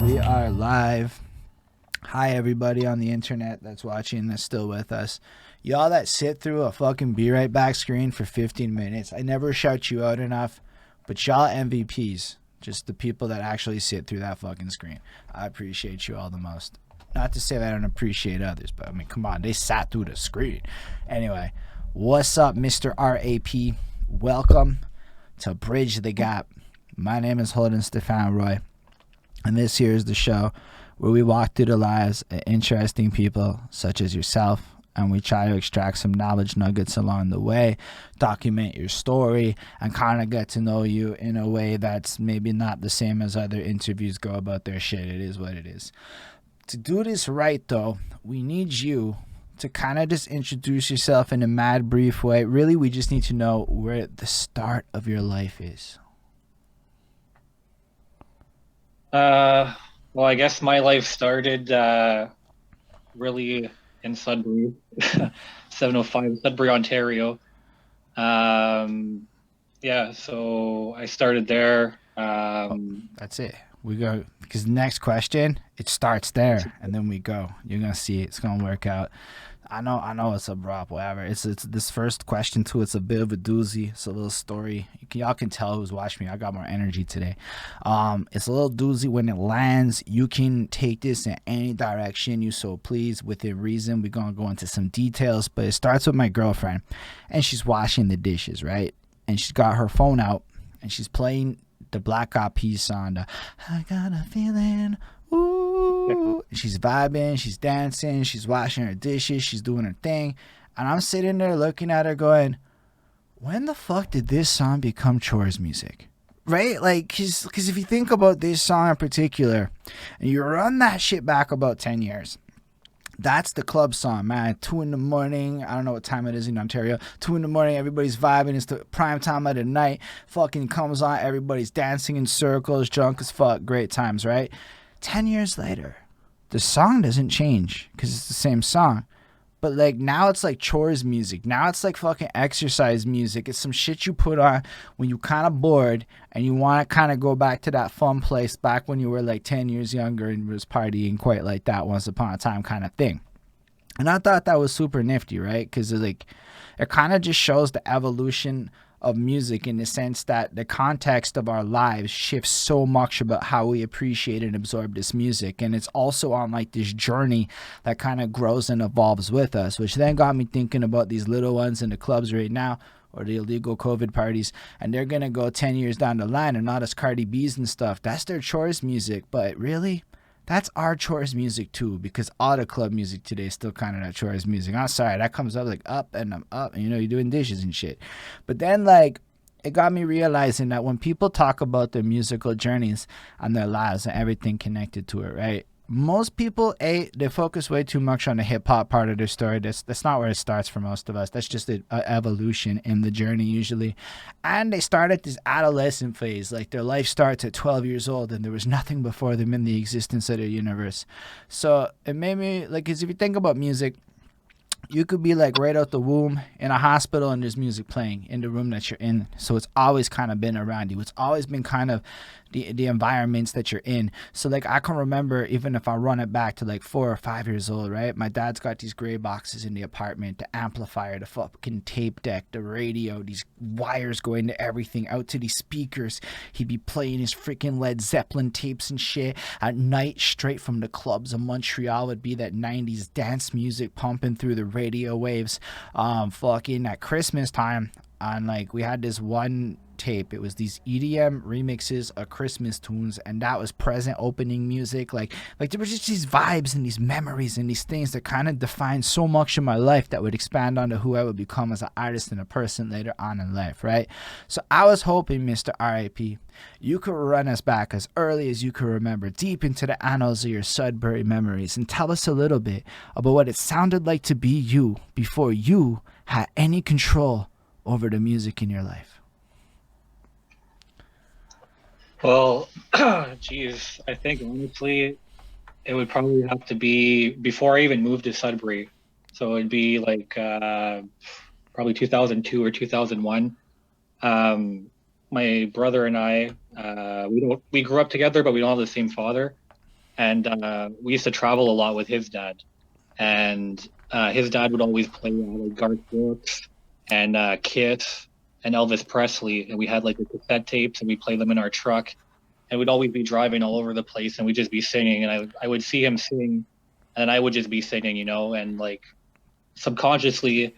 We are live. Hi, everybody on the internet that's watching, that's still with us. Y'all that sit through a fucking Be Right Back screen for 15 minutes, I never shout you out enough, but y'all MVPs. Just the people that actually sit through that fucking screen. I appreciate you all the most. Not to say that I don't appreciate others, but I mean, come on, they sat through the screen. Anyway, what's up, Mr. R.A.P? Welcome to Bridge the Gap. My name is Holden Stephan Roy. And this here is the show where we walk through the lives of interesting people such as yourself, and we try to extract some knowledge nuggets along the way, document your story, and kind of get to know you in a way that's maybe not the same as other interviews go about their shit. It is what it is. To do this right, though, we need you to kind of just introduce yourself in a mad brief way. Really, we just need to know where the start of your life is. Well, I guess my life started really in Sudbury, 705 Sudbury, Ontario. Yeah, so I started there. That's it. We go because next question it starts there and then we go. You're gonna see it's gonna work out. I know it's a drop, whatever. It's this first question too. It's a bit of a doozy. It's a little story. Y'all can tell who's watching me. I got more energy today. It's a little doozy. When it lands, you can take this in any direction you so please within reason. We're gonna go into some details, but it starts with my girlfriend, and she's washing the dishes, right? And she's got her phone out, and she's playing the Black R.A.P song. I got a feeling. Ooh. She's vibing, she's dancing, she's washing her dishes, she's doing her thing. And I'm sitting there looking at her going, when the fuck did this song become chores music? Right? Like, because if you think about this song in particular, and you run that shit back about 10 years, that's the club song, man. 2 in the morning. I don't know what time it is in Ontario. 2 in the morning, everybody's vibing. It's the prime time of the night. Fucking comes on, everybody's dancing in circles, drunk as fuck. Great times, right? 10 years later, the song doesn't change because it's the same song. But like now it's like chores music. Now it's like fucking exercise music. It's some shit you put on when you kind of bored and you want to kind of go back to that fun place back when you were like 10 years younger and was partying quite like that once upon a time kind of thing. And I thought that was super nifty, right? Because like it kind of just shows the evolution of music in the sense that the context of our lives shifts so much about how we appreciate and absorb this music. And it's also on like this journey that kind of grows and evolves with us, which then got me thinking about these little ones in the clubs right now, or the illegal COVID parties, and they're gonna go 10 years down the line and not as Cardi B's and stuff. That's their chores music, but really, that's our chores music too, because all the club music today is still kind of that chores music. I'm sorry, that comes up like up and I'm up, and you're doing dishes and shit. But then like it got me realizing that when people talk about their musical journeys and their lives and everything connected to it, right? Most people, they focus way too much on the hip hop part of their story. That's not where it starts for most of us. That's just an evolution in the journey usually. And they start at this adolescent phase, like their life starts at 12 years old, and there was nothing before them in the existence of their universe. So it made me like, cause if you think about music, you could be like right out the womb in a hospital and there's music playing in the room that you're in. So it's always kind of been around you. It's always been kind of the environments that you're in. So like I can remember, even if I run it back to like 4 or 5 years old, right? My dad's got these gray boxes in the apartment, the amplifier, the fucking tape deck, the radio, these wires going to everything, out to these speakers. He'd be playing his freaking Led Zeppelin tapes and shit at night, straight from the clubs of Montreal. Would be that 90s dance music pumping through the radio waves. Fucking at Christmas time, and like we had this one tape. It was these EDM remixes of Christmas tunes, and that was present opening music. Like there were just these vibes and these memories and these things that kind of defined so much of my life that would expand onto who I would become as an artist and a person later on in life, right? So I was hoping, Mr. R.A.P., you could run us back as early as you could remember, deep into the annals of your Sudbury memories, and tell us a little bit about what it sounded like to be you before you had any control over the music in your life. Well, geez, I think honestly, it would probably have to be before I even moved to Sudbury. So it'd be like probably 2002 or 2001. Um, my brother and I, we grew up together, but we don't have the same father. And we used to travel a lot with his dad. And his dad would always play like Garth Brooks and Kiss and Elvis Presley. And we had like the cassette tapes and we play them in our truck. And we'd always be driving all over the place and we'd just be singing. And I would see him sing and I would just be singing, you know, and like subconsciously,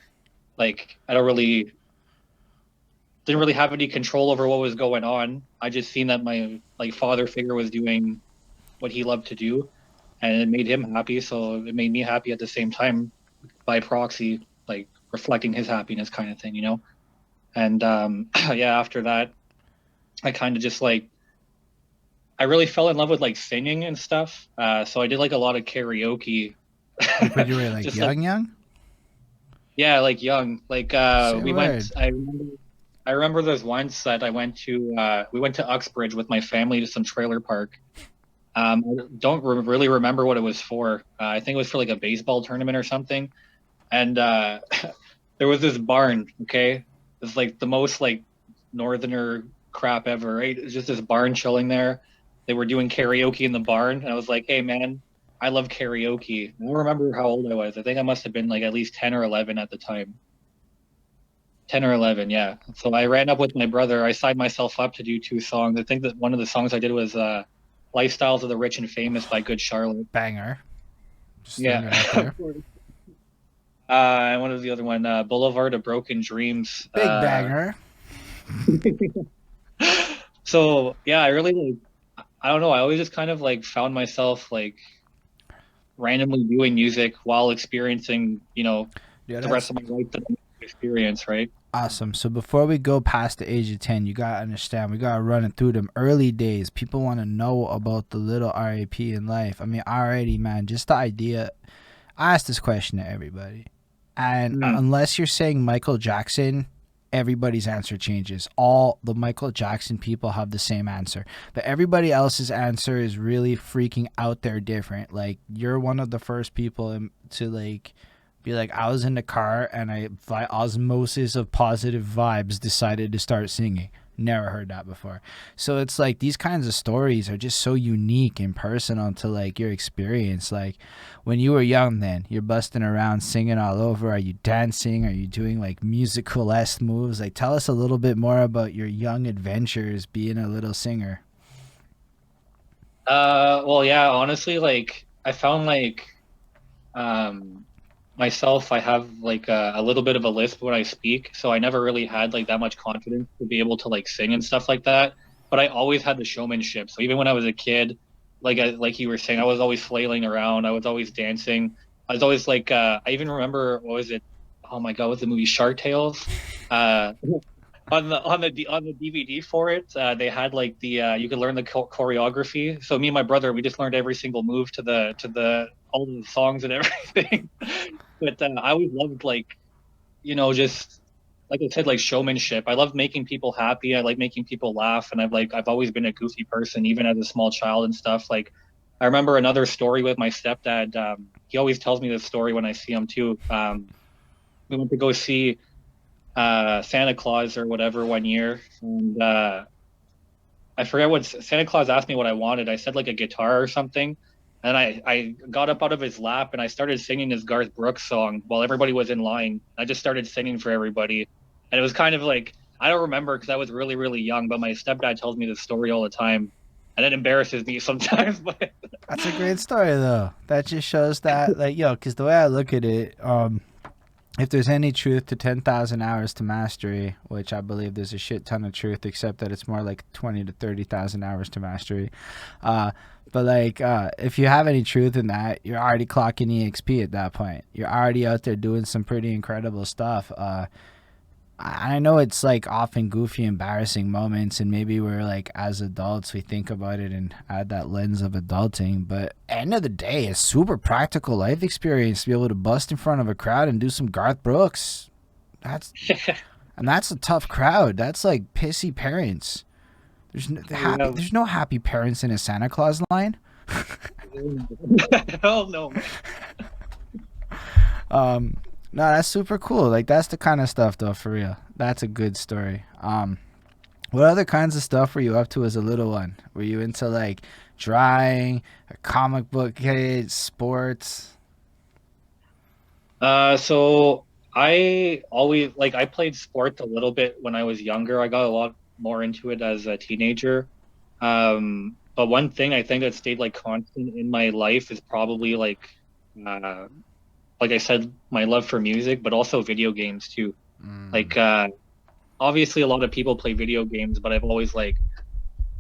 like I don't really didn't really have any control over what was going on. I just seen that my like father figure was doing what he loved to do, and it made him happy. So it made me happy at the same time by proxy, like reflecting his happiness, kind of thing, you know. And yeah, after that, I kind of just like I really fell in love with like singing and stuff. So I did like a lot of karaoke. Like when you were like Just young? yeah, like young. Like Say we word. went. I remember there's once that I went to. We went to Uxbridge with my family to some trailer park. I don't really remember what it was for. I think it was for like a baseball tournament or something. And there was this barn. Okay, it's like the most like northerner crap ever. Right? It's just this barn chilling there. They were doing karaoke in the barn, and I was like, "Hey, man, I love karaoke." I don't remember how old I was. I think I must have been like at least 10 or 11 at the time. 10 or 11, yeah. So I ran up with my brother. I signed myself up to do two songs. I think that one of the songs I did was Lifestyles of the Rich and Famous by Good Charlotte. Banger. Just throwing it Yeah. out there. And what was the other one? Boulevard of Broken Dreams. Big banger. So yeah, I really like, I don't know. I always just kind of like found myself like randomly doing music while experiencing, you know, Yeah, the that's rest of my life that I experience, right? awesome. So before we go past the age of 10, you gotta understand, we gotta run it through them early days. People want to know about the little R.A.P. in life. I mean, already, man, just the idea. I ask this question to everybody, and Mm. unless you're saying Michael Jackson, everybody's answer changes. All the Michael Jackson people have the same answer, but everybody else's answer is really freaking out there different. Like, you're one of the first people to like be like, I was in the car and I, by osmosis of positive vibes, decided to start singing. Never heard that before. So it's like these kinds of stories are just so unique and personal to like your experience. Like, when you were young, then you're busting around singing all over. Are you dancing? Are you doing like musical esque moves? Like, tell us a little bit more about your young adventures being a little singer. Well, yeah, honestly, like I found like um myself, I have like a little bit of a lisp when I speak, so I never really had like that much confidence to be able to like sing and stuff like that. But I always had the showmanship. So even when I was a kid, like you were saying, I was always flailing around. I was always dancing. I was always like I even remember what was it? Oh my God, what was the movie Shark Tales? Uh, on the DVD for it, they had like the you could learn the choreography. So me and my brother, we just learned every single move to the all the songs and everything. But I always loved like you know just like I said like showmanship. I love making people happy. I like making people laugh, and I've always been a goofy person even as a small child and stuff. Like I remember another story with my stepdad. He always tells me this story when I see him too. We went to go see Santa Claus or whatever one year, and I forget what Santa Claus asked me what I wanted. I said like a guitar or something, and I got up out of his lap and I started singing his Garth Brooks song while everybody was in line. I just started singing for everybody, and it was kind of like I don't remember because I was really young, but my stepdad tells me this story all the time, and it embarrasses me sometimes. But That's a great story, though. That just shows that, like, yo, because the way I look at it, if there's any truth to 10,000 hours to mastery, which I believe there's a shit ton of truth, except that it's more like 20 to 30,000 hours to mastery. But like, if you have any truth in that, you're already clocking EXP at that point. You're already out there doing some pretty incredible stuff. I know it's like often goofy, embarrassing moments, and maybe we're like, as adults, we think about it and add that lens of adulting. But end of the day, a super practical life experience to be able to bust in front of a crowd and do some Garth Brooks. That's and that's a tough crowd. That's like pissy parents. yeah, There's no happy parents in a Santa Claus line. hell no, man. Um, no, that's super cool. Like, that's the kind of stuff, though, for real. That's a good story. What other kinds of stuff were you up to as a little one? Were you into like drawing, a comic book kid, sports? So I always like I played sports a little bit when I was younger. I got a lot more into it as a teenager. But one thing I think that stayed like constant in my life is probably uh, like I said, my love for music, but also video games too. Mm. Like, obviously a lot of people play video games, but I've always like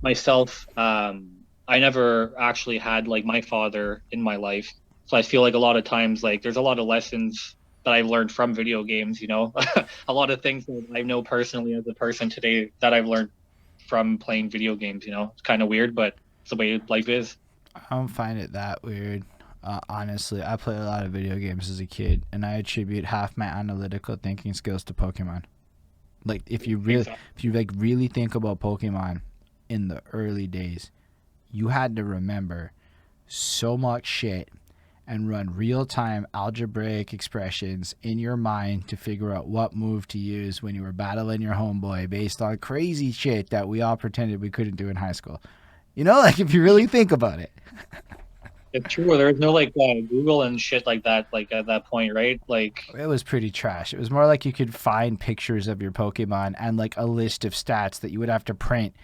myself, I never actually had like my father in my life. So I feel like a lot of times, like there's a lot of lessons that I've learned from video games, you know, a lot of things that I know personally as a person today that I've learned from playing video games, you know, it's kind of weird, but it's the way life is. I don't find it that weird. Honestly, I played a lot of video games as a kid, and I attribute half my analytical thinking skills to Pokemon. Like, if you like really think about Pokemon in the early days, you had to remember so much shit and run real time algebraic expressions in your mind to figure out what move to use when you were battling your homeboy based on crazy shit that we all pretended we couldn't do in high school. You know, like if you really think about it. It's true. There's no like Google and shit like that, like at that point, right? Like, It was pretty trash. It was more like you could find pictures of your Pokemon and like a list of stats that you would have to print.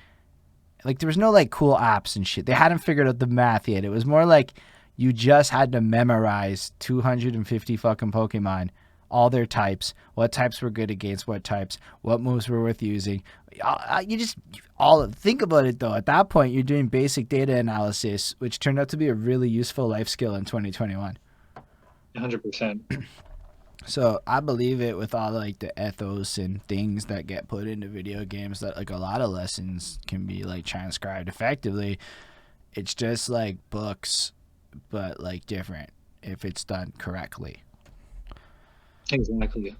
Like there was no like cool apps and shit. They hadn't figured out the math yet. It was more like you just had to memorize 250 fucking Pokemon, all their types, what types were good against what types, what moves were worth using. You just all think about it though. At that point, you're doing basic data analysis, which turned out to be a really useful life skill in 2021. 100%. So I believe it with all like the ethos and things that get put into video games that like a lot of lessons can be like transcribed effectively. It's just like books, but like different if it's done correctly. Exactly.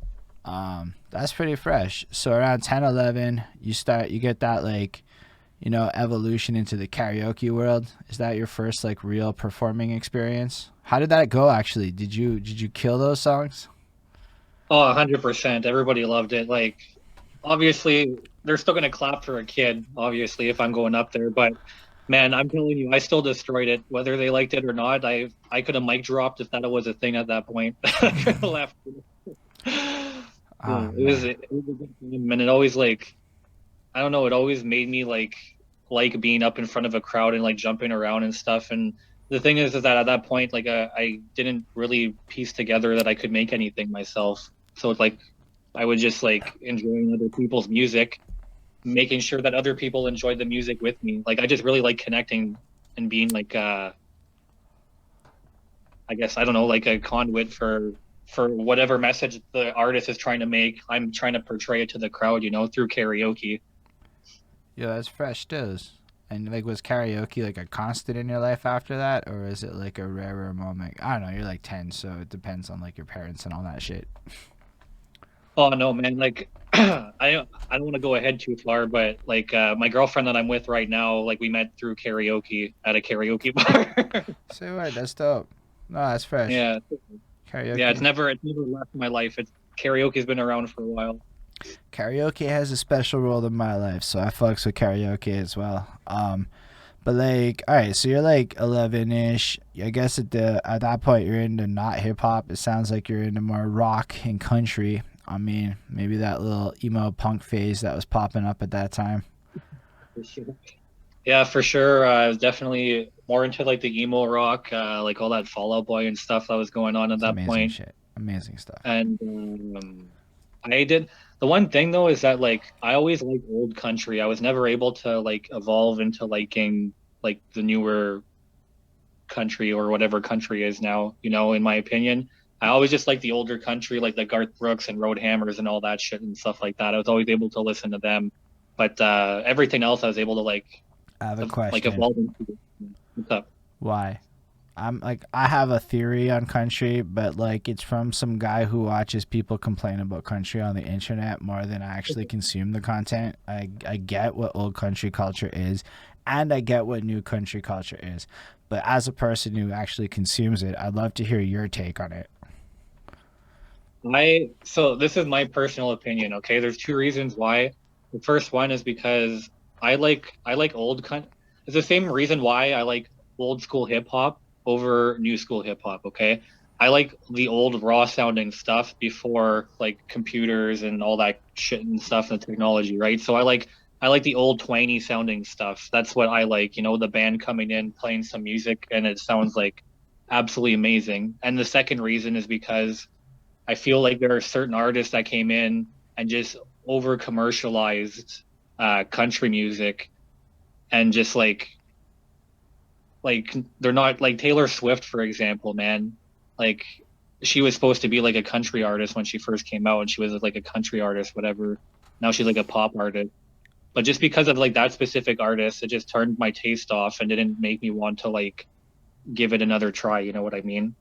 That's pretty fresh. So around 10, 11, you get that like, evolution into the karaoke world. Is that your first like real performing experience? How did that go actually? Did you kill those songs? Oh, 100%. Everybody loved it. Like, obviously, they're still gonna clap for a kid, obviously, if I'm going up there. But man, I'm telling you, I still destroyed it, whether they liked it or not. I could have mic dropped if that was a thing at that point. I could have left. Yeah, Oh man. it was a good time, and it always like I don't know, it always made me like being up in front of a crowd and like jumping around and stuff. And the thing is that at that point, like I didn't really piece together that I could make anything myself. So it's like I would just like enjoying other people's music, making sure that other people enjoyed the music with me. Like I just really like connecting and being like I guess I don't know, like a conduit for whatever message the artist is trying to make. I'm trying to portray it to the crowd, you know, through karaoke. Yeah, that's fresh stills. And like, was karaoke like a constant in your life after that, or is it like a rarer moment? I don't know. You're like 10, so it depends on like your parents and all that shit. Oh no, man! Like, I don't want to go ahead too far, but like, my girlfriend that I'm with right now, like, we met through karaoke at a karaoke bar. Say what? That's dope. No, that's fresh. Yeah, yeah. Karaoke. It's never left my life. It's karaoke's been around for a while. Karaoke has a special role in my life, so I fucks with karaoke as well. But like, all right, so you're like 11ish. I guess at that point you're into not hip hop. It sounds like you're into more rock and country. I mean, maybe that little emo punk phase that was popping up at that time. For sure. Yeah, for sure. I was definitely more into like the emo rock, like all that Fall Out Boy and stuff that was going on at It's that amazing point. shit. Amazing stuff. And I did the one thing though is that like I always liked old country. I was never able to like evolve into liking like the newer country or whatever country is now, you know, in my opinion. I always just like the older country, like the Garth Brooks and Road Hammers and all that shit and stuff like that. I was always able to listen to them. But everything else I was able to I have a like question. evolve into. What's up? Why? I'm like, I have a theory on country, but like it's from some guy who watches people complain about country on the internet more than I actually consume the content. I get what old country culture is, and I get what new country culture is. But as a person who actually consumes it, I'd love to hear your take on it. I so this is my personal opinion, okay? There's two reasons why. The first one is because I like It's the same reason why I like old school hip hop over new school hip hop, okay? I like the old raw sounding stuff before like computers and all that shit and stuff and technology, right? So I like the old twangy sounding stuff. That's what I like, the band coming in, playing some music, and it sounds like absolutely amazing. And the second reason is because I feel like there are certain artists that came in and just over commercialized country music, and just like they're not like Taylor Swift, for example, man. Like she was supposed to be like a country artist when she first came out, and she was like a country artist, whatever. Now she's like a pop artist. But just because of like that specific artist, it just turned my taste off and didn't make me want to like give it another try. You know what I mean?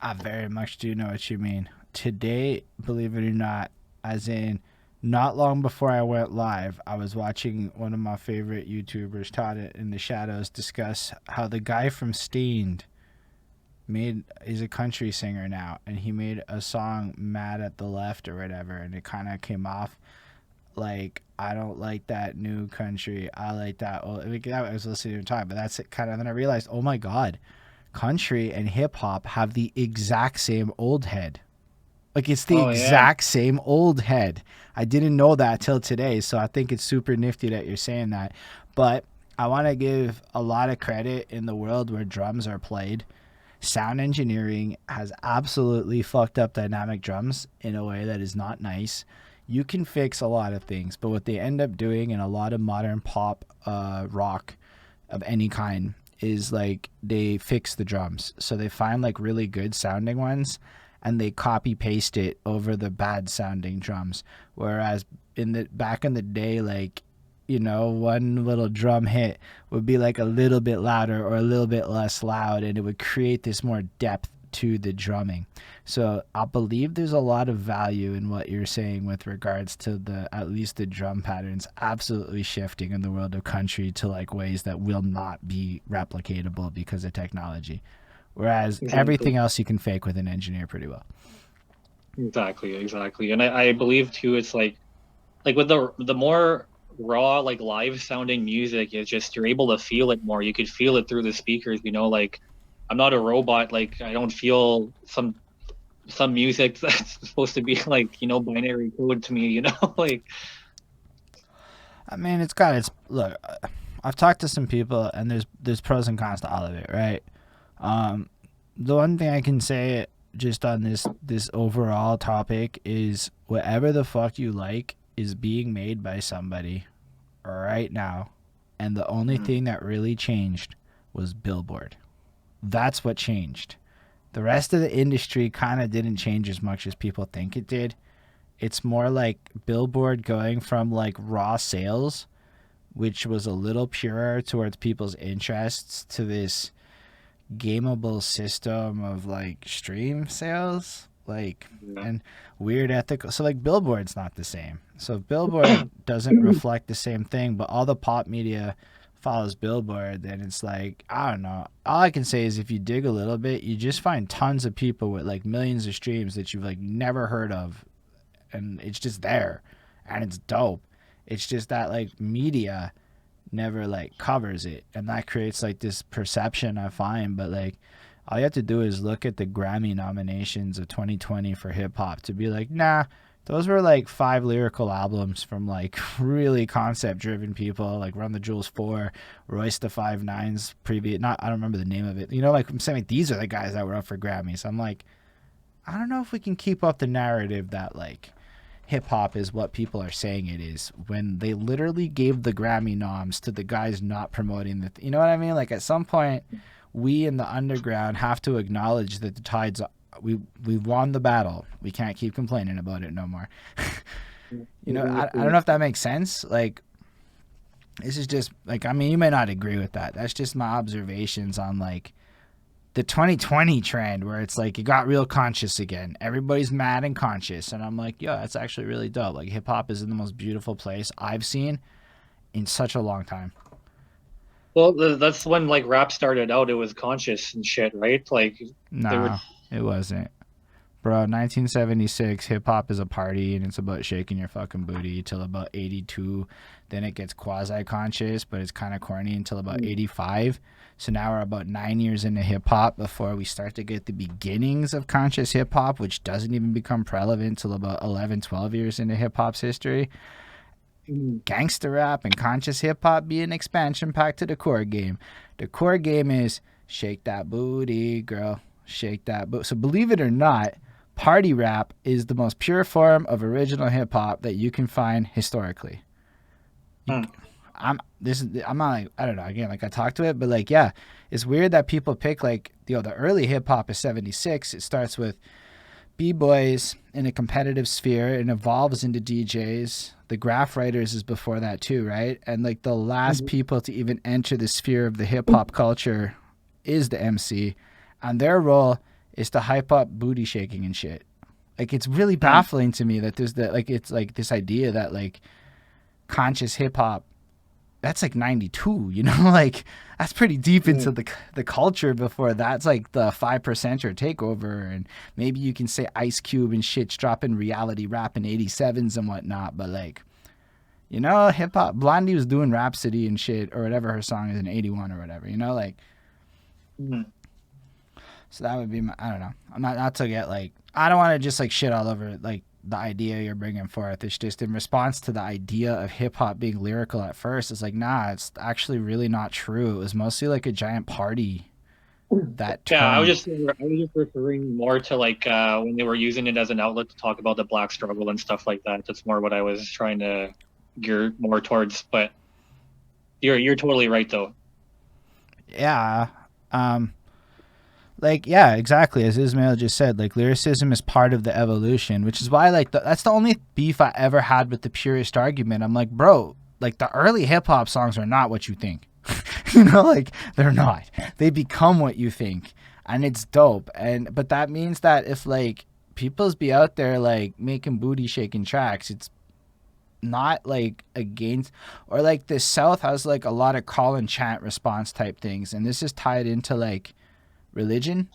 I very much do know what you mean. Today, believe it or not, as in not long before I went live, I was watching one of my favorite YouTubers, Todd in the Shadows, discuss how the guy from Stained is a country singer now, and he made a song "Mad at the Left" or whatever, and it kind of came off like, I don't like that new country. I like that old. I was listening to him talk, but that's it kind of. Then I realized, oh my god, country and hip hop have the exact same old head. Like, it's the Oh yeah. exact same old head. I didn't know that till today, so I think it's super nifty that you're saying that. But I want to give a lot of credit in the world where drums are played. Sound engineering has absolutely fucked up dynamic drums in a way that is not nice. You can fix a lot of things, but what they end up doing in a lot of modern pop rock of any kind is like they fix the drums. So they find like really good sounding ones and they copy paste it over the bad sounding drums. Whereas back in the day, like, one little drum hit would be like a little bit louder or a little bit less loud, and it would create this more depth to the drumming. So I believe there's a lot of value in what you're saying with regards to at least the drum patterns absolutely shifting in the world of country to like ways that will not be replicatable because of technology. Whereas Exactly. everything else you can fake with an engineer pretty well. Exactly. And I believe too it's like with the more raw like live sounding music, it's just you're able to feel it more. You could feel it through the speakers, like I'm not a robot. Like I don't feel some music that's supposed to be like, binary code to me, like I mean, it's got its look. I've talked to some people, and there's pros and cons to all of it, right? Um, the one thing I can say just on this overall topic is whatever the fuck you like is being made by somebody right now, and the only mm, thing that really changed was Billboard. That's what changed. The rest of the industry kind of didn't change as much as people think it did. It's more like Billboard going from like raw sales, which was a little purer towards people's interests, to this gameable system of like stream sales, like, yeah. and weird ethical. So like Billboard's not the same. So if Billboard doesn't reflect the same thing, but all the pop media follows Billboard, then it's like, I don't know. All I can say is if you dig a little bit, you just find tons of people with like millions of streams that you've like never heard of, and it's just there, and it's dope. It's just that like media never like covers it, and that creates like this perception I find. But like, all you have to do is look at the Grammy nominations of 2020 for hip hop to be like, nah, those were like five lyrical albums from like really concept driven people like Run the Jewels 4, Royce the Five Nines previous, not, I don't remember the name of it, like I'm saying, like, these are the guys that were up for Grammys. I'm like, I don't know if we can keep up the narrative that like hip hop is what people are saying it is when they literally gave the Grammy noms to the guys not promoting you know what I mean? Like, at some point, we in the underground have to acknowledge that the tides. We won the battle. We can't keep complaining about it no more. I don't know Exactly. if that makes sense. Like, this is just like, I mean, you may not agree with that. That's just my observations on like the 2020 trend where it's like it got real conscious again. Everybody's mad and conscious, and I'm like, yo, that's actually really dope. Like, hip hop is in the most beautiful place I've seen in such a long time. Well, that's when like rap started out. It was conscious and shit, right? Like they were Nah, it wasn't. Bro, 1976, hip hop is a party and it's about shaking your fucking booty till about 82. Then it gets quasi conscious, but it's kind of corny until about 85. So now we're about 9 years into hip hop before we start to get the beginnings of conscious hip hop, which doesn't even become prevalent till about 11, 12 years into hip hop's history. Gangster rap and conscious hip hop be an expansion pack to the core game. The core game is shake that booty, girl, shake that booty. So believe it or not, party rap is the most pure form of original hip hop that you can find historically. I'm not like, I don't know, again, like I talked to it, but like, yeah, it's weird that people pick like, you know, the early hip hop is 76. It starts with b-boys in a competitive sphere and evolves into DJs. The graph writers is before that too, right? And like the last people to even enter the sphere of the hip hop culture is the MC, and their role is to hype up booty shaking and shit. Like it's really baffling to me that there's that, like, it's like this idea that like conscious hip hop, that's like 92, you know, like that's pretty deep into the culture before that's like the 5%er takeover. And maybe you can say Ice Cube and shit's dropping reality rap in 87s and whatnot, but like, you know, hip hop, Blondie was doing Rhapsody and shit or whatever her song is in 81 or whatever, you know, like, so that would be my, I don't know. I'm not to get like, I don't want to just like shit all over like the idea you're bringing forth. It's just in response to the idea of hip hop being lyrical at first. It's like, nah, it's actually really not true. It was mostly like a giant party. That term. Yeah, I was just referring more to like when they were using it as an outlet to talk about the black struggle and stuff like that. That's more what I was trying to gear more towards. But you're totally right though. Yeah. Like, yeah, exactly. As Ismail just said, like lyricism is part of the evolution, which is why like that's the only beef I ever had with the purist argument. I'm like, bro, like the early hip hop songs are not what you think. You know, like they're not. They become what you think, and it's dope. And but that means that if like people's be out there like making booty shaking tracks, it's not like against, or like the South has like a lot of call and chant response type things, and this is tied into like religion,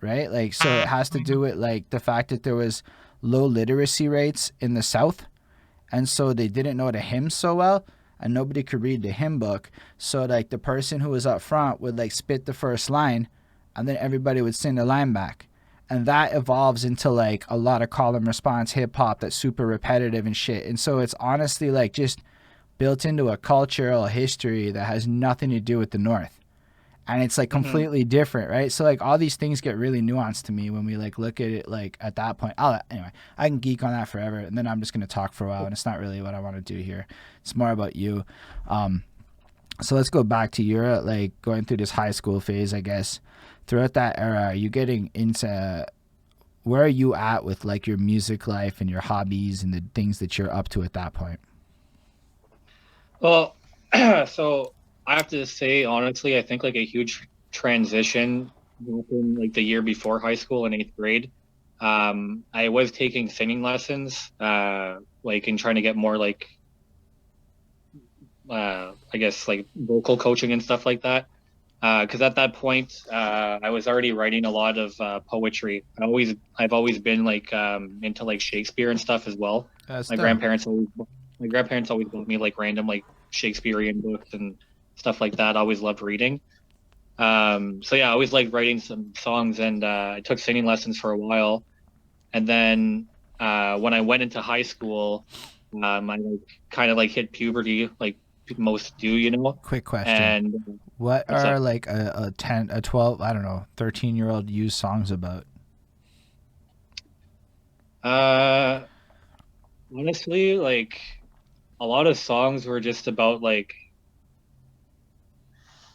right? Like, so it has to do with like the fact that there was low literacy rates in the South, and so they didn't know the hymns so well, and nobody could read the hymn book. So like the person who was up front would like spit the first line, and then everybody would sing the line back, and that evolves into like a lot of call and response hip hop that's super repetitive and shit. And so it's honestly like just built into a cultural history that has nothing to do with the North. And it's like completely different, right? So like all these things get really nuanced to me when we like look at it like at that point. Anyway, I can geek on that forever, and then I'm just gonna talk for a while, and it's not really what I want to do here. It's more about you. So let's go back to your like going through this high school phase, I guess. Throughout that era, are you getting into, where are you at with like your music life and your hobbies and the things that you're up to at that point? Well, so I have to say, honestly, I think like a huge transition happened like the year before high school in 8th grade. I was taking singing lessons, like and trying to get more like, I guess like vocal coaching and stuff like that. Because at that point, I was already writing a lot of poetry. I've always been like into like Shakespeare and stuff as well. That's My dope. grandparents always bought me like random like Shakespearean books and stuff like that. I always loved reading. So yeah, I always liked writing some songs, and I took singing lessons for a while. And then when I went into high school, I like kind of like hit puberty, like most do, you know. Quick question. And What what's are up? like a 10, a 12, I don't know, 13-year-old used songs about? Honestly, like a lot of songs were just about like,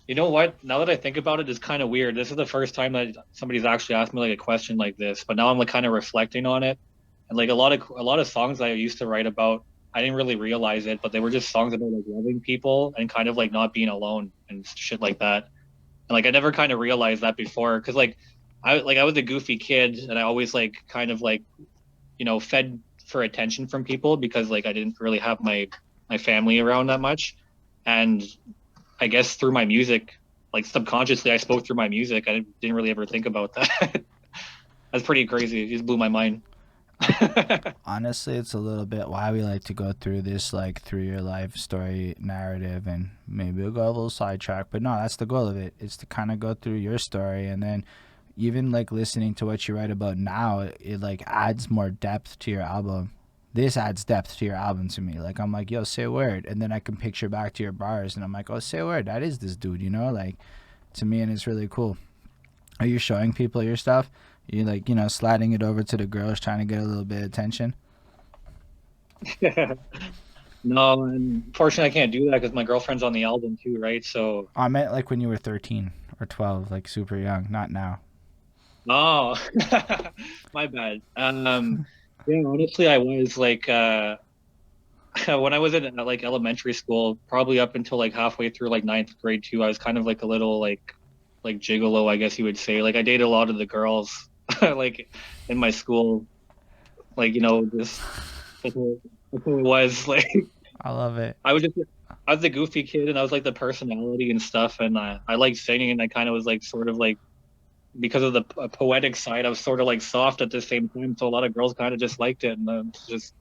you know what? Now that I think about it, it's kind of weird. This is the first time that somebody's actually asked me like a question like this, but now I'm like kind of reflecting on it. And like a lot of songs I used to write about, I didn't really realize it, but they were just songs about like loving people and kind of like not being alone and shit like that. And like I never kind of realized that before, because like I was a goofy kid, and I always like kind of like, fed for attention from people because like I didn't really have my family around that much. And I guess through my music, like subconsciously I spoke through my music. I didn't really ever think about that. That's pretty crazy. It just blew my mind. Honestly, it's a little bit why we like to go through this like through your life story narrative, and maybe we'll go a little sidetrack, but no, that's the goal of it. It's to kind of go through your story, and then even like listening to what you write about now, it like adds more depth to your album. This adds depth to your album to me. Like I'm like, yo, say a word, and then I can picture back to your bars, and I'm like, oh, say a word. That is this dude, you know, like to me, and it's really cool. Are you showing people your stuff? You like, you know, sliding it over to the girls, trying to get a little bit of attention. No, unfortunately, I can't do that because my girlfriend's on the album too, right? So, I meant like when you were 13 or 12, like super young, not now. oh, my bad. Yeah, honestly, I was like, when I was in like elementary school, probably up until like halfway through like ninth grade too, I was kind of like a little like gigolo, I guess you would say. Like I dated a lot of the girls, like in my school, like just that's what it was. Like I love it. I was just I was the goofy kid, and I was like the personality and stuff, and I liked singing, and I kind of was like sort of like because of the poetic side, I was sort of like soft at the same time, so a lot of girls kind of just liked it, and just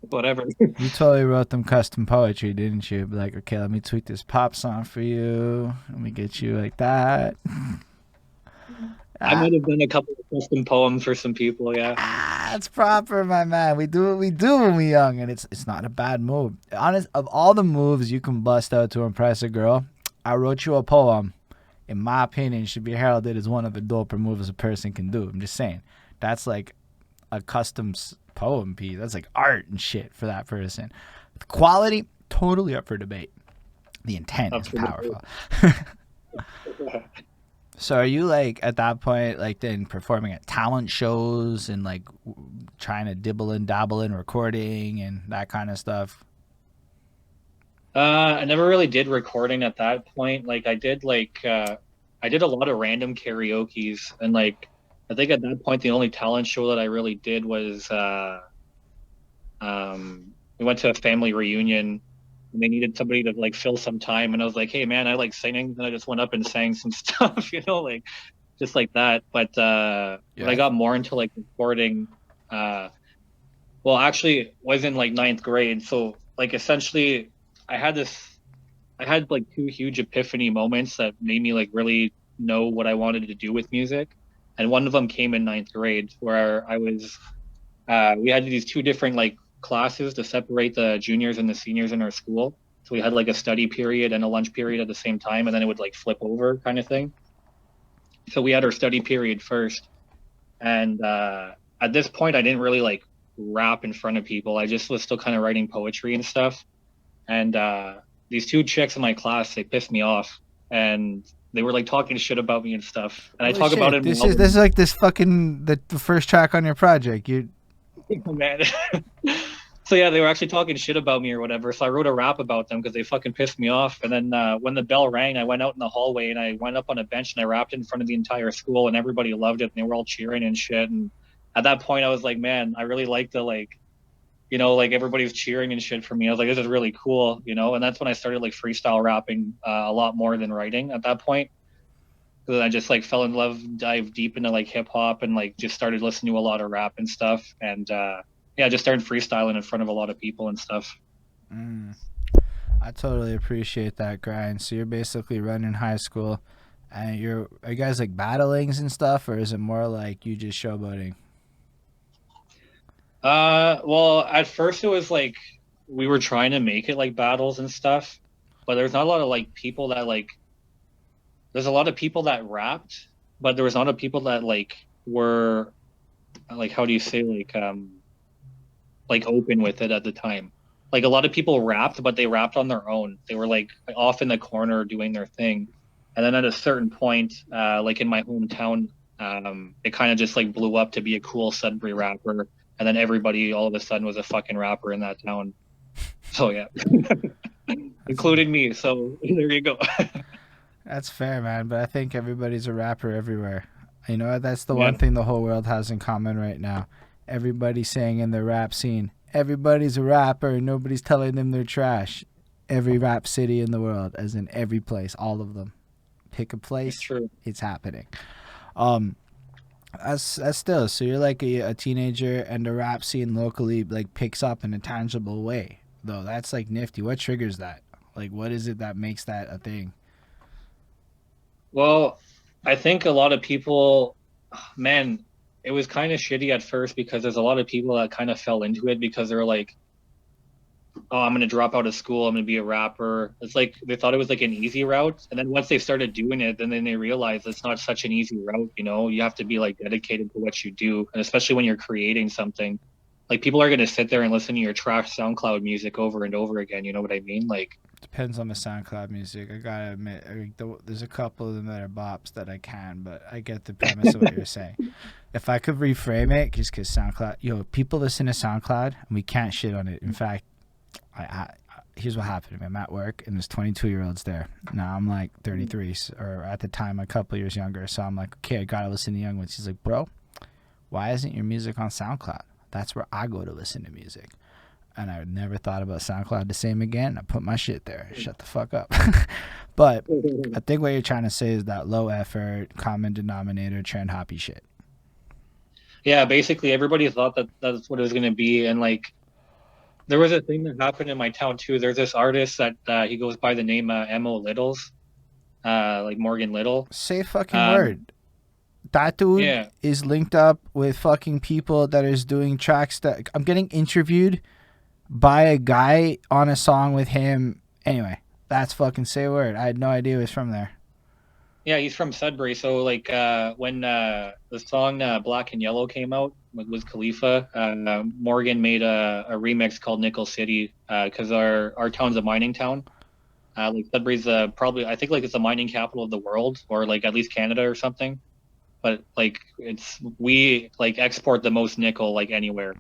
whatever. You totally wrote them custom poetry, didn't you? Be like, okay, let me tweak this pop song for you. Let me get you like that. I Ah, might have done a couple of custom poems for some people, yeah. it's proper, my man. We do what we do when we young, and it's not a bad move. Honest, of all the moves you can bust out to impress a girl, I wrote you a poem. In my opinion, should be heralded as one of the doper moves a person can do. I'm just saying, that's like a custom poem piece. That's like art and shit for that person. The quality, totally up for debate. The intent is Absolutely. powerful. So are you like at that point like then performing at talent shows and like trying to dibble and dabble in recording and that kind of stuff? I never really did recording at that point. Like I did a lot of random karaoke's, and like I think at that point the only talent show that I really did was we went to a family reunion, and they needed somebody to like fill some time, and I was like, hey man, I like singing, and I just went up and sang some stuff, like just like that. But when I Yeah. got more into like recording, uh well actually it was in like ninth grade. So like essentially I had this I had like two huge epiphany moments that made me like really know what I wanted to do with music. And one of them came in ninth grade where we had these two different like classes to separate the juniors and the seniors in our school. So we had like a study period and a lunch period at the same time, and then it would like flip over kind of thing. So we had our study period first. And at this point, I didn't really like rap in front of people. I just was still kind of writing poetry and stuff. And these two chicks in my class, they pissed me off, and they were like talking shit about me and stuff. And I Holy talk about shit! it in This is like this fucking the first track on your project. You man. So yeah, they were actually talking shit about me or whatever. So I wrote a rap about them because they fucking pissed me off. And then when the bell rang, I went out in the hallway and I went up on a bench and I rapped in front of the entire school, and everybody loved it and they were all cheering and shit. And at that point, I was like, man, I really like the like like everybody's cheering and shit for me. I was like, this is really cool. And that's when I started like freestyle rapping a lot more than writing at that point. Because I just like fell in love, dived deep into like hip hop, and like just started listening to a lot of rap and stuff. And yeah, I just started freestyling in front of a lot of people and stuff. Mm, I totally appreciate that grind. So you're basically running high school, and are you guys like battlings and stuff, or is it more like you just showboating? Well, at first it was like we were trying to make it like battles and stuff, but there's not a lot of like people that like. There's a lot of people that rapped, but there was not a people that like were like how do you say like open with it at the time. Like a lot of people rapped, but they rapped on their own. They were like off in the corner doing their thing. And then at a certain point, like in my hometown, it kind of just like blew up to be a cool Sudbury rapper. And then everybody all of a sudden was a fucking rapper in that town. So yeah, That's including me. So there you go. That's fair, man. But I think everybody's a rapper everywhere. You know, that's the Yeah, one thing the whole world has in common right now. Everybody's saying in the rap scene, everybody's a rapper and nobody's telling them they're trash. Every rap city in the world, as in every place, all of them. Pick a it's place, true. it's happening. Um, That's still, so you're like a teenager and the rap scene locally like picks up in a tangible way. Though that's like nifty. What triggers that? Like what is it that makes that a thing? Well, I think a lot of people, man, it was kind of shitty at first because there's a lot of people that kind of fell into it because they're like, oh, I'm gonna drop out of school, I'm gonna be a rapper. It's like they thought it was like an easy route, and then once they started doing it, then they realized it's not such an easy route. You know, you have to be like dedicated to what you do, and especially when you're creating something. Like people are gonna sit there and listen to your trash SoundCloud music over and over again. You know what I mean? Like, Depends on the SoundCloud music. I gotta admit, there's a couple of them that are bops that I can, but I get the premise of what you're saying. If I could reframe it, just because SoundCloud, people listen to SoundCloud and we can't shit on it. In fact, here's what happened to me. I'm at work and there's 22-year-olds there. Now I'm like 33, or at the time a couple years younger. So I'm like, okay, I gotta listen to young ones. He's like, bro, why isn't your music on SoundCloud? That's where I go to listen to music. And I never thought about SoundCloud the same again. I put my shit there. Shut the fuck up. But I think what you're trying to say is that low effort, common denominator, trend hoppy shit. yeah, basically everybody thought that that's what it was gonna be, and like there was a thing that happened in my town too. There's this artist that he goes by the name Mo Littles, like Morgan Little. Say fucking Um, word. That dude yeah, is linked up with fucking people that is doing tracks that I'm getting interviewed by a guy on a song with him. Anyway, that's fucking say word. I had no idea he was from there. yeah, he's from Sudbury. So like when the song Black and Yellow came out with Wiz Khalifa, Morgan made a remix called Nickel City because our town's a mining town. Like Sudbury's probably I think like it's the mining capital of the world or like at least Canada or something. But like it's we like export the most nickel like anywhere.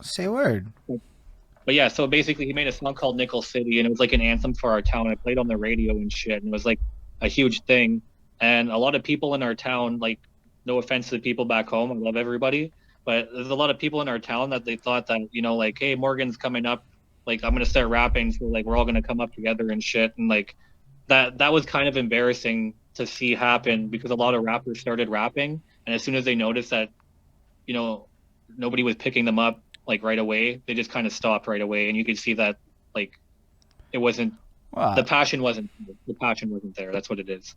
Say word. But yeah, so basically he made a song called Nickel City and it was like an anthem for our town. I played on the radio and shit and it was like a huge thing. And a lot of people in our town, like no offense to the people back home, I love everybody, but there's a lot of people in our town that they thought that, like, hey, Morgan's coming up, like I'm gonna start rapping, so like we're all gonna come up together and shit. And like that was kind of embarrassing to see happen because a lot of rappers started rapping and as soon as they noticed that, you know, nobody was picking them up like right away. They just kind of stopped right away, and you could see that like it wasn't Well, the passion wasn't there. That's what it is.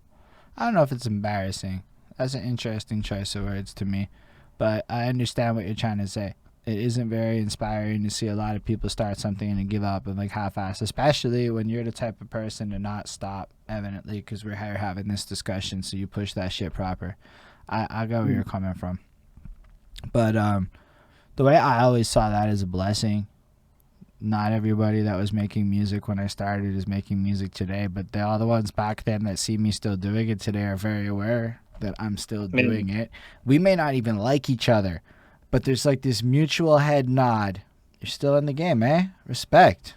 I don't know if it's embarrassing. That's an interesting choice of words to me, but I understand what you're trying to say. It isn't very inspiring to see a lot of people start something and give up and like half-ass, especially when you're the type of person to not stop. Evidently, because we're here having this discussion, so you push that shit proper. I got where you're coming from, but the way I always saw that as a blessing. Not everybody that was making music when I started is making music today, but all the ones back then that see me still doing it today are very aware that I'm still I mean, doing it. We may not even like each other, but there's like this mutual head nod. You're still in the game, eh? Respect.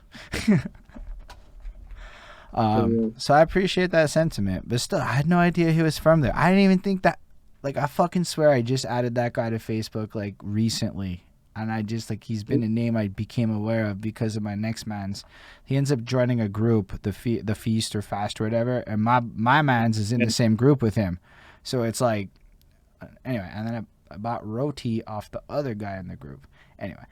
So I appreciate that sentiment, but still, I had no idea he was from there. I didn't even think that. Like, I fucking swear I just added that guy to Facebook like recently, and I just like he's been a name I became aware of because of my next man's. He ends up joining a group, the feast or fast or whatever, and my man's is in the same group with him, so it's like anyway. And then I bought roti off the other guy in the group. Anyway,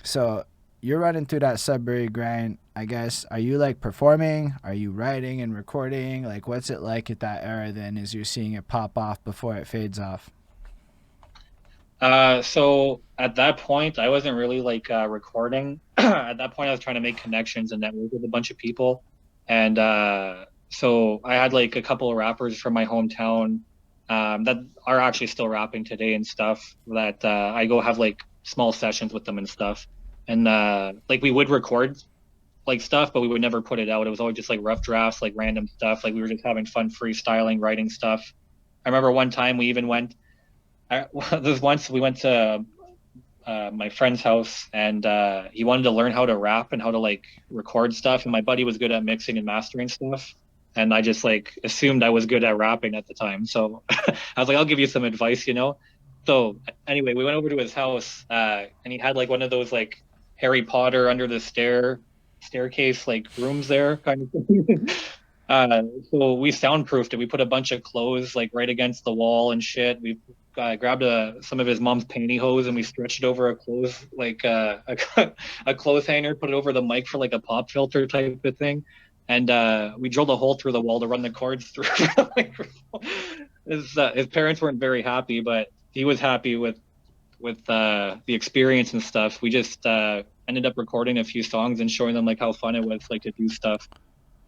so you're running through that Sudbury grind, I guess. Are you like performing? Are you writing and recording? Like, what's it like at that era then as you're seeing it pop off before it fades off? so at that point, I wasn't really like recording. At that point, I was trying to make connections and network with a bunch of people, and so I had like a couple of rappers from my hometown that are actually still rapping today and stuff. That I go have like small sessions with them and stuff, and like we would record like stuff, but we would never put it out. It was always just like rough drafts, like random stuff. Like we were just having fun freestyling, writing stuff. I remember one time we even went. There's once we went to my friend's house, and he wanted to learn how to rap and how to like record stuff. And my buddy was good at mixing and mastering stuff, and I just like assumed I was good at rapping at the time. So I was like, I'll give you some advice, you know. So anyway, we went over to his house, and he had like one of those like Harry Potter under the staircase like rooms there kind of thing. So we soundproofed it. We put a bunch of clothes like right against the wall and shit. We grabbed some of his mom's pantyhose and we stretched it over a clothes like a clothes hanger, put it over the mic for like a pop filter type of thing, and we drilled a hole through the wall to run the cords through the microphone. His parents weren't very happy, but he was happy with the experience and stuff. We just ended up recording a few songs and showing them like how fun it was like to do stuff.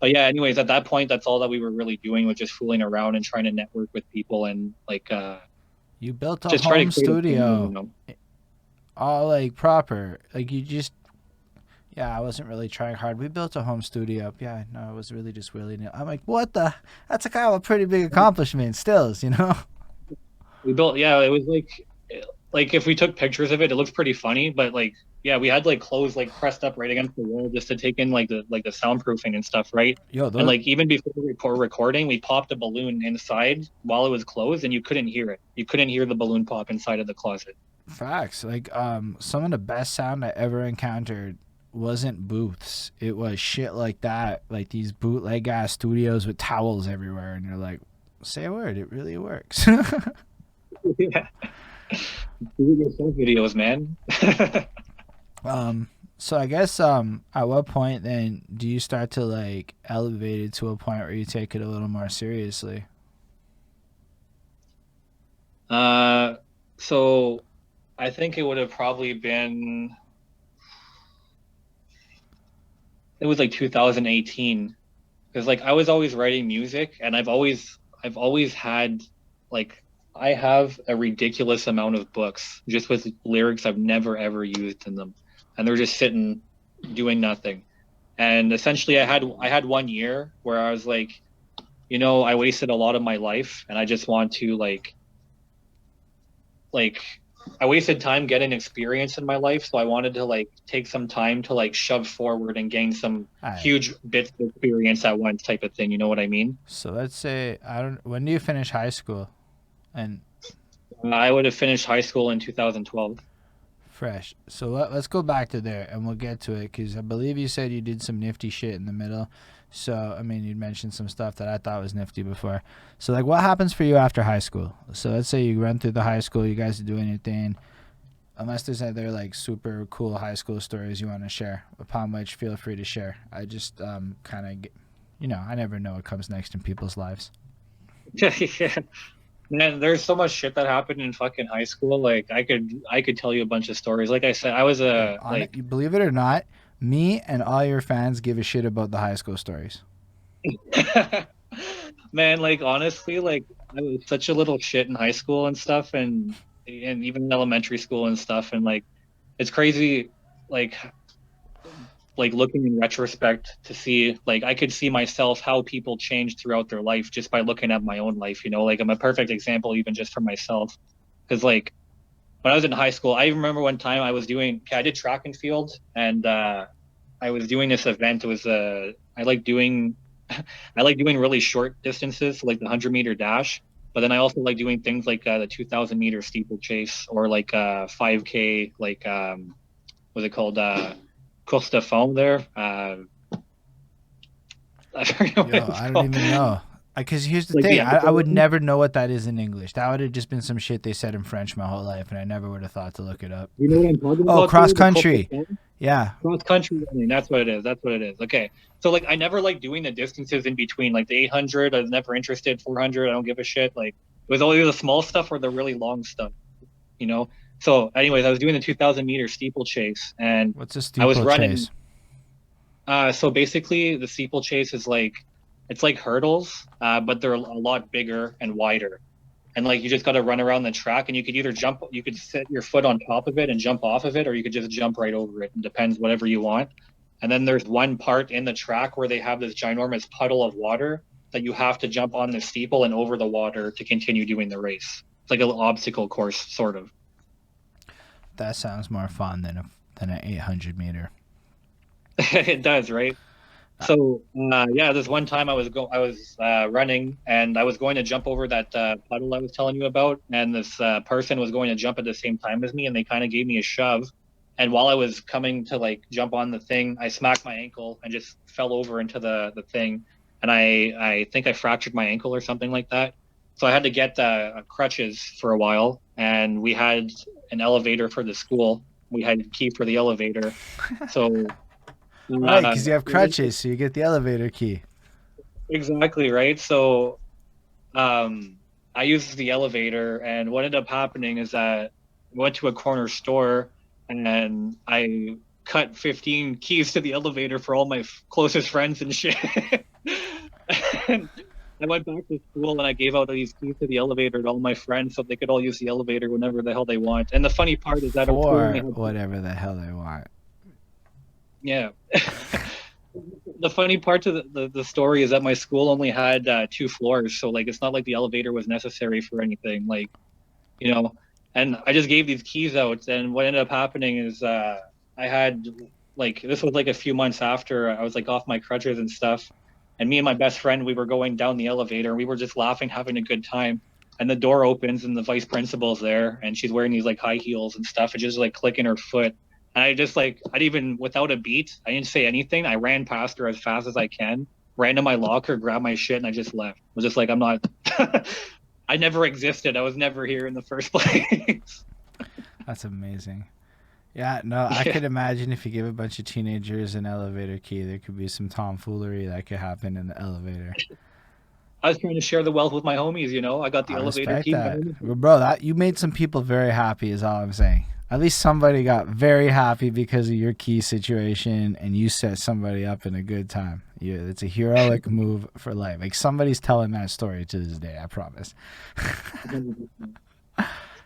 But yeah, anyways, at that point, that's all that we were really doing was just fooling around and trying to network with people and like You built a just try to home create a family, studio, all like proper. Like you just, yeah, I wasn't really trying hard. We built a home studio. Yeah, no, it was really just willy nilly. I'm like, what the? That's a kind of a pretty big accomplishment, stills, you know? We built, yeah, it was like if we took pictures of it, it looks pretty funny, but like yeah, we had like clothes like pressed up right against the wall just to take in like the soundproofing and stuff, right? Yo, And those like even before we were recording, we popped a balloon inside while it was closed, and you couldn't hear it. You couldn't hear the balloon pop inside of the closet. facts. Like, some of the best sound I ever encountered wasn't booths. It was shit like that, like these bootleg ass studios with towels everywhere, and you're like, say a word, it really works. Yeah, do yourself videos, man. So I guess at what point then do you start to like elevate it to a point where you take it a little more seriously? uh, so I think it would have probably been it was like 2018 because like I was always writing music and I've always had like I have a ridiculous amount of books just with lyrics I've never ever used in them, and they're just sitting doing nothing. And essentially, I had 1 year where I was like, I wasted a lot of my life, and I just want to like I wasted time getting experience in my life, so I wanted to like take some time to like shove forward and gain some All right. huge bits of experience at once type of thing. You know what I mean? So let's say I don't. When do you finish high school? And I would have finished high school in 2012. fresh. So let's go back to there and we'll get to it because I believe you said you did some nifty shit in the middle. So I mean, you mentioned some stuff that I thought was nifty before. So like, what happens for you after high school? So let's say you run through the high school, you guys are doing your thing. Unless there's other like super cool high school stories you want to share, upon which feel free to share. I just kind of, I never know what comes next in people's lives. Yeah. Man, there's so much shit that happened in fucking high school. Like I could tell you a bunch of stories. Like I said, I was Yo, a on it, like you believe it or not, me and all your fans give a shit about the high school stories. man, like honestly, like I was such a little shit in high school and stuff and even in elementary school and stuff and like it's crazy like looking in retrospect to see like I could see myself how people change throughout their life just by looking at my own life, like I'm a perfect example even just for myself because like when I was in high school, I remember one time I did track and field and I was doing this event. It was I like doing I like doing really short distances, like the 100-meter dash. But then I also like doing things like the 2,000-meter steeplechase or like 5K, like what's it called? Costa Foam there. I forget what Yo, it's I don't called. even know. Because here's the Like thing, the I outdoor would one. never know what that is in English. That would have just been some shit they said in French my whole life, and I never would have thought to look it up. You know what I'm talking Oh, about cross there? The Costa country. Foam? Yeah. Cross country running. That's what it is. That's what it is. Okay. So like I never like doing the distances in between, like the 800. I was never interested. 400. I don't give a shit. Like it was always the small stuff or the really long stuff. You know. So, anyways, I was doing the 2,000-meter steeplechase, and What's a I was steeplechase? running. So basically, the steeplechase is like it's like hurdles, but they're a lot bigger and wider. And like you just got to run around the track, and you could either jump, you could set your foot on top of it and jump off of it, or you could just jump right over it. It depends, whatever you want. And then there's one part in the track where they have this ginormous puddle of water that you have to jump on the steeple and over the water to continue doing the race. It's like a little obstacle course, sort of. That sounds more fun than an 800 meter. It does, right? Uh, So yeah, this one time I was running and I was going to jump over that puddle I was telling you about, and this person was going to jump at the same time as me, and they kind of gave me a shove. And while I was coming to like jump on the thing, I smacked my ankle and just fell over into the thing. and I think I fractured my ankle or something like that. So I had to get crutches for a while, and we had an elevator for the school. We had a key for the elevator. So Right, because you have it was crutches, so you get the elevator key. exactly right. So um, I used the elevator, and what ended up happening is that I went to a corner store and I cut 15 keys to the elevator for all my closest friends and shit. And I went back to school and I gave out these keys to the elevator to all my friends so they could all use the elevator whenever the hell they want. And the funny part is that our school only For had, whatever the hell they want. yeah. The funny part to the story is that my school only had 2 floors, so like it's not like the elevator was necessary for anything, like, you know. And I just gave these keys out, and what ended up happening is I had, like, this was like a few months after I was like off my crutches and stuff, and me and my best friend, we were going down the elevator and we were just laughing, having a good time, and the door opens and the vice principal's there and she's wearing these like high heels and stuff and just like clicking her foot. And I just like, I'd even, without a beat, I didn't say anything. I ran past her as fast as I can, ran to my locker, grabbed my shit, and I just left. I was just like, I'm not, I never existed. I was never here in the first place. That's amazing. Yeah, no, I Yeah. could imagine if you give a bunch of teenagers an elevator key, there could be some tomfoolery that could happen in the elevator. I was trying to share the wealth with my homies, you know? I got the I elevator respect key. My that. homies. But bro, that you made some people very happy is all I'm saying. At least somebody got very happy because of your key situation and you set somebody up in a good time. It's a heroic move for life. Like somebody's telling that story to this day, I promise.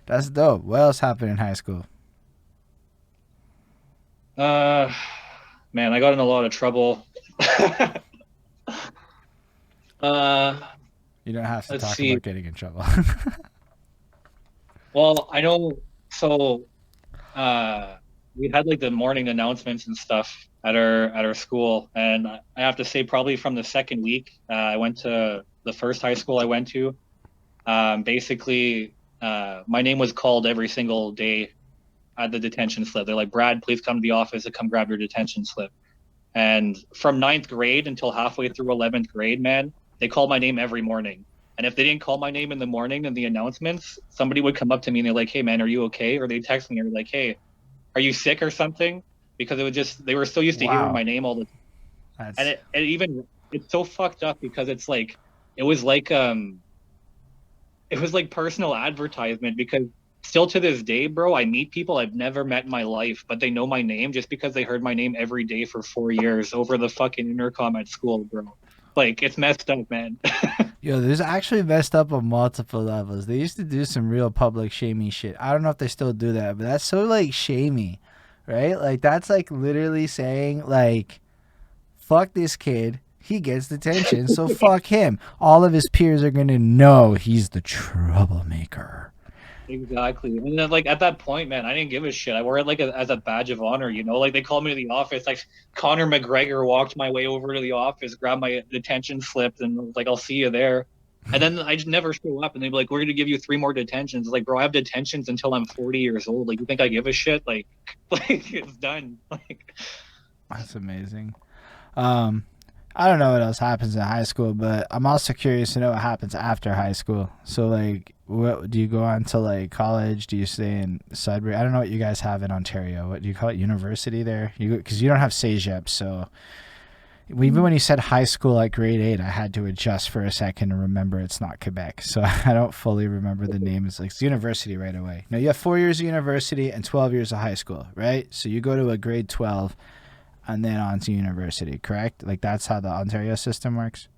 That's dope. What else happened in high school? Uh, Man, I got in a lot of trouble. uh, You don't have to let's talk see. about getting in trouble. Well, I know. So, uh, we had like the morning announcements and stuff at our school, and I have to say, probably from the second week, I went to the first high school I went to. Basically, my name was called every single day at the detention slip. They're like, Brad, please come to the office to come grab your detention slip. And from ninth grade until halfway through 11th grade, man, they called my name every morning. And if they didn't call my name in the morning in the announcements, somebody would come up to me and they're like, hey, man, are you okay? Or they'd text me and they're like, hey, are you sick or something? Because it was just, they were so used to hearing Wow. my name all the time. And That's it even, it's so fucked up because it's like, it was like, it was like personal advertisement because still to this day, bro, I meet people I've never met in my life, but they know my name just because they heard my name every day for 4 years over the fucking intercom at school, bro. Like, it's messed up, man. Yo, there's actually messed up on multiple levels. They used to do some real public shamey shit. I don't know if they still do that, but that's so like shamey, right? Like that's like literally saying like, fuck this kid. He gets detention, so fuck him. All of his peers are gonna know he's the troublemaker. Exactly. And then, like, at that point, man, I didn't give a shit. I wore it like as a badge of honor, you know? Like, they called me to the office. Like, Conor McGregor walked my way over to the office, grabbed my detention slip, and was like, I'll see you there. And then I just never show up, and they'd be like, we're going to give you 3 more detentions. Like, bro, I have detentions until I'm 40 years old. Like, you think I give a shit? Like, like it's done. Like, That's amazing. Um, I don't know what else happens in high school, but I'm also curious to know what happens after high school. So, like, what do you go on to like college? Do you stay in Sudbury? I don't know what you guys have in Ontario. What do you call it? University there? You because you don't have CEGEP, so even when you said high school like grade 8, I had to adjust for a second and remember it's not Quebec. So I don't fully remember the name. It's like it's university right away. Now you have 4 years of university and 12 years of high school, right? So you go to a grade 12 and then on to university, correct? Like that's how the Ontario system works.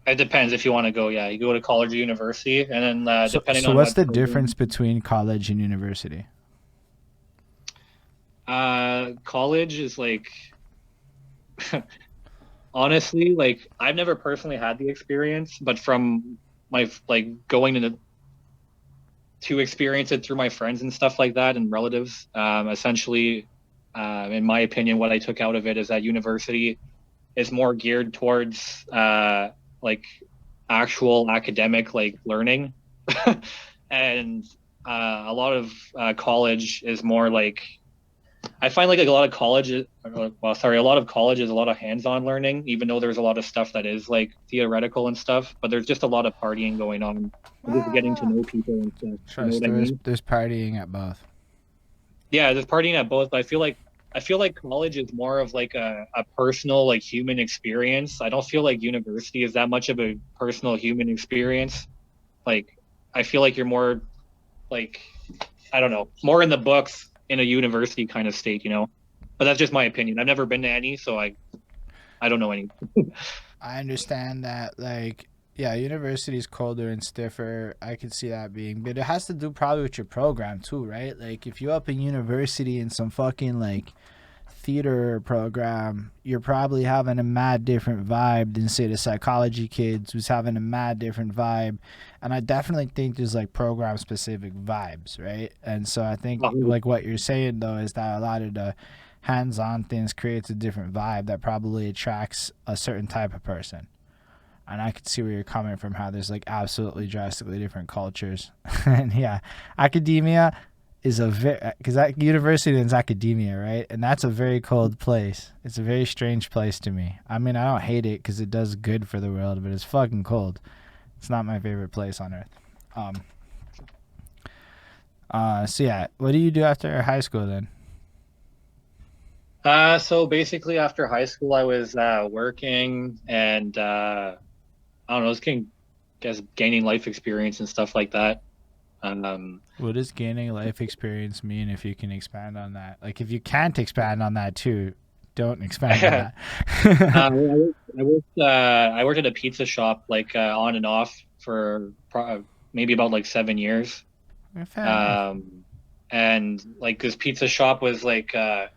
it depends if you want to go. Yeah, you go to college or university, and then So, depending so on what's what the program. difference between college and university? College is like, honestly, like I've never personally had the experience, but from my like going to experience it through my friends and stuff like that and relatives, essentially, in my opinion, what I took out of it is that university is more geared towards like actual academic like learning, and a lot of college is more like I find like a lot of colleges, well, sorry, a lot of colleges, a lot of hands-on learning, even though there's a lot of stuff that is like theoretical and stuff, but there's just a lot of partying going on and just getting to know people and stuff. You know Trust what I there's mean? there's partying at both. Yeah, there's partying at both, but I feel like college is more of like a personal, like human experience. I don't feel like university is that much of a personal human experience. Like I feel like you're more like I don't know, more in the books in a university kind of state, you know. But that's just my opinion. I've never been to any, so I don't know any. I understand that, like, yeah, university is colder and stiffer. I could see that being, but it has to do probably with your program too, right? Like, if you up in university in some fucking like theater program, you're probably having a mad different vibe than say the psychology kids who's having a mad different vibe. And I definitely think there's like program specific vibes, right? And so I think like what you're saying though is that a lot of the hands-on things creates a different vibe that probably attracts a certain type of person. And I could see where you're coming from, how there's like absolutely drastically different cultures. And yeah, academia is a very, because that university is academia, right? And that's a very cold place. It's a very strange place to me. I mean, I don't hate it because it does good for the world, but it's fucking cold. It's not my favorite place on earth. Um. So yeah, what do you do after high school then? So basically after high school I was working and I don't know, just guess gaining life experience and stuff like that. Um What does gaining life experience mean? If you can expand on that, like if you can't expand on that too, don't expand on that. I worked at a pizza shop like on and off for maybe about like 7 years. Fair enough. Um, and like this pizza shop was like I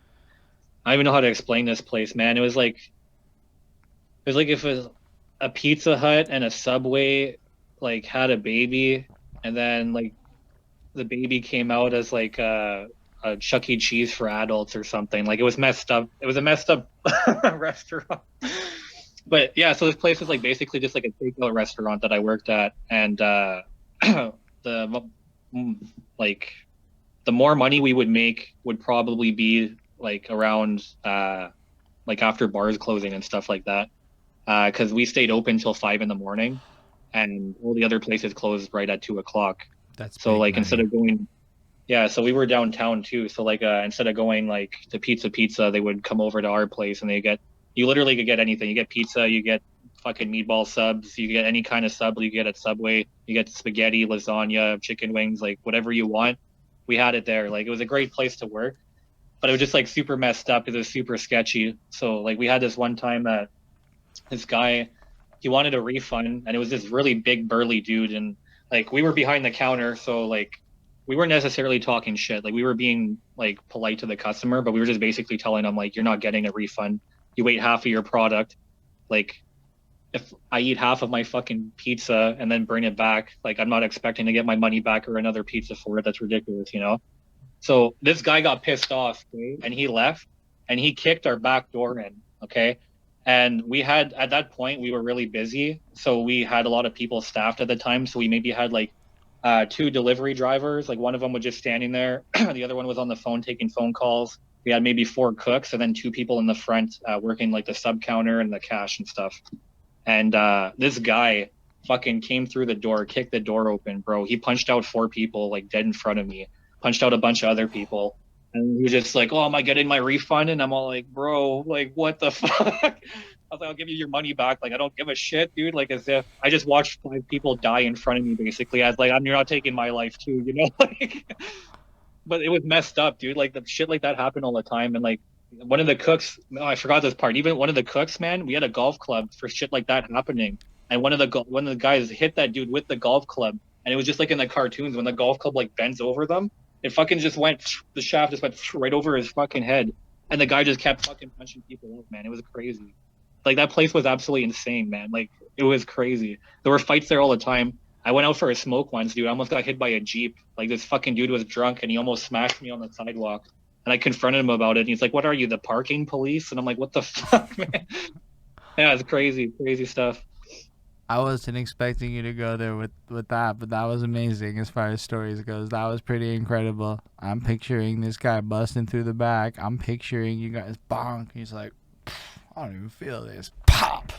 don't even know how to explain this place, man. It was like if a Pizza Hut and a Subway like had a baby, and then like the baby came out as like a Chuck E. Cheese for adults or something. Like it was messed up. It was a messed up restaurant. But yeah, so this place was like basically just like a takeout restaurant that I worked at, and the like the more money we would make would probably be like around like after bars closing and stuff like that, because we stayed open till 5 in the morning, and all the other places closed right at 2 o'clock. That's So big like instead money. of going, yeah, so we were downtown too. So like instead of going like to Pizza, they would come over to our place and you literally could get anything. You get pizza, you get fucking meatball subs, you get any kind of sub you get at Subway, you get spaghetti, lasagna, chicken wings, like whatever you want. We had it there. Like it was a great place to work, but it was just like super messed up because it was super sketchy. So like we had this one time that this guy he wanted a refund and it was this really big burly dude and like we were behind the counter so like we weren't necessarily talking shit like we were being like polite to the customer but we were just basically telling them like you're not getting a refund, you ate half of your product, like if I eat half of my fucking pizza and then bring it back, like I'm not expecting to get my money back or another pizza for it. That's ridiculous, you know. So this guy got pissed off, okay, and he left and he kicked our back door in, okay? And we had at that point we were really busy, so we had a lot of people staffed at the time, so we maybe had like two delivery drivers, like one of them was just standing there, the other one was on the phone taking phone calls. We had maybe four cooks and then two people in the front working like the sub counter and the cash and stuff. And this guy fucking came through the door, kicked the door open, bro. He punched out four people like dead in front of me, punched out a bunch of other people. And he was just like, "Oh, am I getting my refund?" And I'm all like, "Bro, like, what the fuck?" I was like, "I'll give you your money back." Like, I don't give a shit, dude. Like, as if I just watched five people die in front of me, basically. As like, you're not taking my life too, you know? Like, but it was messed up, dude. Like the shit like that happened all the time. And like one of the cooks, oh, I forgot this part. Even one of the cooks, man, we had a golf club for shit like that happening. And one of the guys hit that dude with the golf club, and it was just like in the cartoons when the golf club like bends over them, it fucking just went. The shaft just went right over his fucking head, and the guy just kept fucking punching people out, man. It was crazy. Like that place was absolutely insane, man. Like it was crazy. There were fights there all the time. I went out for a smoke once, dude. I almost got hit by a Jeep. Like this fucking dude was drunk and he almost smashed me on the sidewalk. And I confronted him about it. And he's like, "What are you, the parking police?" And I'm like, "What the fuck, man?" Yeah, it's crazy, crazy stuff. I wasn't expecting you to go there with that, but that was amazing as far as stories goes. That was pretty incredible. I'm picturing this guy busting through the back. I'm picturing you guys bonk. He's like, I don't even feel this. Pop.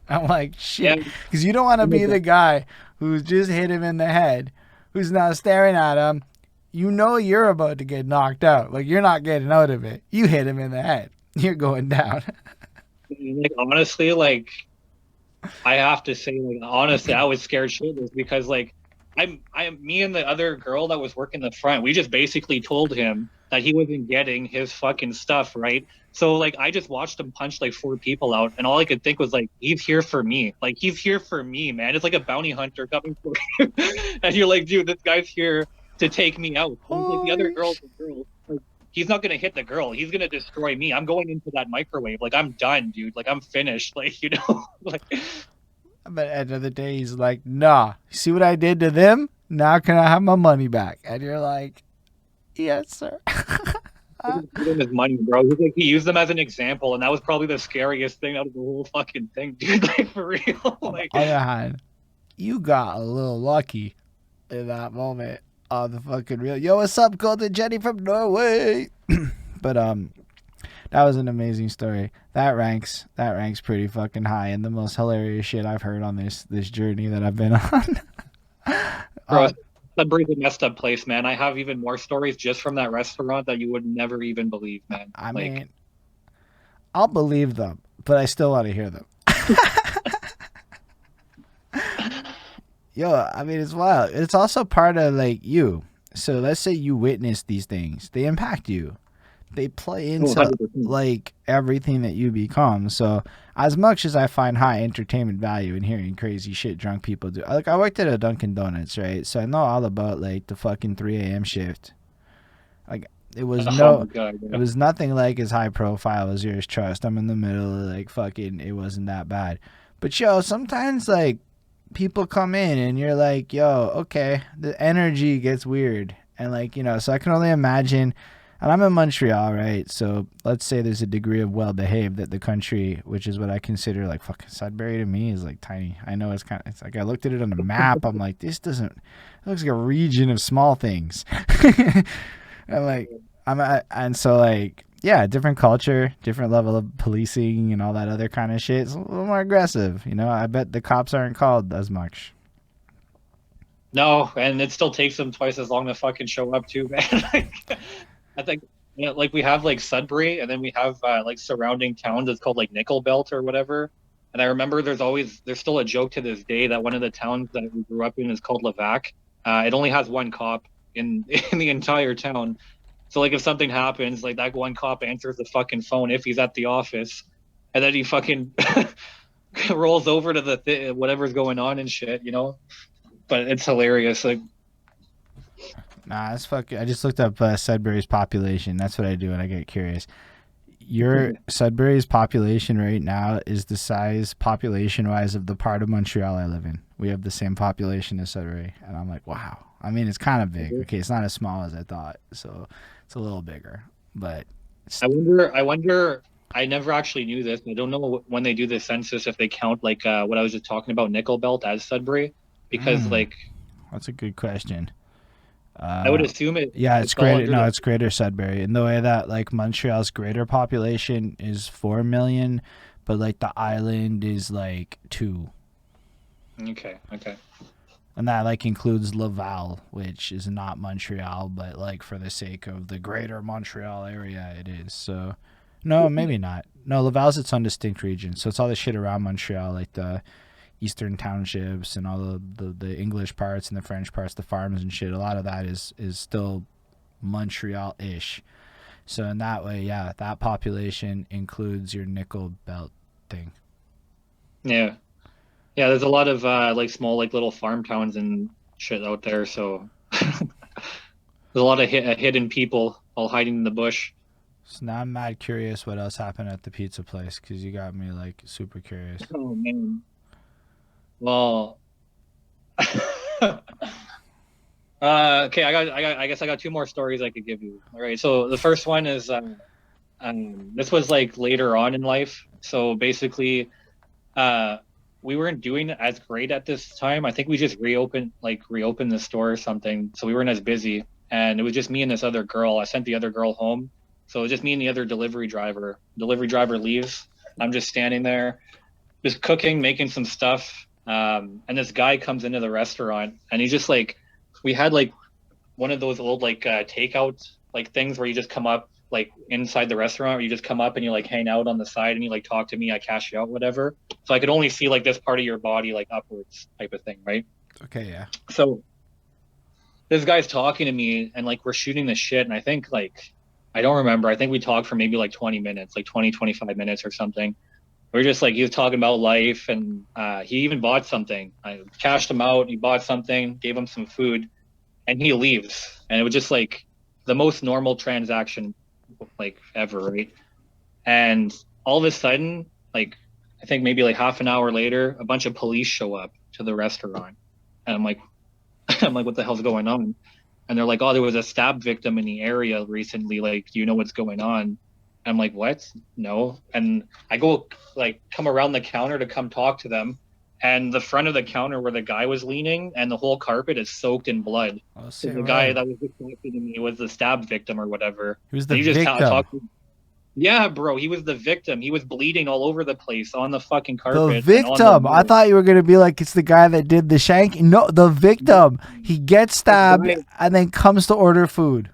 I'm like, Yeah. shit. Because you don't want to be the guy who's just hit him in the head, who's now staring at him. You know you're about to get knocked out. Like, you're not getting out of it. You hit him in the head. You're going down. Like, honestly, like, I have to say, like, honestly, I was scared shitless because, like, me and the other girl that was working the front, we just basically told him that he wasn't getting his fucking stuff, right? So, like, I just watched him punch, like, 4 people out, and all I could think was, like, he's here for me. Like, he's here for me, man. It's like a bounty hunter coming for you. And you're like, dude, this guy's here to take me out. And, like, the other girl's a girl. Like, he's not gonna hit the girl. He's gonna destroy me. I'm going into that microwave. Like, I'm done, dude. Like, I'm finished. Like, you know, like. But at the end of the day, he's like, nah, see what I did to them? Now can I have my money back? And you're like, yes, sir. Give him his money, bro. He's like, he used them as an example, and that was probably the scariest thing out of the whole fucking thing, dude. Like, for real. Like, on the other hand, you got a little lucky in that moment on the fucking real. Yo, what's up, Golden Jenny from Norway? But that was an amazing story. That ranks pretty fucking high and the most hilarious shit I've heard on this journey that I've been on. bro, Sudbury's a messed up place, man. I have even more stories just from that restaurant that you would never even believe, man. I mean, I'll believe them, but I still want to hear them. Yo, I mean, it's wild. It's also part of, like, you. So let's say you witness these things. They impact you. They play into, 100%. like, everything that you become. So as much as I find high entertainment value in hearing crazy shit drunk people do. Like, I worked at a Dunkin' Donuts, right? So I know all about, like, the fucking 3 a.m. shift. Like, it was God, yeah. It was nothing like as high profile as yours, trust. I'm in the middle of, like, fucking, it wasn't that bad. But, yo, sometimes, like, people come in and you're like, yo, okay, the energy gets weird. And, like, you know, so I can only imagine. And I'm in Montreal, right? So let's say there's a degree of well-behaved that the country, which is what I consider, like, fucking Sudbury to me, is, like, tiny. I know it's it's like I looked at it on the map. I'm like, this doesn't, it looks like a region of small things. I'm like, and so, like, yeah, different culture, different level of policing and all that other kind of shit. It's a little more aggressive, you know? I bet the cops aren't called as much. No, and it still takes them twice as long to fucking show up too, man. Like, I think, you know, like, we have, like, Sudbury, and then we have like, surrounding towns. It's called, like, Nickel Belt or whatever. And I remember there's still a joke to this day that one of the towns that we grew up in is called Levac. It only has one cop in the entire town. So, like, if something happens, like, that one cop answers the fucking phone if he's at the office, and then he fucking rolls over to the whatever's going on and shit, you know. But it's hilarious, like. Nah, it's fucking. I just looked up Sudbury's population. That's what I do when I get curious. Your Sudbury's population right now is the size, population-wise, of the part of Montreal I live in. We have the same population as Sudbury, and I'm like, wow. I mean, it's kind of big. Okay, it's not as small as I thought, so it's a little bigger. But I wonder. I never actually knew this. I don't know when they do the census if they count, like, what I was just talking about, Nickel Belt as Sudbury, because like. That's a good question. I would assume it. Yeah, it's greater. No, it's Greater Sudbury. In the way that, like, Montreal's greater population is 4 million, but, like, the island is, like, 2. Okay. And that, like, includes Laval, which is not Montreal, but, like, for the sake of the greater Montreal area, it is. So, no, maybe not. No, Laval's its own distinct region. So it's all the shit around Montreal, like the eastern townships and all the English parts and the French parts, the farms and shit. A lot of that is still Montreal-ish. So in that way, yeah, that population includes your Nickel Belt thing. Yeah, there's a lot of like, small, like, little farm towns and shit out there, so there's a lot of hidden people all hiding in the bush. So now I'm mad curious what else happened at the pizza place, because you got me, like, super curious. Oh, man. Well, okay, I guess I got 2 more stories I could give you. All right, so the first one is this was, like, later on in life. So basically, we weren't doing as great at this time. I think we just reopened the store or something, so we weren't as busy. And it was just me and this other girl. I sent the other girl home, so it was just me and the other delivery driver. Delivery driver leaves. I'm just standing there, just cooking, making some stuff. And this guy comes into the restaurant, and he's just like, we had like one of those old like takeout like things where you just come up like inside the restaurant, where you just come up and you like hang out on the side and you like talk to me, I cash you out, whatever. So I could only see like this part of your body like upwards type of thing, right? Okay, yeah. So this guy's talking to me and like we're shooting the shit, and I think like I don't remember. I think we talked for maybe like 20 minutes, like 25 minutes or something. We're just like he was talking about life, and he even bought something. I cashed him out. He bought something, gave him some food, and he leaves. And it was just like the most normal transaction like ever, right? And all of a sudden, like I think maybe like half an hour later, a bunch of police show up to the restaurant, and I'm like, I'm like, what the hell's going on? And they're like, oh, there was a stab victim in the area recently. Like, do you know what's going on? And I'm like, what? No. And I go like come around the counter to come talk to them, and the front of the counter where the guy was leaning and the whole carpet is soaked in blood. Oh, So say the guy right. that was just talking to me was the stab victim or whatever. He was the And he just victim. talked. Yeah, bro, he was the victim. He was bleeding all over the place on the fucking The carpet and on the victim. I wall. thought you were gonna be like it's the guy that did the shanking. No, the victim. He gets This stabbed guy, and then comes to order food.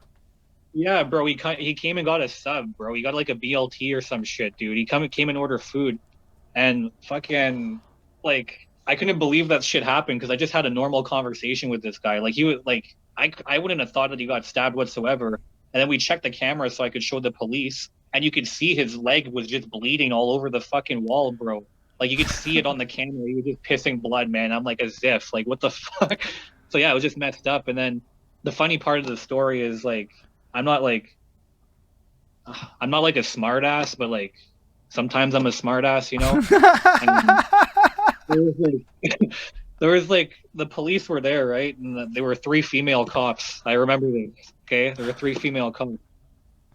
yeah, bro, he came and got a sub, bro. He got like a BLT or some shit, dude. He came and ordered food, and fucking like I couldn't believe that shit happened because I just had a normal conversation with this guy. Like he was like I wouldn't have thought that he got stabbed whatsoever. And then we checked the camera so I could show the police, and you could see his leg was just bleeding all over the fucking wall, bro. Like you could see it on the camera. He was just pissing blood, man. I'm like as if like what the fuck. So yeah, it was just messed up. And then the funny part of the story is like I'm not like I'm not like a smart ass, but like sometimes I'm a smart ass, you know? And there was like there was like the police were there, right? And there were three female cops. I remember this. Okay, there were three female cops,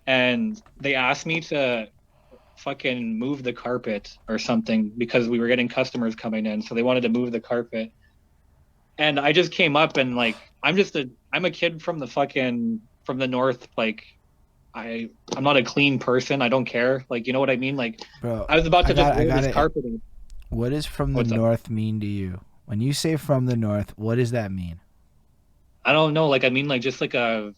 and they asked me to fucking move the carpet or something because we were getting customers coming in, so they wanted to move the carpet. And I just came up and like I'm a kid from the fucking from the north. Like I'm not a clean person. I don't care. Like you know what I mean? Like Bro, I was about to just I roll got this it. carpet in. What does from the What's up? north mean to you? When you say from the north, what does that mean? I don't know. Like I mean, like just like a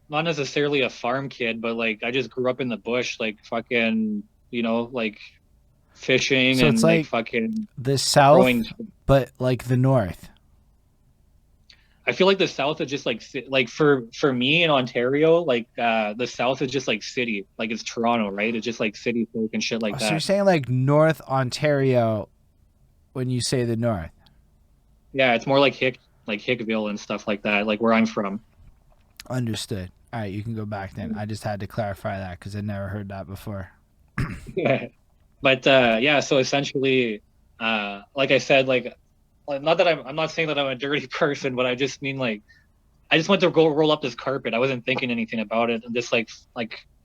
not necessarily a farm kid, but like I just grew up in the bush, like fucking, you know, like fishing So it's and like like fucking the south, growing. but like the north. I feel like the South is just like for me in Ontario, like the South is just like city, like it's Toronto, right? It's just like city folk and shit Oh, like so you're that. saying like North Ontario when you say the north. Yeah, it's more like Hickville and stuff like that, like where I'm from. Understood. All right, you can go back then. I just had to clarify that because I never heard that before. But yeah, so essentially, like I said, like not that I'm not saying that I'm a dirty person, but I just mean like I just went to go roll up this carpet. I wasn't thinking anything about it. I'm just like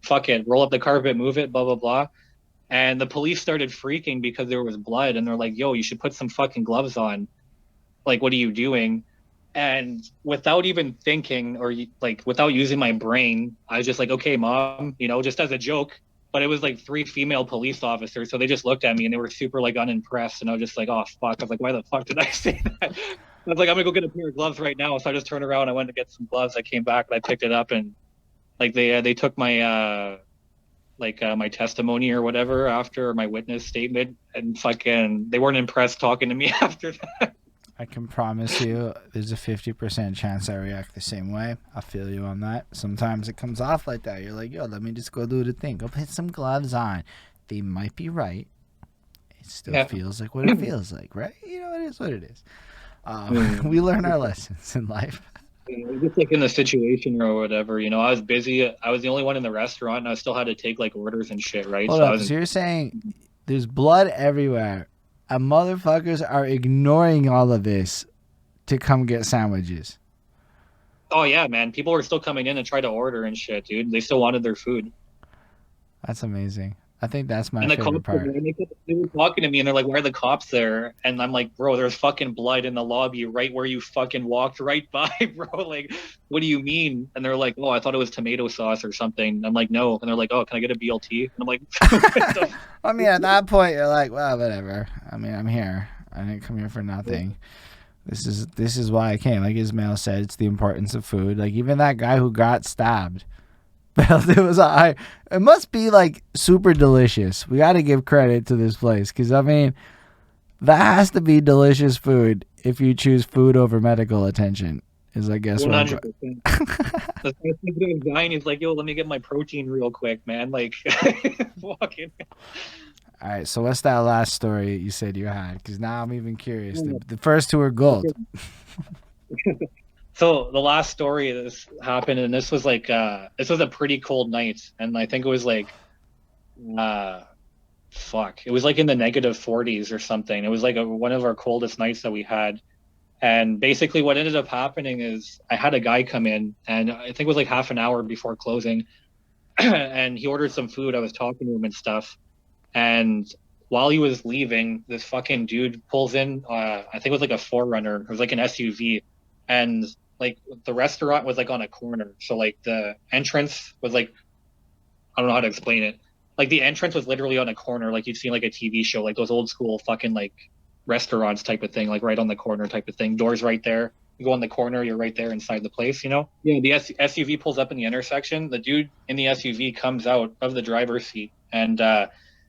fuck it, roll up the carpet, move it, blah blah blah. And the police started freaking because there was blood, and they're like, "Yo, you should put some fucking gloves on. Like, what are you doing?" And without even thinking or like without using my brain, I was just like, "Okay, mom," you know, just as a joke. But it was like three female police officers, so they just looked at me and they were super like unimpressed, and I was just like, "Oh fuck!" I was like, "Why the fuck did I say that?" I was like, "I'm gonna go get a pair of gloves right now." So I just turned around, I went to get some gloves. I came back and I picked it up, and like they took my my testimony or whatever after my witness statement, and fucking they weren't impressed talking to me after that. I can promise you there's a 50% chance I react the same way. I feel you on that. Sometimes it comes off like that. You're like, yo, let me just go do the thing. Go put some gloves on. They might be right. It still Yeah. feels like what it feels like, right? You know, it is what it is. Mm. We learn our lessons in life. Just like in the situation or whatever, you know, I was busy. I was the only one in the restaurant, and I still had to take like orders and shit, right? Hold So I up. So wasn't. you're saying there's blood everywhere, and motherfuckers are ignoring all of this to come get sandwiches. Oh yeah, man. People were still coming in and try to order and shit, dude. They still wanted their food. That's amazing. I think that's my And the cops favorite were part. there, and they were talking to me, and they're like, "Why are the cops there?" And I'm like, "Bro, there's fucking blood in the lobby right where you fucking walked right by, bro. Like, what do you mean?" And they're like, "Oh, I thought it was tomato sauce or something." I'm like, "No." And they're like, "Oh, can I get a BLT?" And I'm like, "What the?" I mean, at that point, you're like, well, whatever. I mean, I'm here. I didn't come here for nothing. This is why I came. Like Ismail said, it's the importance of food. Like even that guy who got stabbed, felt it was I. It must be like super delicious. We got to give credit to this place because I mean, that has to be delicious food if you choose food over medical attention. Is I guess what I'm going. 100%. The first thing to the guy, and he's like, "Yo, let me get my protein real quick, man." Like, fucking. All right, so what's that last story you said you had? Because now I'm even curious. The first two are gold. So the last story this happened, and this was like this was a pretty cold night, and I think it was like uh fuck, it was like in the negative 40s or something. It was like one of our coldest nights that we had. And basically what ended up happening is I had a guy come in, and I think it was like half an hour before closing, and he ordered some food. I was talking to him and stuff, and while he was leaving, this fucking dude pulls in. I think it was like a Forerunner. It was like an SUV, and like the restaurant was like on a corner. So like the entrance was like, I don't know how to explain it. Like the entrance was literally on a corner, like you'd see like a TV show, like those old school fucking like restaurants type of thing, like right on the corner type of thing. Doors right there. You go on the corner, you're right there inside the place, you know? Yeah, the SUV pulls up in the intersection. The dude in the SUV comes out of the driver's seat, and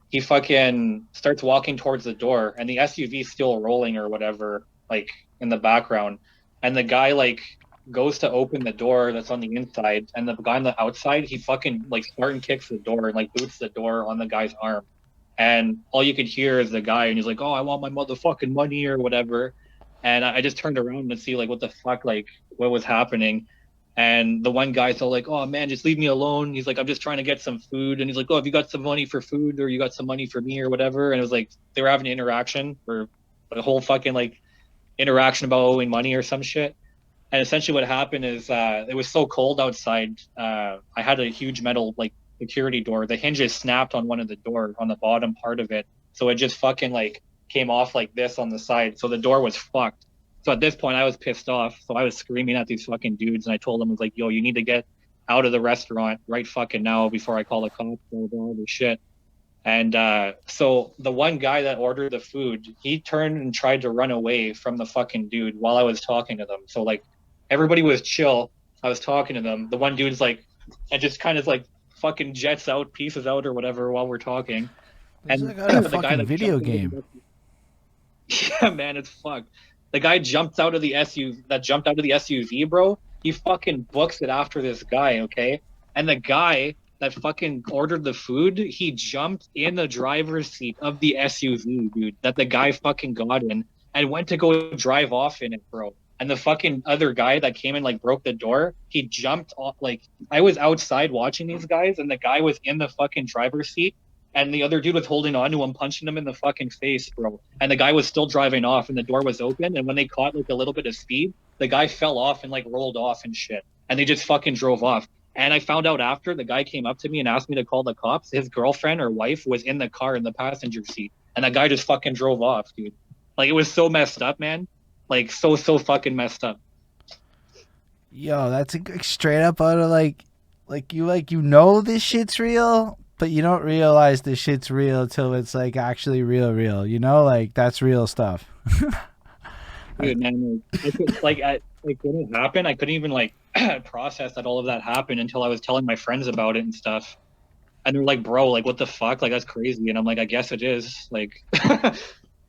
he fucking starts walking towards the door, and the SUV's still rolling or whatever, like in the background. And the guy like goes to open the door that's on the inside, and the guy on the outside, he fucking like Spartan kicks the door and like boots the door on the guy's arm. And all you could hear is the guy, and he's like, "Oh, I want my motherfucking money," or whatever. And I just turned around to see like what the fuck, like what was happening. And the one guy's all like, "Oh man, just leave me alone." He's like, "I'm just trying to get some food." And he's like, "Oh, have you got some money for food, or you got some money for me, or whatever?" And it was like they were having an interaction, or a whole fucking like interaction about owing money or some shit. And essentially what happened is it was so cold outside. I had a huge metal like security door. The hinges snapped on one of the door on the bottom part of it. So it just fucking like came off like this on the side. So the door was fucked. So at this point I was pissed off. So I was screaming at these fucking dudes, and I told them, I was like, "Yo, you need to get out of the restaurant right fucking now before I call the cops or all this shit." And so the one guy that ordered the food, he turned and tried to run away from the fucking dude while I was talking to them. So like everybody was chill. I was talking to them. The one dude's like, and just kind of like fucking jets out, pieces out or whatever while we're talking. This is And like a the guy fucking that video jumped out of game. yeah, man, it's fucked. The guy jumped out of the SUV that jumped out of the SUV, bro. He fucking books it after this guy, okay? And the guy that fucking ordered the food, he jumped in the driver's seat of the SUV, dude, that the guy fucking got in, and went to go drive off in it, bro. And the fucking other guy that came in like broke the door, he jumped off. Like I was outside watching these guys, and the guy was in the fucking driver's seat, and the other dude was holding on to him, punching him in the fucking face, bro. And the guy was still driving off, and the door was open. And when they caught like a little bit of speed, the guy fell off and like rolled off and shit. And they just fucking drove off. And I found out after, the guy came up to me and asked me to call the cops. His girlfriend or wife was in the car in the passenger seat, and that guy just fucking drove off, dude. Like it was so messed up, man. Like so fucking messed up. Yo, that's straight up out of like you know this shit's real, but you don't realize this shit's real till it's like actually real. You know, like that's real stuff. Dude, man, like when it happened, I couldn't even like process that all of that happened until I was telling my friends about it and stuff. And they're like, "Bro, like what the fuck? Like that's crazy." And I'm like, "I guess it is." Like,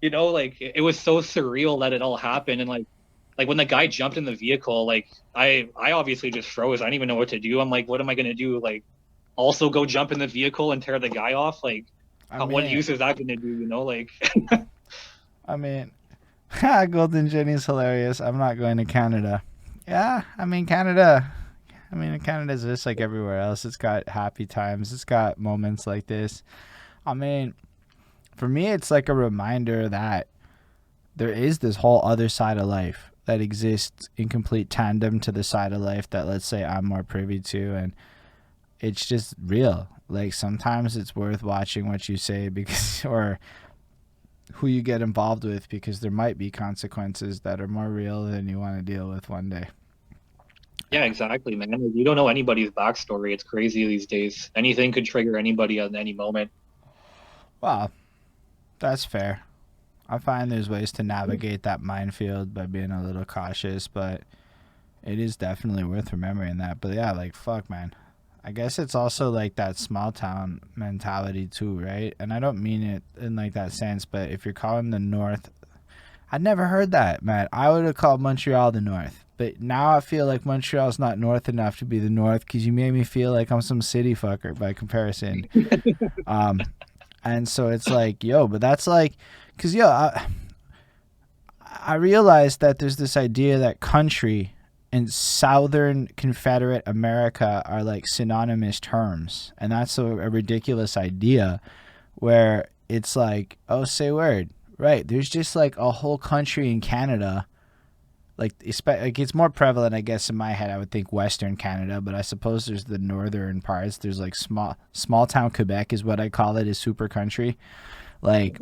you know, like it was so surreal that it all happened. And like when the guy jumped in the vehicle, like I obviously just froze. I didn't even know what to do. I'm like, what am I gonna do? Like, also go jump in the vehicle and tear the guy off? Like, I what mean, use is that gonna do? You know, like. I mean, Golden Jenny's hilarious. I'm not going to Canada. Yeah, I mean Canada. I mean Canada's just like everywhere else. It's got happy times. It's got moments like this. I mean, for me, it's like a reminder that there is this whole other side of life that exists in complete tandem to the side of life that, let's say, I'm more privy to, and it's just real. like sometimes it's worth watching what you say because or who you get involved with because there might be consequences that are more real than you want to deal with one day. Yeah, exactly, man. Like, you don't know anybody's backstory. It's crazy these days. Anything could trigger anybody at any moment. Well, that's fair. I find there's ways to navigate that minefield by being a little cautious, but it is definitely worth remembering that. But yeah, like fuck, man. I guess it's also like that small town mentality too, right? And I don't mean it in like that sense, but if you're calling the North, I'd never heard that, man. I would have called Montreal the North, but now I feel like Montreal's not North enough to be the North because you made me feel like I'm some city fucker by comparison. Um, and so it's like, yo, but that's like, cause yo, I realized that there's this idea that country and Southern Confederate America are like synonymous terms. And that's a ridiculous idea where it's like, oh, say word. Right. There's just like a whole country in Canada. Like it's more prevalent, I guess, in my head. I would think Western Canada, but I suppose there's the northern parts. There's like small town Quebec is what I call it, is super country. Like,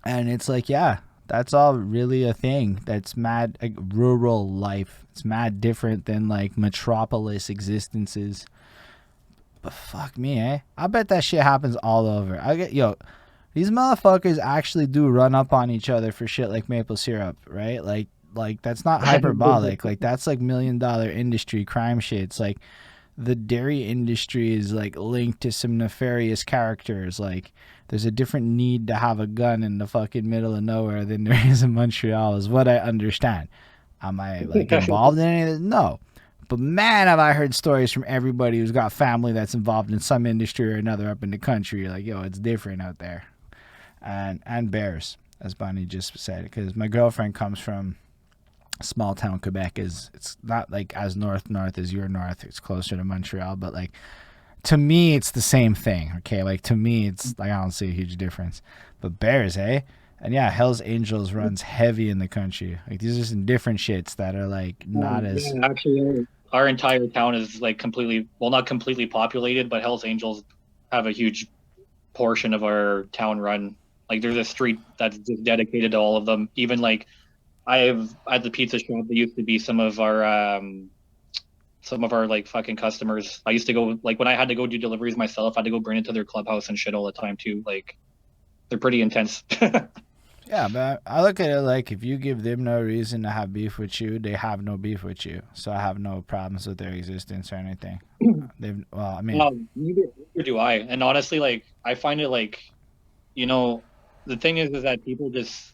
and it's like, yeah, that's all really a thing. That's mad like, rural life. It's mad different than like metropolis existences. But fuck me, eh? I bet that shit happens all over. These motherfuckers actually do run up on each other for shit like maple syrup, right? Like that's not hyperbolic. Like that's like $1 million industry crime shit. It's like the dairy industry is like linked to some nefarious characters. Like there's a different need to have a gun in the fucking middle of nowhere than there is in Montreal, is what I understand. Am I like involved in any of this? No. But man, have I heard stories from everybody who's got family that's involved in some industry or another up in the country. Like, yo, it's different out there. And bears, as Bonnie just said, because my girlfriend comes from small town Quebec. It's not like as north as your north. It's closer to Montreal, but like to me, it's the same thing. Okay, like to me, it's like I don't see a huge difference. But bears, eh? And yeah, Hell's Angels runs heavy in the country. Like these are some different shits that are like not as. Yeah, actually, our entire town is like completely, well, not completely populated, but Hell's Angels have a huge portion of our town run. Like there's a street that's just dedicated to all of them. Even like I have at the pizza shop, there used to be some of our like fucking customers. I used to go like when I had to go do deliveries myself, I had to go bring it to their clubhouse and shit all the time too. Like they're pretty intense. Yeah, but I look at it like if you give them no reason to have beef with you, they have no beef with you. So I have no problems with their existence or anything. I mean, Neither do I. And honestly, like I find it like, you know, the thing is that people just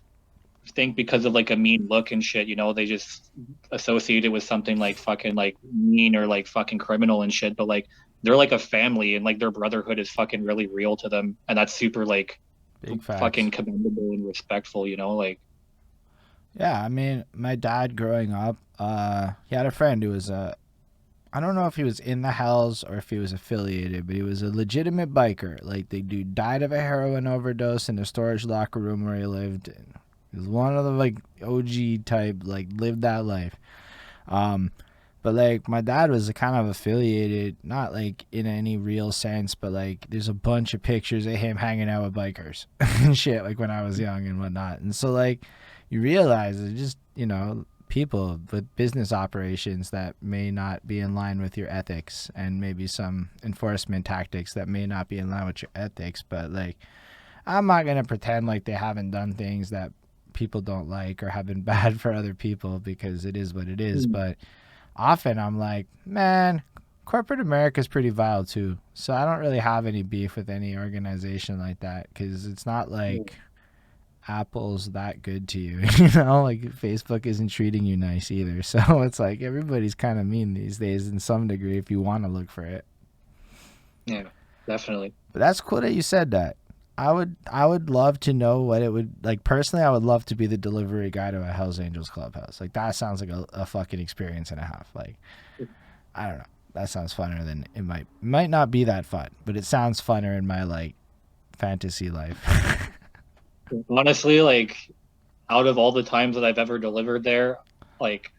think because of like a mean look and shit, you know, they just associate it with something like fucking like mean or like fucking criminal and shit. But like they're like a family and like their brotherhood is fucking really real to them, and that's super like big facts. fucking commendable and respectful, you know, like Yeah, I mean, my dad growing up, he had a friend who was I don't know if he was in the Hells or if he was affiliated, but he was a legitimate biker. Like the dude died of a heroin overdose in the storage locker room where he lived. He was one of the like OG type, like lived that life. Um, but like my dad was kind of affiliated, not like in any real sense, but like there's a bunch of pictures of him hanging out with bikers and shit, like when I was young and whatnot. And so like you realize it's just people with business operations that may not be in line with your ethics, and maybe some enforcement tactics that may not be in line with your ethics. But like I'm not gonna pretend like they haven't done things that people don't like or have been bad for other people, because it is what it is. But often I'm like, man, corporate America is pretty vile too. So I don't really have any beef with any organization like that, because it's not like Apple's that good to you. Like Facebook isn't treating you nice either. So it's like everybody's kind of mean these days in some degree if you want to look for it. yeah, definitely. But that's cool that you said that. I would love to know what it would like personally. I would love to be the delivery guy to a Hell's Angels clubhouse. Like that sounds like a fucking experience and a half. Like I don't know. That sounds funner than it might not be that fun, but it sounds funner in my like fantasy life. Honestly, like out of all the times that I've ever delivered there, like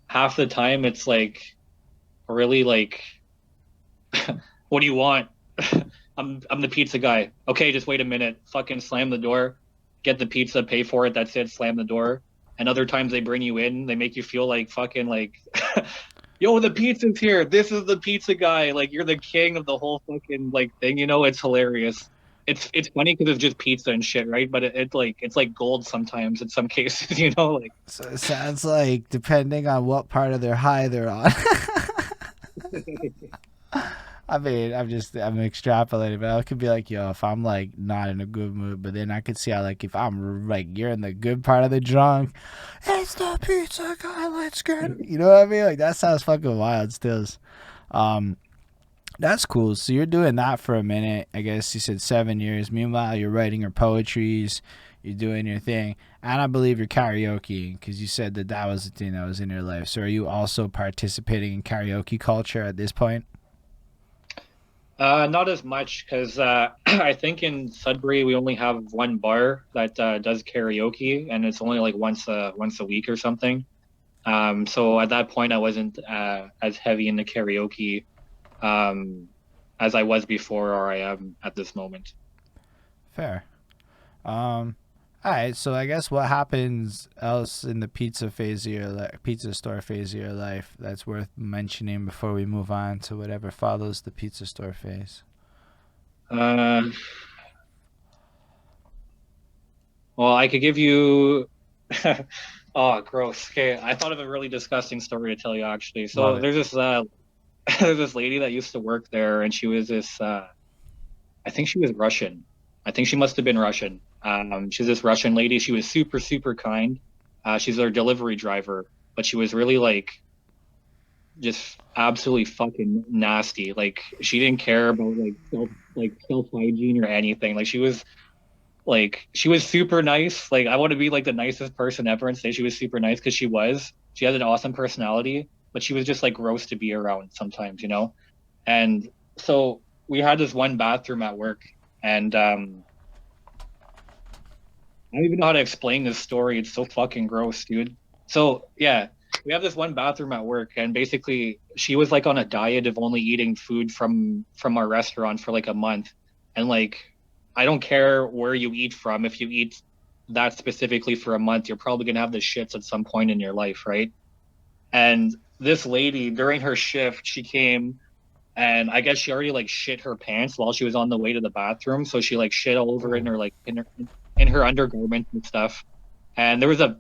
half the time it's like really like what do you want? I'm the pizza guy. Okay, just wait a minute. Fucking slam the door, get the pizza, pay for it. That's it. Slam the door. And other times they bring you in, they make you feel like fucking like, yo, the pizza's here. This is the pizza guy. Like you're the king of the whole fucking like thing. You know, it's hilarious. It's funny because it's just pizza and shit, right? But it's like gold sometimes in some cases. You know, like. So it sounds like depending on what part of their high they're on. I mean, I'm extrapolating, but I could be like, yo, if I'm like not in a good mood, but then I could see how like if I'm like you're in the good part of the drunk, it's the pizza guy, let's get it. You know what I mean? Like that sounds fucking wild still. Um, that's cool. So you're doing that for a minute. I guess you said 7 years. Meanwhile, you're writing your poetries, you're doing your thing, and I believe you're karaoke because you said that that was the thing that was in your life. So are you also participating in karaoke culture at this point? Not as much because I think in Sudbury we only have one bar that does karaoke, and it's only like once a week or something. So at that point, I wasn't as heavy in the karaoke um, as I was before, or I am at this moment. Fair. Um, all right. So I guess what happens else in the pizza phase of your pizza store phase of your life that's worth mentioning before we move on to whatever follows the pizza store phase? Uh, well, I could give you. Oh, gross. Okay, I thought of a really disgusting story to tell you actually. Love So it. there's this there's this lady that used to work there, and she was this. I think she was Russian. I think she must have been Russian. She's this Russian lady. She was super, super kind. She's our delivery driver, but she was really like just absolutely fucking nasty. Like she didn't care about like self hygiene or anything. Like she was super nice. Like I want to be like the nicest person ever and say she was super nice because she was. She had an awesome personality, but she was just like gross to be around sometimes, you know? And so we had this one bathroom at work, and I don't even know how to explain this story. It's so fucking gross, dude. So yeah, we have this one bathroom at work, and basically she was like on a diet of only eating food from our restaurant for like a month. And like I don't care where you eat from, if you eat that specifically for a month, you're probably gonna have the shits at some point in your life, right? And this lady during her shift, she came and I guess she already like shit her pants while she was on the way to the bathroom. So she like shit all over it in Ooh. her like in her undergarment and stuff. And there was uh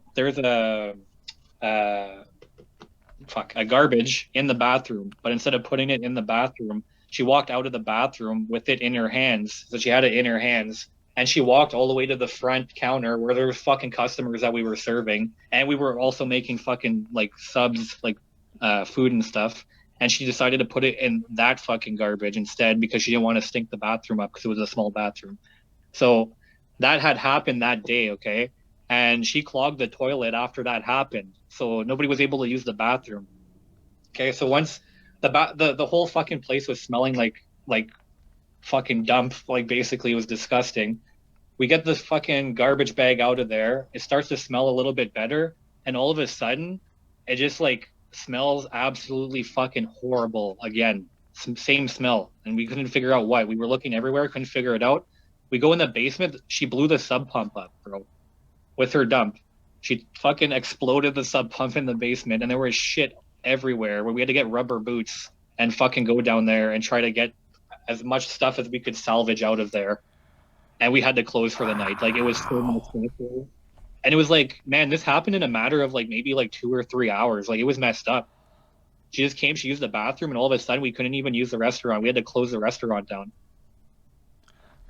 a garbage in the bathroom, but instead of putting it in the bathroom, she walked out of the bathroom with it in her hands. So she had it in her hands. And she walked all the way to the front counter where there was fucking customers that we were serving. And we were also making fucking like subs, like food and stuff. And she decided to put it in that fucking garbage instead because she didn't want to stink the bathroom up because it was a small bathroom. So that had happened that day, okay? And she clogged the toilet after that happened. So nobody was able to use the bathroom. Okay, so once the whole fucking place was smelling like fucking dump, like basically it was disgusting. We get this fucking garbage bag out of there. It starts to smell a little bit better, and all of a sudden, it just like smells absolutely fucking horrible again. Same smell, and we couldn't figure out why. We were looking everywhere, couldn't figure it out. We go in the basement. She blew the sub pump up, bro, with her dump. She fucking exploded the sub pump in the basement, and there was shit everywhere. Where we had to get rubber boots and fucking go down there and try to get as much stuff as we could salvage out of there. And we had to close for the night. Like it was so much Wow. stressful. And it was like, man, this happened in a matter of like maybe like 2 or 3 hours. Like it was messed up. She just came, she used the bathroom, and all of a sudden we couldn't even use the restaurant. We had to close the restaurant down.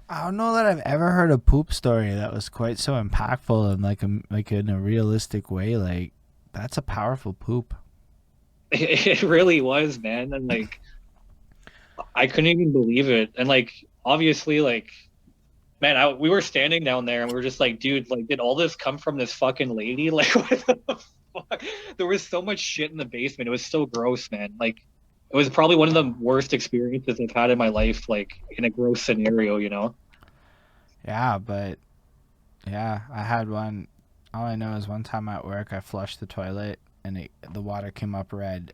I don't know that I've ever heard a poop story that was quite so impactful and like in a realistic way. Like that's a powerful poop. It really was, man. And like I couldn't even believe it. And like obviously, like man, we were standing down there and we were just like, dude, like, did all this come from this fucking lady? Like, what the fuck? There was so much shit in the basement. It was so gross, man. Like, it was probably one of the worst experiences I've had in my life, like, in a gross scenario, you know? Yeah, but yeah, I had one. All I know is one time at work, I flushed the toilet and the water came up red,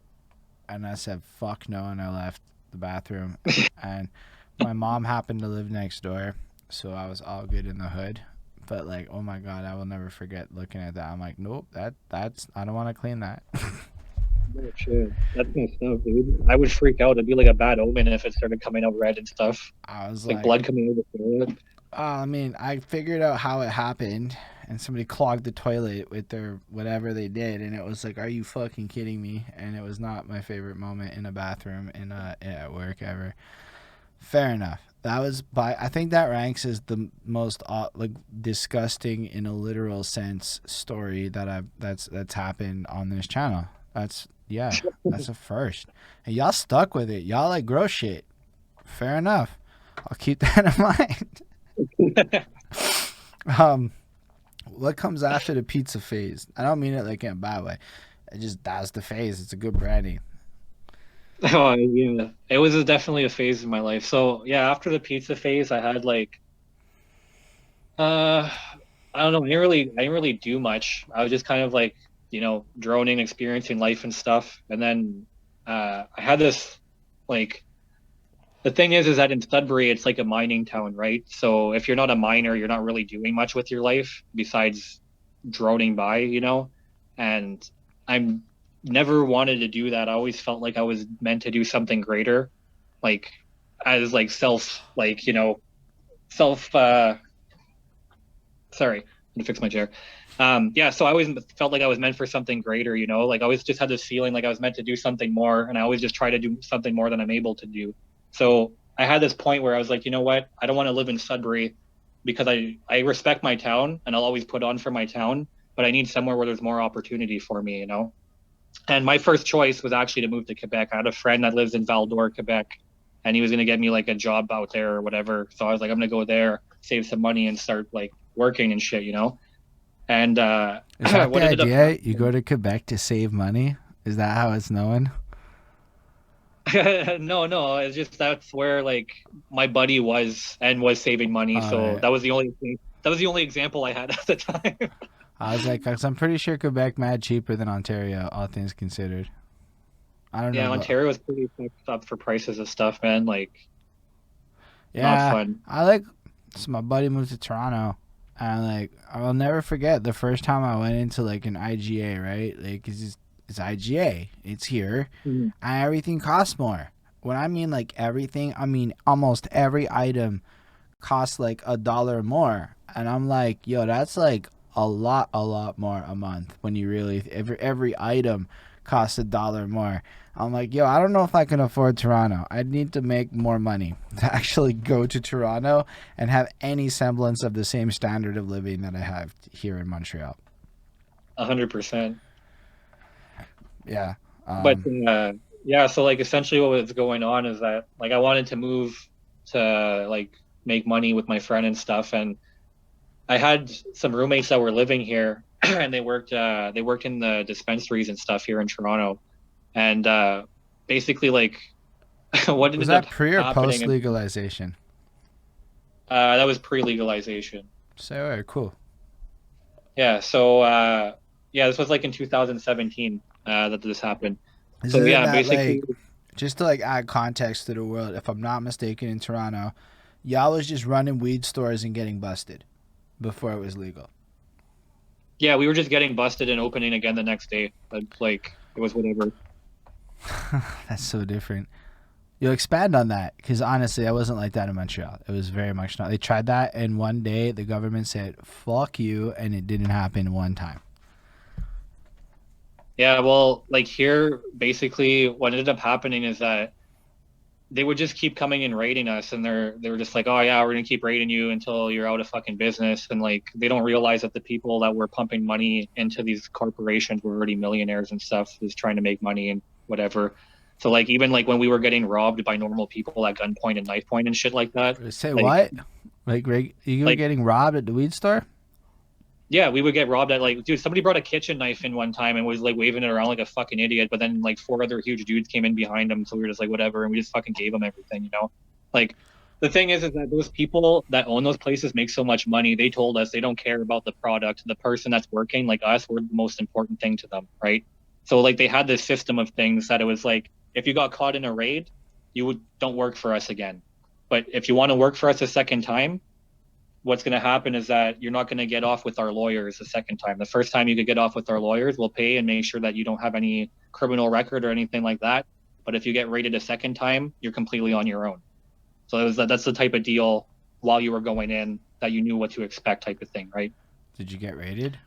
and I said "fuck no," and I left the bathroom. And My mom happened to live next door, so I was all good in the hood. But like, oh my god, I will never forget looking at that. I'm like, nope, that's I don't want to clean that. Oh shit, that's messed up, dude. I would freak out. It'd be like a bad omen if it started coming out red and stuff, I was like like, blood coming out of the toilet. I mean, I figured out how it happened, and somebody clogged the toilet with their whatever they did, and it was like, are you fucking kidding me? And it was not my favorite moment in a bathroom in at work ever. Fair enough. That was by I think that ranks as the most like disgusting in a literal sense story that that's happened on this channel. That's yeah, that's a first. And y'all stuck with it. Y'all like gross shit. Fair enough. I'll keep that in mind. Um, what comes after the pizza phase? I don't mean it like in a bad way. It just that's the phase. It's a good branding. Oh yeah, it was definitely a phase in my life. So yeah, after the pizza phase, I had like uh, I don't know. I didn't really do much. I was just kind of like droning, experiencing life and stuff. And then I had this like the thing is that in Sudbury, it's like a mining town, right? So if you're not a miner, you're not really doing much with your life besides droning by. And I'm never wanted to do that. I always felt like I was meant to do something greater, like as like self. Sorry, I'm gonna fix my chair. Yeah, so I always felt like I was meant for something greater. Like I always just had this feeling like I was meant to do something more, and I always just try to do something more than I'm able to do. So I had this point where I was like, you know what? I don't want to live in Sudbury because I respect my town and I'll always put on for my town, but I need somewhere where there's more opportunity for me. And my first choice was actually to move to Quebec. I had a friend that lives in Val d'Or, Quebec, and he was going to get me like a job out there or whatever. So I was like, I'm going to go there, save some money, and start like working and shit. And Is that the what ended up idea? You go happening? to Quebec to save money? Is that how it's known? No, no, it's just that's where like my buddy was saving money. All So right. that was the only example I had at the time. I was like, 'cause I'm pretty sure Quebec mad cheaper than Ontario, all things considered. I don't know, Yeah, but Ontario was pretty fucked up for prices of stuff, man. Like not yeah, fun. I like. So my buddy moved to Toronto, and like I'll never forget the first time I went into like an IGA, right? Like it's IGA, it's here, Mhm. and everything costs more. When I mean like everything, I mean almost every item costs like $1 more, and I'm like, yo, that's like a lot more a month when you really every item costs $1 more. I'm like, yo, I don't know if I can afford Toronto. I need to make more money to actually go to Toronto and have any semblance of the same standard of living that I have here in Montreal. 100%. Yeah. But Um, yeah, so like essentially what was going on is that like I wanted to move to like make money with my friend and stuff, and I had some roommates that were living here and they worked in the dispensaries and stuff here in Toronto. And basically like what was ended up that pre or happening post is legalization? that was pre-legalization. So, all right, cool. Yeah, so yeah, this was like in 2017 that this happened. So Isn't it yeah, that basically like just to like add context to the world, if I'm not mistaken, in Toronto, y'all was just running weed stores and getting busted before it was legal. yeah, we were just getting busted and opening again the next day. But like it was whatever. That's so different. You'll expand on that because honestly, I wasn't like that in Montreal. It was very much not. They tried that, and one day the government said "fuck you," and it didn't happen one time. Yeah, well, like here, basically what ended up happening is that they would just keep coming and raiding us, and they were just like, oh yeah, we're gonna keep raiding you until you're out of fucking business. And like they don't realize that the people that were pumping money into these corporations were already millionaires and stuff, just trying to make money and whatever. So like even like when we were getting robbed by normal people at gunpoint and knife point and shit like that, Say like what? Like you were like getting robbed at the weed store? yeah, we would get robbed at like, dude, somebody brought a kitchen knife in one time and was like waving it around like a fucking idiot. But then like four other huge dudes came in behind him. So we were just like, whatever. And we just fucking gave them everything. Like the thing is that those people that own those places make so much money. They told us they don't care about the product. The person that's working, like us, we're the most important thing to them. Right. So like they had this system of things that it was like, if you got caught in a raid, you would don't work for us again. But if you want to work for us a second time, what's going to happen is that you're not going to get off with our lawyers the second time. The first time you could get off with our lawyers, we'll pay and make sure that you don't have any criminal record or anything like that. But if you get raided a second time, you're completely on your own. So that's the type of deal while you were going in that you knew what to expect type of thing, right? Did you get raided?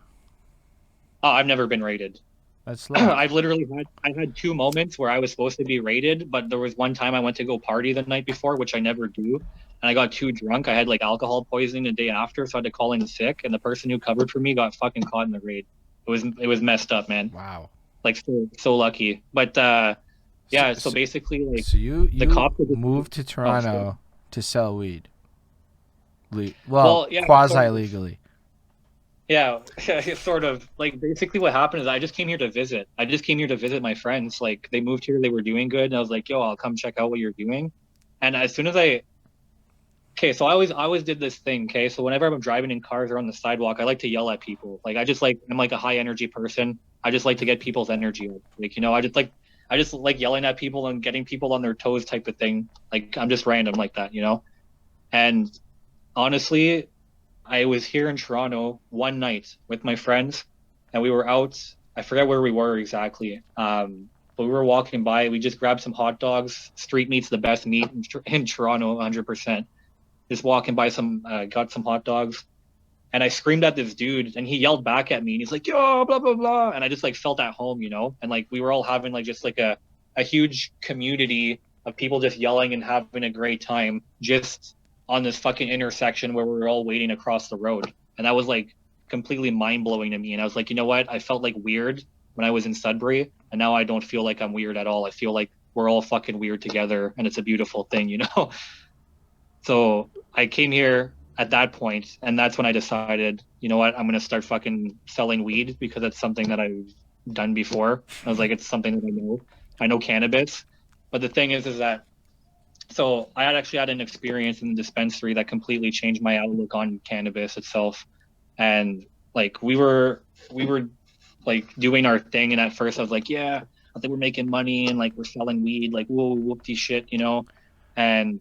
Oh, I've never been raided. That's I've literally had 2 moments where I was supposed to be raided, but there was one time I went to go party the night before, which I never do, and I got too drunk. I had like alcohol poisoning the day after, so I had to call in sick, and the person who covered for me got fucking caught in the raid. It was messed up, man. Wow. Like so lucky. But yeah, so basically like so you the cops moved to Toronto to sell weed. Yeah, quasi legally. Yeah, sort of. Like basically what happened is I just came here to visit. I just came here to visit my friends. Like they moved here, they were doing good, and I was like, "Yo, I'll come check out what you're doing." And as soon as so I always did this thing. Okay, so whenever I'm driving in cars or on the sidewalk, I like to yell at people. Like I'm like a high energy person. I just like to get people's energy up. Like I just like yelling at people and getting people on their toes type of thing. Like I'm just random like that, And honestly, I was here in Toronto one night with my friends, and we were out. I forget where we were exactly, but we were walking by. We just grabbed some hot dogs. Street meat's the best meat in Toronto, 100%. Just walking by got some hot dogs, and I screamed at this dude, and he yelled back at me, and he's like, "Yo, blah blah blah," and I just like felt at home, and like we were all having like just like a huge community of people just yelling and having a great time, just on this fucking intersection where we were all waiting across the road. And that was like completely mind-blowing to me. And I was like, you know what? I felt like weird when I was in Sudbury, and now I don't feel like I'm weird at all. I feel like we're all fucking weird together, and it's a beautiful thing, So I came here at that point, and that's when I decided, you know what? I'm going to start fucking selling weed because it's something that I've done before. I was like, it's something that I know. I know cannabis. But the thing is that so I actually had an experience in the dispensary that completely changed my outlook on cannabis itself. And like we were like doing our thing, and at first I was like, yeah, I think we're making money and like we're selling weed, like whoa, whoopty shit, And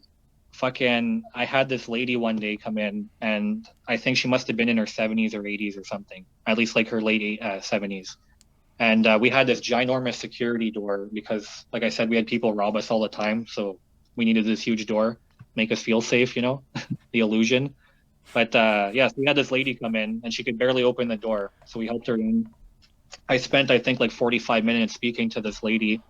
fucking I had this lady one day come in, and I think she must have been in her 70s or 80s or something, at least like her late 70s. And we had this ginormous security door because, like I said, we had people rob us all the time. So we needed this huge door, make us feel safe, the illusion. But yeah, so we had this lady come in, and she could barely open the door. So we helped her in. I spent, I think, like 45 minutes speaking to this lady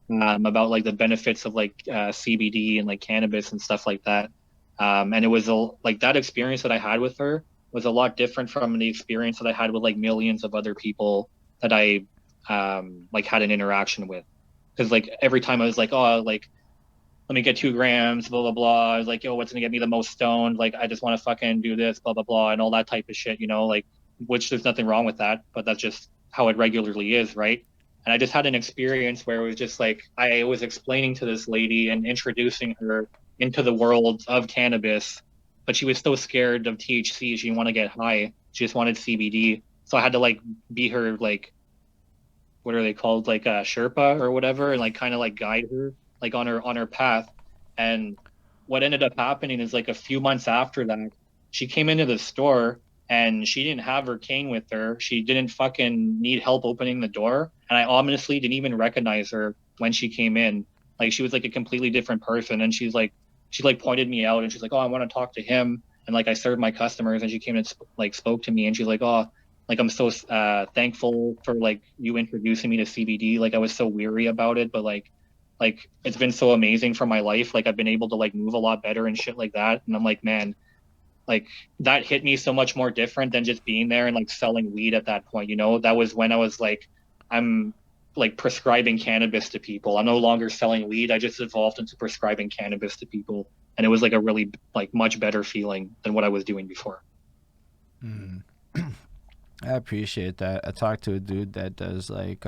about like the benefits of like CBD and like cannabis and stuff like that. And it was like that experience that I had with her was a lot different from the experience that I had with like millions of other people that I like had an interaction with. Because like every time I was like, oh, like let me get 2 grams, blah blah blah. I was like, yo, what's gonna get me the most stoned? Like I just want to fucking do this, blah blah blah, and all that type of shit, like which there's nothing wrong with that, but that's just how it regularly is, right? And I just had an experience where it was just like I was explaining to this lady and introducing her into the world of cannabis, but she was so scared of THC, she didn't want to get high. She just wanted CBD. So I had to like be her like what are they called, like a Sherpa or whatever, and like kind of like guide her like on her path. And what ended up happening is like a few months after that, she came into the store and she didn't have her cane with her. She didn't fucking need help opening the door. And I honestly didn't even recognize her when she came in. Like she was like a completely different person. And she pointed me out, and she's like, oh, I want to talk to him. And like I served my customers, and she came and like spoke to me, and she's like, oh, like I'm so thankful for like you introducing me to CBD. Like I was so weary about it, but like it's been so amazing for my life. Like I've been able to like move a lot better and shit like that. And I'm like, man, like that hit me so much more different than just being there and like selling weed at that point. That was when I was like, I'm like prescribing cannabis to people. I'm no longer selling weed. I just evolved into prescribing cannabis to people. And it was like a really like much better feeling than what I was doing before. Mm. I appreciate that. I talked to a dude that does like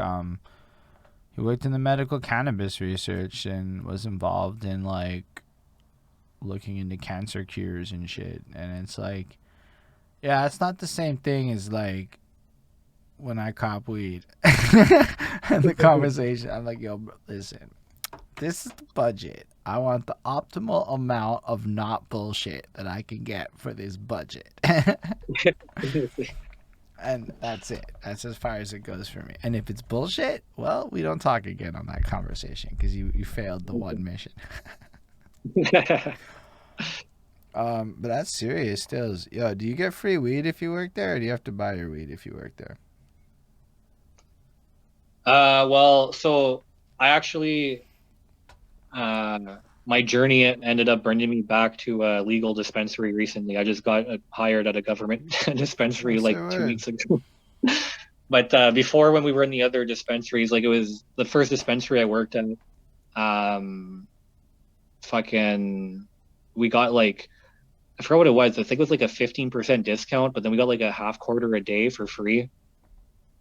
he worked in the medical cannabis research and was involved in like looking into cancer cures and shit. And it's like, yeah, it's not the same thing as like when I cop weed. And the conversation, I'm like, yo, bro, listen, this is the budget. I want the optimal amount of not bullshit that I can get for this budget. And that's it. That's as far as it goes for me. And if it's bullshit, well, we don't talk again on that conversation because you failed the one mission. But that's serious still. Yo, do you get free weed if you work there, or do you have to buy your weed if you work there? Well, so I actually, my journey ended up bringing me back to a legal dispensary recently. I just got hired at a government dispensary Oh, like say 2 weeks what? ago. But before, when we were in the other dispensaries, like it was the first dispensary I worked at. Um, fucking, we got like I forgot what it was. I think it was like a 15% discount, but then we got like a half quarter a day for free.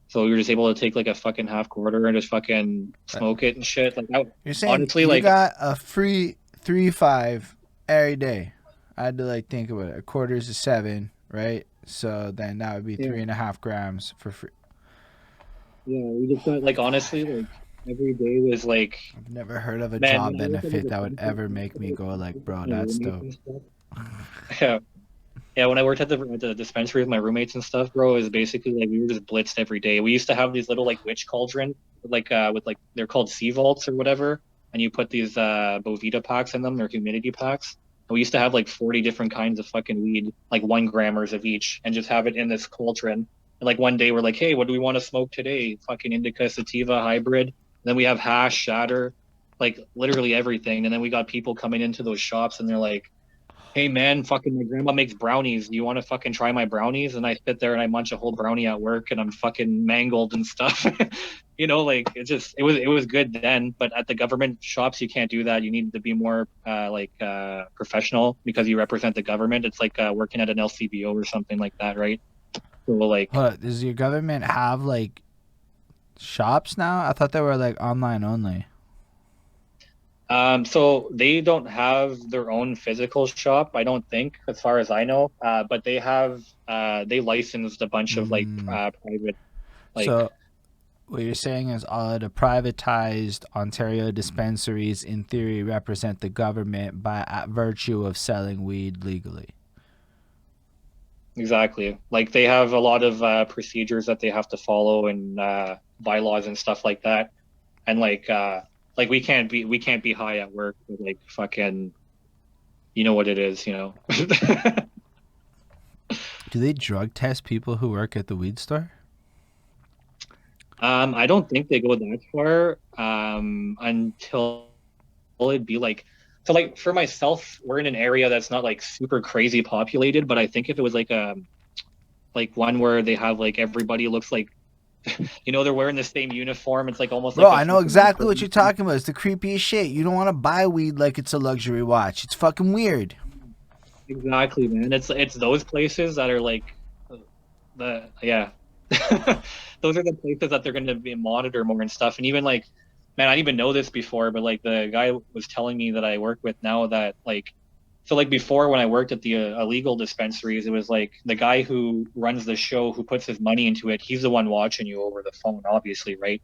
So we were just able to take like a fucking half quarter and just fucking smoke it and shit. Like that, You're saying honestly, you like got a free 3-5 every day. I had to like think about it. A quarter is a 7, right? So then that would be yeah, 3.5 grams for free. yeah, we just got like honestly like every day was like I've never heard of a man, job when I worked at the benefit that would dispensary, ever make me go like, bro, my that's roommates dope. and stuff. Yeah, yeah. When I worked at the dispensary with my roommates and stuff, bro, it was basically like we were just blitzed every day. We used to have these little like witch cauldron, like with like they're called sea vaults or whatever, and you put these Bovita packs in them. They're humidity packs. And we used to have like 40 different kinds of fucking weed, like 1 grammers of each, and just have it in this cauldron. And like one day we're like, hey, what do we want to smoke today? Fucking indica sativa hybrid. And then we have hash, shatter, like literally everything. And then we got people coming into those shops and they're like, hey man, fucking my grandma makes brownies. Do you want to fucking try my brownies? And I sit there and I munch a whole brownie at work and I'm fucking mangled and stuff. Like it was good then, but at the government shops you can't do that. You need to be more professional because you represent the government. It's like working at an LCBO or something like that, right? So like What, does your government have like shops now? I thought they were like online only. so they don't have their own physical shop, I don't think, as far as I know. But they licensed a bunch of like Mm. private like So what you're saying is all of the privatized Ontario dispensaries in theory represent the government by at virtue of selling weed legally. exactly. Like they have a lot of procedures that they have to follow and bylaws and stuff like that. And like we can't be high at work with like fucking you know what it is. Do they drug test people who work at the weed store? I don't think they go that far until it'd be like so like for myself, we're in an area that's not like super crazy populated, but I think if it was like one where they have like everybody looks like they're wearing the same uniform, it's like almost Bro, like a I know fucking exactly what you're recruitment. talking about. It's the creepiest shit. You don't want to buy weed like it's a luxury watch. It's fucking weird. Exactly, man. It's those places that are like the yeah. Those are the places that they're going to be monitor more and stuff. And even like, man, I didn't even know this before, but like the guy was telling me that I work with now that like, so like before when I worked at the illegal dispensaries, it was like the guy who runs the show, who puts his money into it, he's the one watching you over the phone, obviously, right?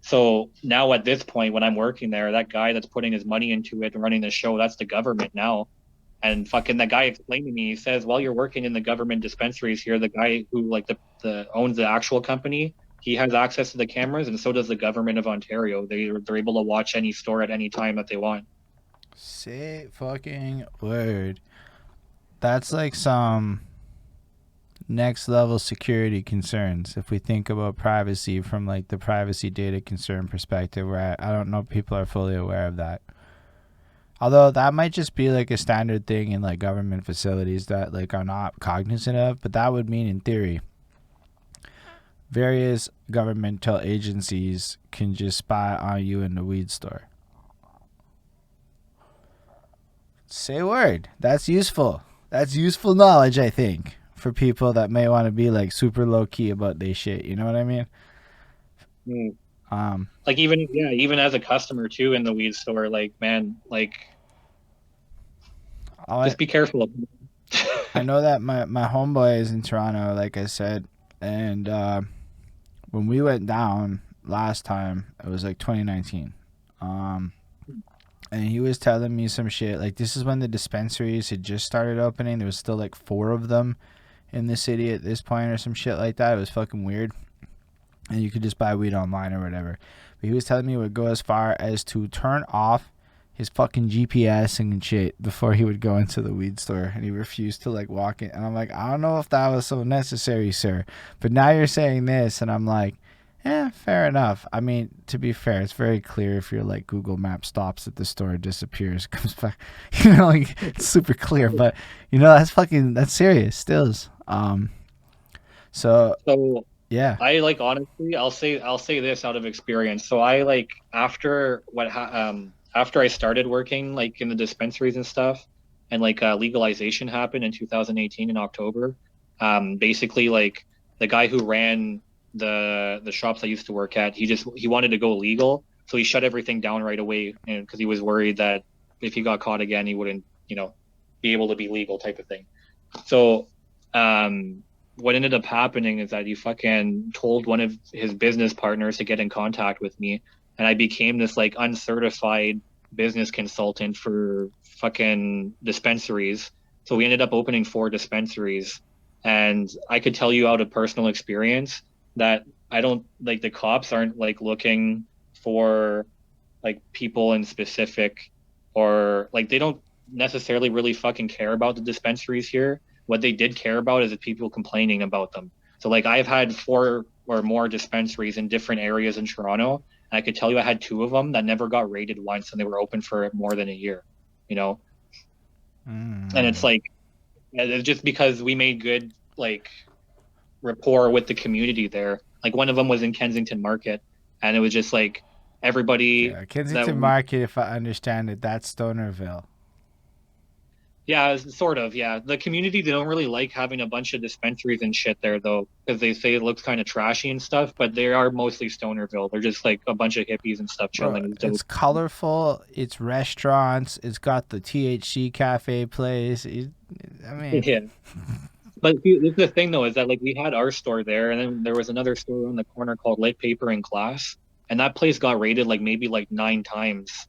So now at this point, when I'm working there, that guy that's putting his money into it and running the show, that's the government now. And fucking that guy explained to me, he says, while you're working in the government dispensaries here, the guy who like the owns the actual company, he has access to the cameras, and so does the government of Ontario. They're able to watch any store at any time that they want. Say fucking word. That's like some next level security concerns if we think about privacy from like the privacy data concern perspective, where I don't know if people are fully aware of that. Although that might just be like a standard thing in like government facilities that like are not cognizant of, but that would mean in theory various governmental agencies can just spy on you in the weed store. Say word. That's useful. That's useful knowledge, I think, for people that may want to be like super low key about their shit. You know what I mean? Mm. Um, Like even as a customer too in the weed store, like man, like I just be careful. I know that my homeboy is in Toronto, like I said, and when we went down last time, it was like 2019. Um, and he was telling me some shit. Like, this is when the dispensaries had just started opening. There was still like 4 of them in the city at this point, or some shit like that. It was fucking weird. And you could just buy weed online or whatever. But he was telling me it would go as far as to turn off his fucking GPS and shit before he would go into the weed store, and he refused to like walk in. And I'm like, I don't know if that was so necessary, sir. But now you're saying this, and I'm like, fair enough. I mean, to be fair, it's very clear if your like Google Map stops at the store, disappears, comes back. Like, it's super clear. But that's serious, stills. So So yeah. I like honestly, I'll say this out of experience. So I like after I started working like in the dispensaries and stuff, and like legalization happened in 2018 in October. Basically like the guy who ran the shops I used to work at, he wanted to go legal, so he shut everything down right away, and because he was worried that if he got caught again, he wouldn't be able to be legal type of thing. So what ended up happening is that he fucking told one of his business partners to get in contact with me, and I became this like uncertified business consultant for fucking dispensaries. So we ended up opening 4 dispensaries, and I could tell you out of personal experience that I don't like the cops aren't like looking for like people in specific, or like they don't necessarily really fucking care about the dispensaries here. What they did care about is the people complaining about them. So like I've had 4 or more dispensaries in different areas in Toronto, and I could tell you I had 2 of them that never got raided once, and they were open for more than a year, you know. And it's like it's just because we made good like rapport with the community there. Like one of them was in Kensington Market, and it was just like everybody Yeah, that Kensington Market, if I understand it, that's Stonerville. Yeah, sort of. Yeah, the community, they don't really like having a bunch of dispensaries and shit there though, because they say it looks kind of trashy and stuff. But they are mostly Stonerville. They're just like a bunch of hippies and stuff Bro, chilling. It's it's dope. colorful. It's restaurants. It's got the THC cafe place. I mean, Yeah, but see, this is the thing though, is that like we had our store there, and then there was another store on the corner called Lit Paper and Glass, and that place got raided like maybe like 9 times,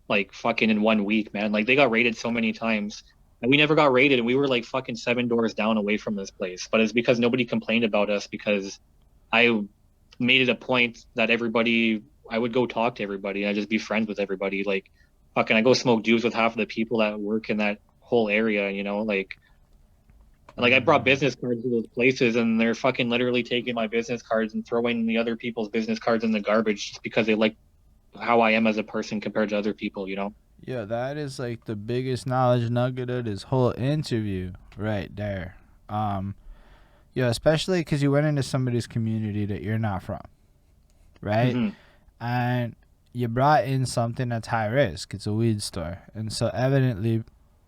like fucking in 1 week, man. Like they got raided so many times. And we never got raided, and we were like fucking 7 doors down away from this place. But it's because nobody complained about us, because I made it a point that I would go talk to everybody and I just be friends with everybody. Like fucking, I go smoke juice with half of the people that work in that whole area, like I brought business cards to those places, and they're fucking literally taking my business cards and throwing the other people's business cards in the garbage just because they like how I am as a person compared to other people. yeah, that is like the biggest knowledge nugget of this whole interview right there. Yeah, especially because you went into somebody's community that you're not from, right? Hmm. And you brought in something that's high risk. It's a weed store. And so, evidently,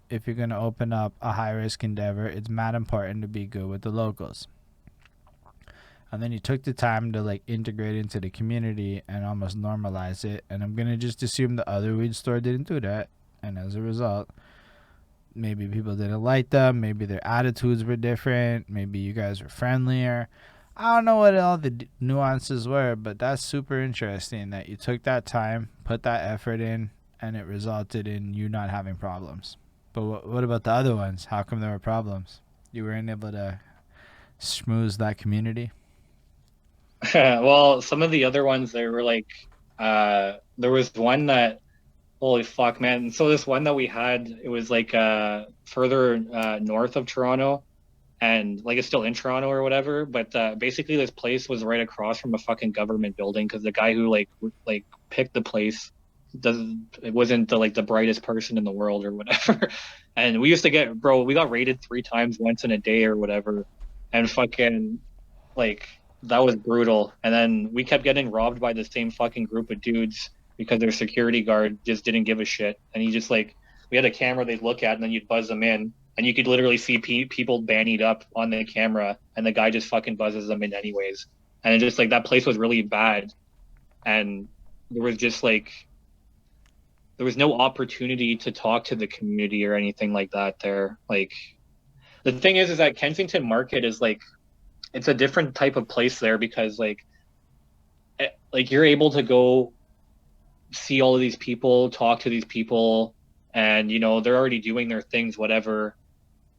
if you're going to open up a high risk endeavor, it's mad important to be good with the locals. And then you took the time to like integrate into the community and almost normalize it. And I'm going to just assume the other weed store didn't do that. And as a result, maybe people didn't like them. Maybe their attitudes were different. Maybe you guys were friendlier. I don't know what all the nuances were, but that's super interesting that you took that time, put that effort in, and it resulted in you not having problems. But what about the other ones? How come there were problems? You weren't able to schmooze that community? Well, some of the other ones, they were like, there was one that, holy fuck, man. So this one that we had, it was like further north of Toronto, and like it's still in Toronto or whatever. But basically, this place was right across from a fucking government building, because the guy who like picked the place doesn't it wasn't the brightest person in the world or whatever. And we used to we got raided 3 times once in a day or whatever, and fucking like that was brutal. And then we kept getting robbed by the same fucking group of dudes because their security guard just didn't give a shit. And he just like, we had a camera they'd look at, and then you'd buzz them in, and you could literally see people bannied up on the camera, and the guy just fucking buzzes them in anyways. And it just like that place was really bad, and there was just like there was no opportunity to talk to the community or anything like that there. Like the thing is that Kensington Market is like, it's a different type of place there, because like you're able to go see all of these people, talk to these people, and they're already doing their things, whatever.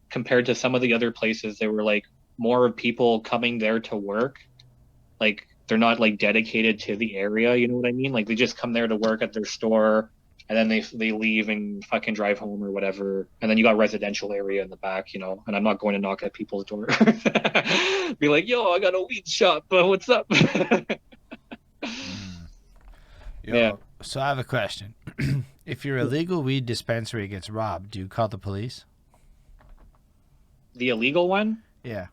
Compared to some of the other places, there were like more people coming there to work. Like they're not like dedicated to the area, you know what I mean? Like they just come there to work at their store, and then they leave and fucking drive home or whatever. And then you got residential area in the back, and I'm not going to knock at people's door. Be like, yo, I got a weed shop, what's up? Yeah. Yo, so I have a question. If your illegal weed dispensary gets robbed, do you call the police? The illegal one? Yeah.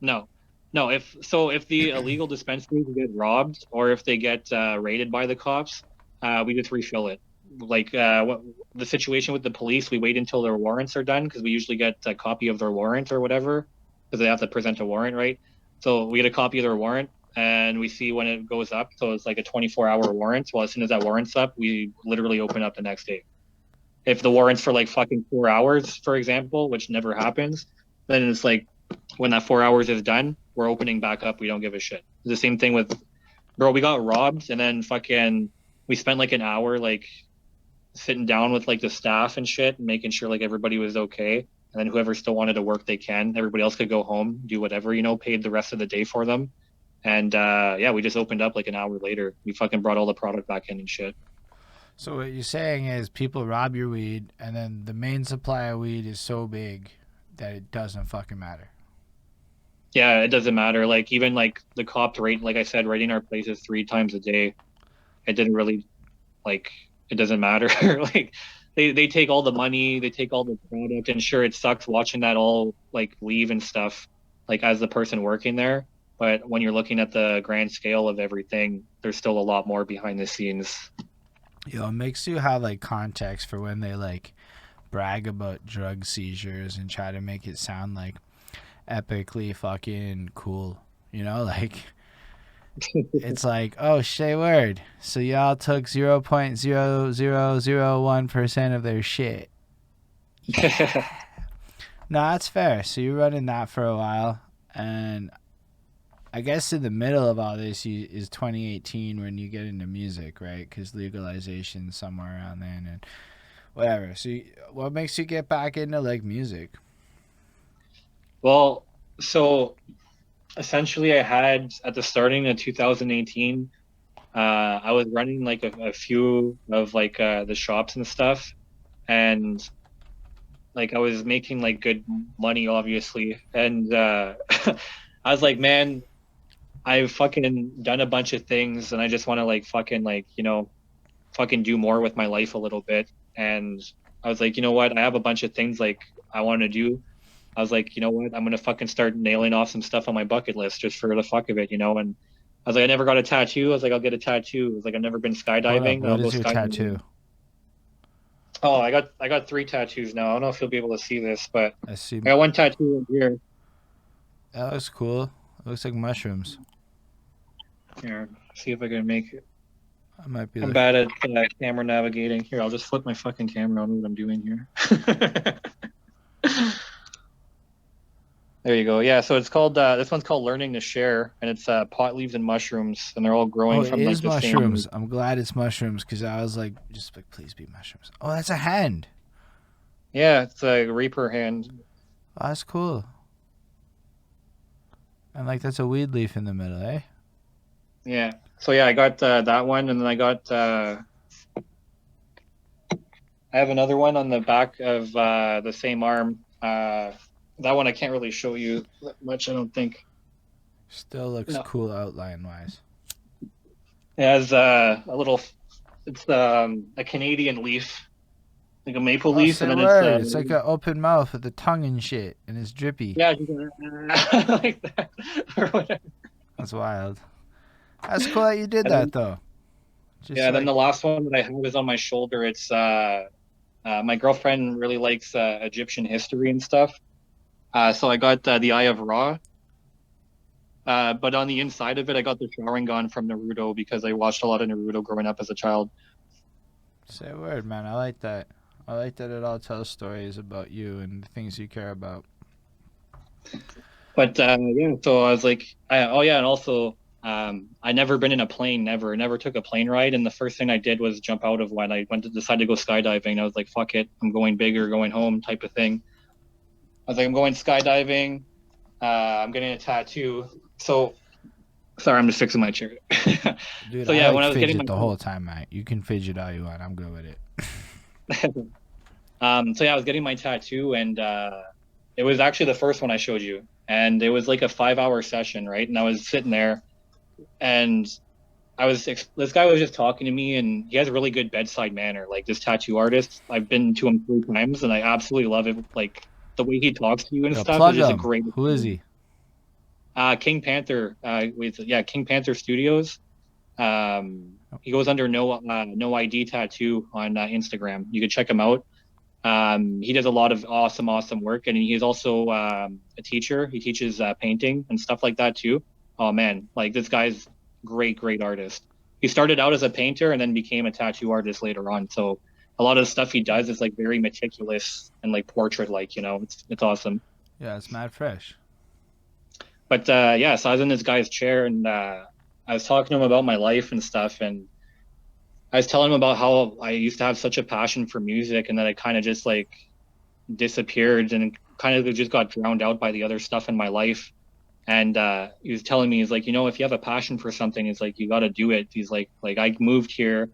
No. No, if the illegal dispensaries get robbed or if they get raided by the cops, we just refill it. Like what the situation with the police, we wait until their warrants are done because we usually get a copy of their warrant or whatever because they have to present a warrant, right? So we get a copy of their warrant and we see when it goes up. So it's like a 24-hour warrant. Well, as soon as that warrant's up, we literally open up the next day. If the warrant's for like fucking 4 hours, for example, which never happens, then it's like when that 4 hours is done, we're opening back up. We don't give a shit. The same thing with, bro, we got robbed and then fucking we spent like an hour like sitting down with like the staff and shit and making sure like everybody was okay. And then whoever still wanted to work, they can. Everybody else could go home, do whatever, paid the rest of the day for them. And yeah, we just opened up like an hour later. We fucking brought all the product back in and shit. So what you're saying is people rob your weed, and then the main supply of weed is so big that it doesn't fucking matter. Yeah, it doesn't matter. Like even like the cops rate, like I said, raiding our places 3 times a day. It didn't really like. It doesn't matter. Like they take all the money, they take all the product, and sure, it sucks watching that all like leave and stuff. Like as the person working there, but when you're looking at the grand scale of everything, there's still a lot more behind the scenes. It makes you have like context for when they like brag about drug seizures and try to make it sound like epically fucking cool. Like it's like, oh, say word. So y'all took 0.0001% of their shit. Yeah. No, that's fair. So you're running that for a while, and I guess in the middle of all this is 2018 when you get into music, right? Because legalization somewhere around then and whatever. So what makes you get back into like music? Well, so essentially I had at the starting of 2018, I was running like a few of like the shops and stuff, and like I was making like good money obviously, and I was like, man, I've fucking done a bunch of things and I just want to like fucking like, fucking do more with my life a little bit. And I was like, you know what? I have a bunch of things like I want to do. I was like, you know what? I'm going to fucking start nailing off some stuff on my bucket list just for the fuck of it, And I was like, I never got a tattoo. I was like, I'll get a tattoo. I was like, I've never been Hold up, skydiving. I'll what go is your skydiving. tattoo? Oh, I got 3 tattoos now. I don't know if you'll be able to see this, but I see. I got 1 tattoo in here. That looks cool. It looks like mushrooms. Here, see if I can make it. I might be. I'm bad at camera navigating. Here, I'll just flip my fucking camera. I don't know what I'm doing here. There you go. Yeah, so it's called this one's called Learning to Share, and it's pot leaves and mushrooms, and they're all growing from like the mushrooms. same. I'm glad it's mushrooms because I was like, just like, please be mushrooms. Oh, that's a hand. Yeah, it's a reaper hand. Oh, that's cool. And like that's a weed leaf in the middle, eh? Yeah. So yeah, I got that one, and then I got I have another one on the back of the same arm. That one I can't really show you much, I don't think. Still looks cool outline wise. It has a little. It's a Canadian leaf, like a maple leaf, and then it's like an open mouth with the tongue and shit, and it's drippy. Yeah, like that or whatever. That's wild. That's cool that you did that though. Then the last one that I have is on my shoulder. It's my girlfriend really likes Egyptian history and stuff. So I got the Eye of Ra. But on the inside of it, I got the Sharingan from Naruto because I watched a lot of Naruto growing up as a child. Say a word, man. I like that. I like that it all tells stories about you and the things you care about. But yeah, so I was like, and also I never been in a plane, never took a plane ride. And the first thing I did was jump out of one. I went to decide to go skydiving. I was like, fuck it, I'm going big or going home type of thing. I was like, I'm going skydiving. I'm getting a tattoo. So sorry, I'm just fixing my chair. Dude, So I yeah, like when I was getting fidget my the whole time, Mike. You can fidget all you want. I'm good with it. so yeah, I was getting my tattoo, and it was actually the first one I showed you, and it was like a 5 hour session, right? And I was sitting there, and this guy was just talking to me, and he has a really good bedside manner. Like this tattoo artist, I've been to him 3 times, and I absolutely love it. Like the way he talks to you and Yo, stuff is plug just a him. great Who is experience. he? King Panther, King Panther Studios. He goes under no ID tattoo on Instagram. You can check him out. He does a lot of awesome work, and he's also a teacher. He teaches painting and stuff like that too. Oh man, like this guy's great artist. He started out as a painter and then became a tattoo artist later on. So a lot of the stuff he does is like very meticulous and like portrait like, it's awesome. Yeah, it's mad fresh. But yeah, so I was in this guy's chair, and I was talking to him about my life and stuff, and I was telling him about how I used to have such a passion for music, and then it kind of just like disappeared and kind of just got drowned out by the other stuff in my life. And he was telling me, he's like, if you have a passion for something, it's like you got to do it. He's like I moved here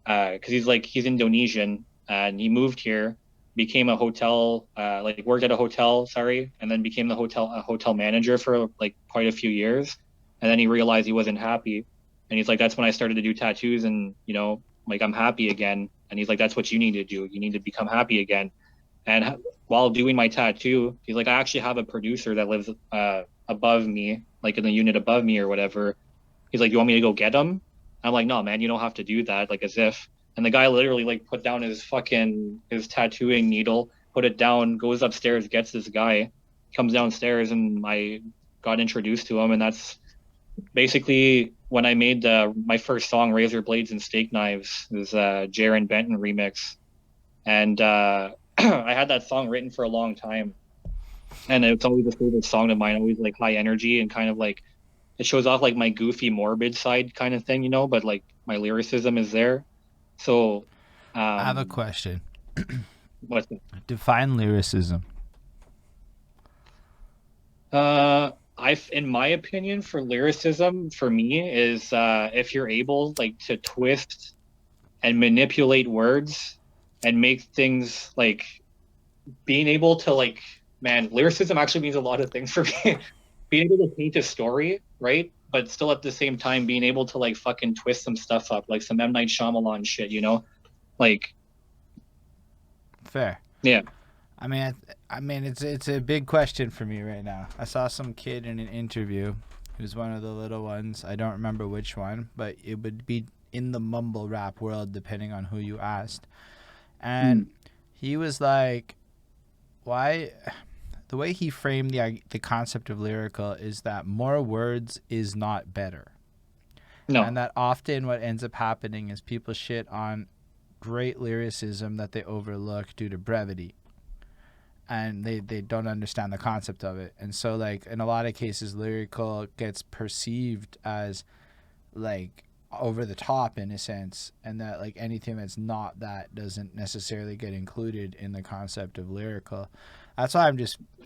because he's Indonesian, and he moved here, became a hotel, like worked at a hotel, sorry, and then became the hotel manager for like quite a few years, and then he realized he wasn't happy, and he's like, that's when I started to do tattoos, and like I'm happy again, and he's like, that's what you need to do. You need to become happy again. And while doing my tattoo, he's like, I actually have a producer that lives above me, like in the unit above me or whatever. He's like, you want me to go get him? I'm like, no, man, you don't have to do that. Like as if. And the guy literally like put down his tattooing needle, put it down, goes upstairs, gets this guy, comes downstairs, and I got introduced to him, and that's basically when I made my first song, Razor Blades and Steak Knives. It was a Jaron Benton remix, and I had that song written for a long time, and it's always a favorite song of mine. Always like high energy and kind of like it shows off like my goofy, morbid side kind of thing, but like my lyricism is there. So, I have a um, question. what? Define lyricism. In my opinion, for lyricism, for me, is if you're able like to twist and manipulate words and make things like being able to like, man, lyricism actually means a lot of things for me. Being able to paint a story, right? But still at the same time being able to like fucking twist some stuff up, like some M. Night Shyamalan shit, Like, Fair. yeah. I mean, it's a big question for me right now. I saw some kid in an interview. He was one of the little ones. I don't remember which one, but it would be in the mumble rap world, depending on who you asked. And he was like, "Why?" The way he framed the concept of lyrical is that more words is not better, and No. that often what ends up happening is people shit on great lyricism that they overlook due to brevity, and they don't understand the concept of it. And so like in a lot of cases lyrical gets perceived as like over the top in a sense, and that like anything that's not that doesn't necessarily get included in the concept of lyrical. That's why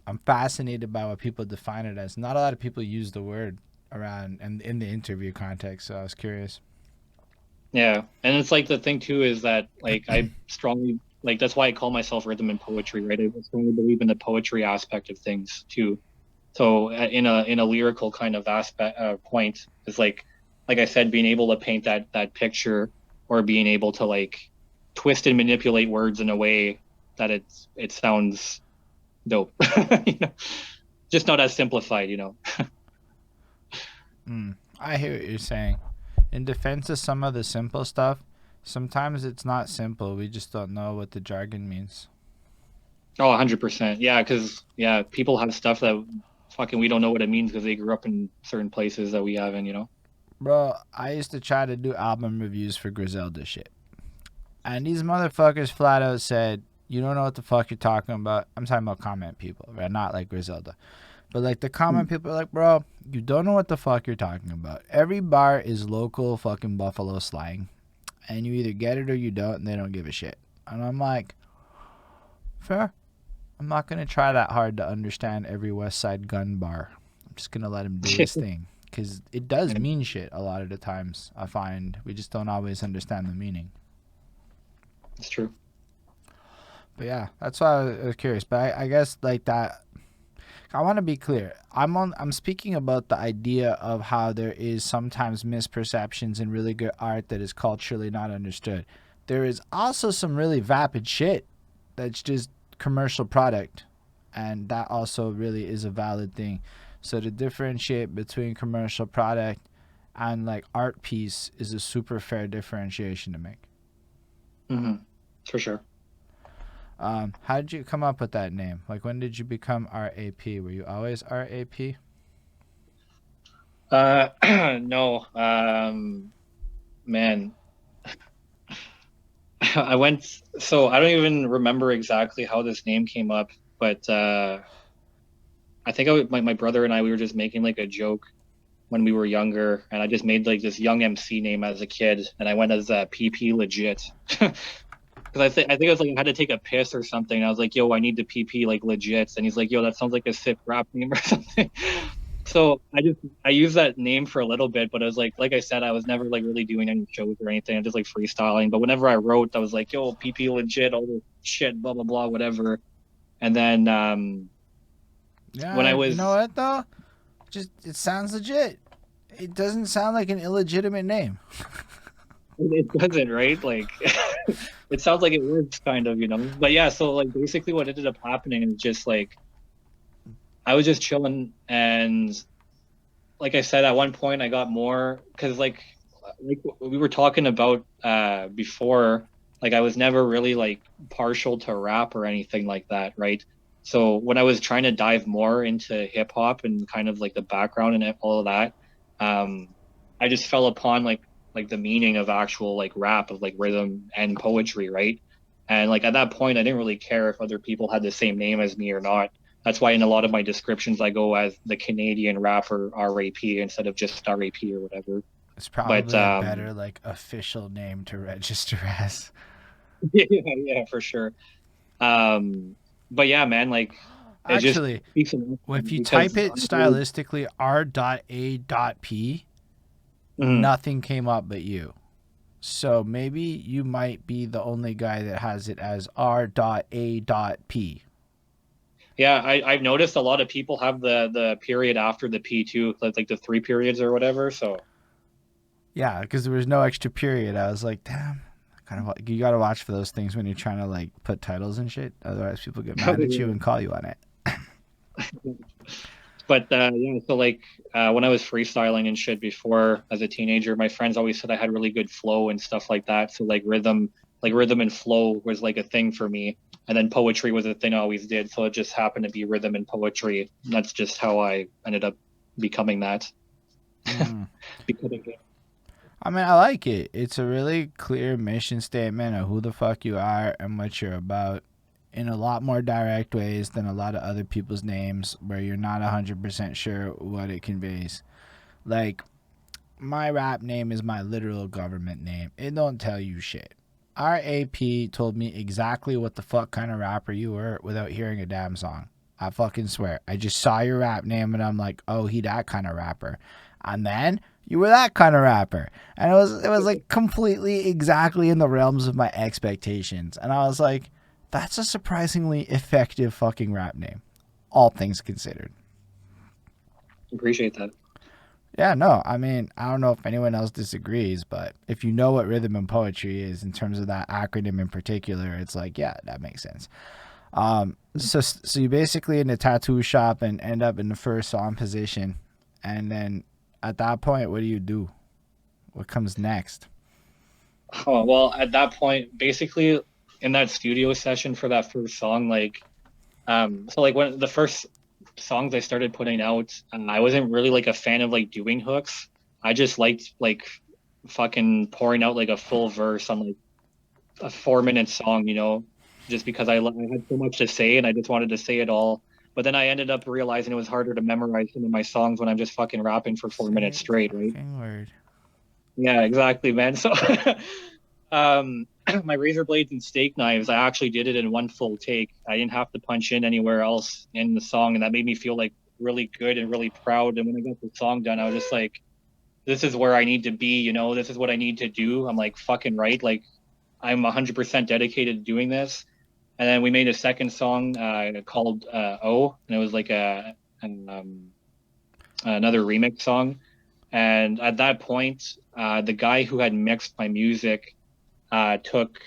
I'm fascinated by what people define it as. Not a lot of people use the word around and in the interview context, so I was curious. Yeah. And it's like the thing too is that like I strongly like that's why I call myself rhythm and poetry, right? I strongly believe in the poetry aspect of things too. So in a lyrical kind of aspect point is like I said, being able to paint that picture or being able to like twist and manipulate words in a way that it sounds dope. you know, just not as simplified. I hear what you're saying. In defense of some of the simple stuff, sometimes it's not simple. We just don't know what the jargon means. Oh, 100%. Yeah, because yeah, people have stuff that fucking we don't know what it means because they grew up in certain places that we haven't. Bro, I used to try to do album reviews for Griselda shit. And these motherfuckers flat out said, you don't know what the fuck you're talking about. I'm talking about comment people, right? Not like Griselda. But like the common people are like, bro, you don't know what the fuck you're talking about. Every bar is local fucking Buffalo slang, and you either get it or you don't, and they don't give a shit. And I'm like, fair. I'm not gonna try that hard to understand every West Side gun bar. I'm just gonna let him do his thing, because it does mean shit a lot of the times. I find we just don't always understand the meaning. It's true. But yeah, that's why I was curious. But I guess like that. I want to be clear. I'm speaking about the idea of how there is sometimes misperceptions in really good art that is culturally not understood. There is also some really vapid shit that's just commercial product, and that also really is a valid thing. So to differentiate between commercial product and like art piece is a super fair differentiation to make. Mm-hmm. For sure. How did you come up with that name? Like, when did you become R.A.P? Were you always R.A.P? No. Man, I went. So I don't even remember exactly how this name came up, but I think my brother and I, we were just making like a joke when we were younger, and I just made like this young MC name as a kid, and I went as PP legit. Because I think I was like, I had to take a piss or something. And I was like, yo, I need the PP like legit. And he's like, yo, that sounds like a sick rap name or something. So I used that name for a little bit, but I was like I said, I was never like really doing any shows or anything. I just like freestyling. But whenever I wrote, I was like, yo, PP legit, all this shit, blah blah blah, whatever. And then when I Yeah, you know was what though? Just it sounds legit. It doesn't sound like an illegitimate name. it doesn't, right? Like it sounds like it works kind of, you know. But yeah, so like basically what ended up happening is just like I was just chilling, and like I said, at one point I got more because like we were talking about before, like I was never really like partial to rap or anything like that, right? So when I was trying to dive more into hip hop and kind of like the background and all of that, um, I just fell upon like the meaning of actual like rap, of like rhythm and poetry, right? And like at that point, I didn't really care if other people had the same name as me or not. That's why in a lot of my descriptions I go as the Canadian rapper R.A.P instead of just R.A.P or whatever. It's But probably a better like official name to register as. yeah, yeah, for sure. Um, but yeah, man, like it just Actually, speaks a lot if you type because it stylistically R.A.P, Mhm. nothing came up but you. So maybe you might be the only guy that has it as R.A.P. Yeah, I've noticed a lot of people have the period after the P too, like the three periods or whatever. So Yeah, because there was no extra period. I was like, damn. Kind of, you gotta watch for those things when you're trying to like put titles and shit. Otherwise, people get mad at you and call you on it. but yeah, so like when I was freestyling and shit before as a teenager, my friends always said I had really good flow and stuff like that. So like rhythm and flow was like a thing for me. And then poetry was a thing I always did. So it just happened to be rhythm and poetry. And that's just how I ended up becoming that. Mm. Becoming I mean, I like it. It's a really clear mission statement of who the fuck you are and what you're about in a lot more direct ways than a lot of other people's names where you're not 100% sure what it conveys. Like, my rap name is my literal government name. It don't tell you shit. R.A.P. told me exactly what the fuck kind of rapper you were without hearing a damn song. I fucking swear. I just saw your rap name and I'm like, oh, he that kind of rapper. And then you were that kind of rapper. And it was like completely exactly in the realms of my expectations. And I was like, that's a surprisingly effective fucking rap name. All things considered. appreciate that. Yeah, no, I mean, I don't know if anyone else disagrees, but if you know what rhythm and poetry is in terms of that acronym in particular, it's like, yeah, that makes sense. So you basically in the tattoo shop and end up in the first song position, and then at that point, what do you do? What comes next? Oh, well, at that point, basically in that studio session for that first song, like, so like when the first songs I started putting out, I wasn't really like a fan of like doing hooks. I just liked like fucking pouring out like a full verse on like a 4 minute song, you know, just because I had so much to say and I just wanted to say it all. But then I ended up realizing it was harder to memorize some of my songs when I'm just fucking rapping for 4 minutes Say straight, the right? fucking word. Yeah, exactly, man. So, my razor blades and steak knives, I actually did it in one full take. I didn't have to punch in anywhere else in the song, and that made me feel like really good and really proud. And when I got the song done, I was just like, this is where I need to be, you know, this is what I need to do. I'm like, fucking right. Like, I'm 100% dedicated to doing this. And then we made a second song called O, and it was like another remix song. And at that point, the guy who had mixed my music took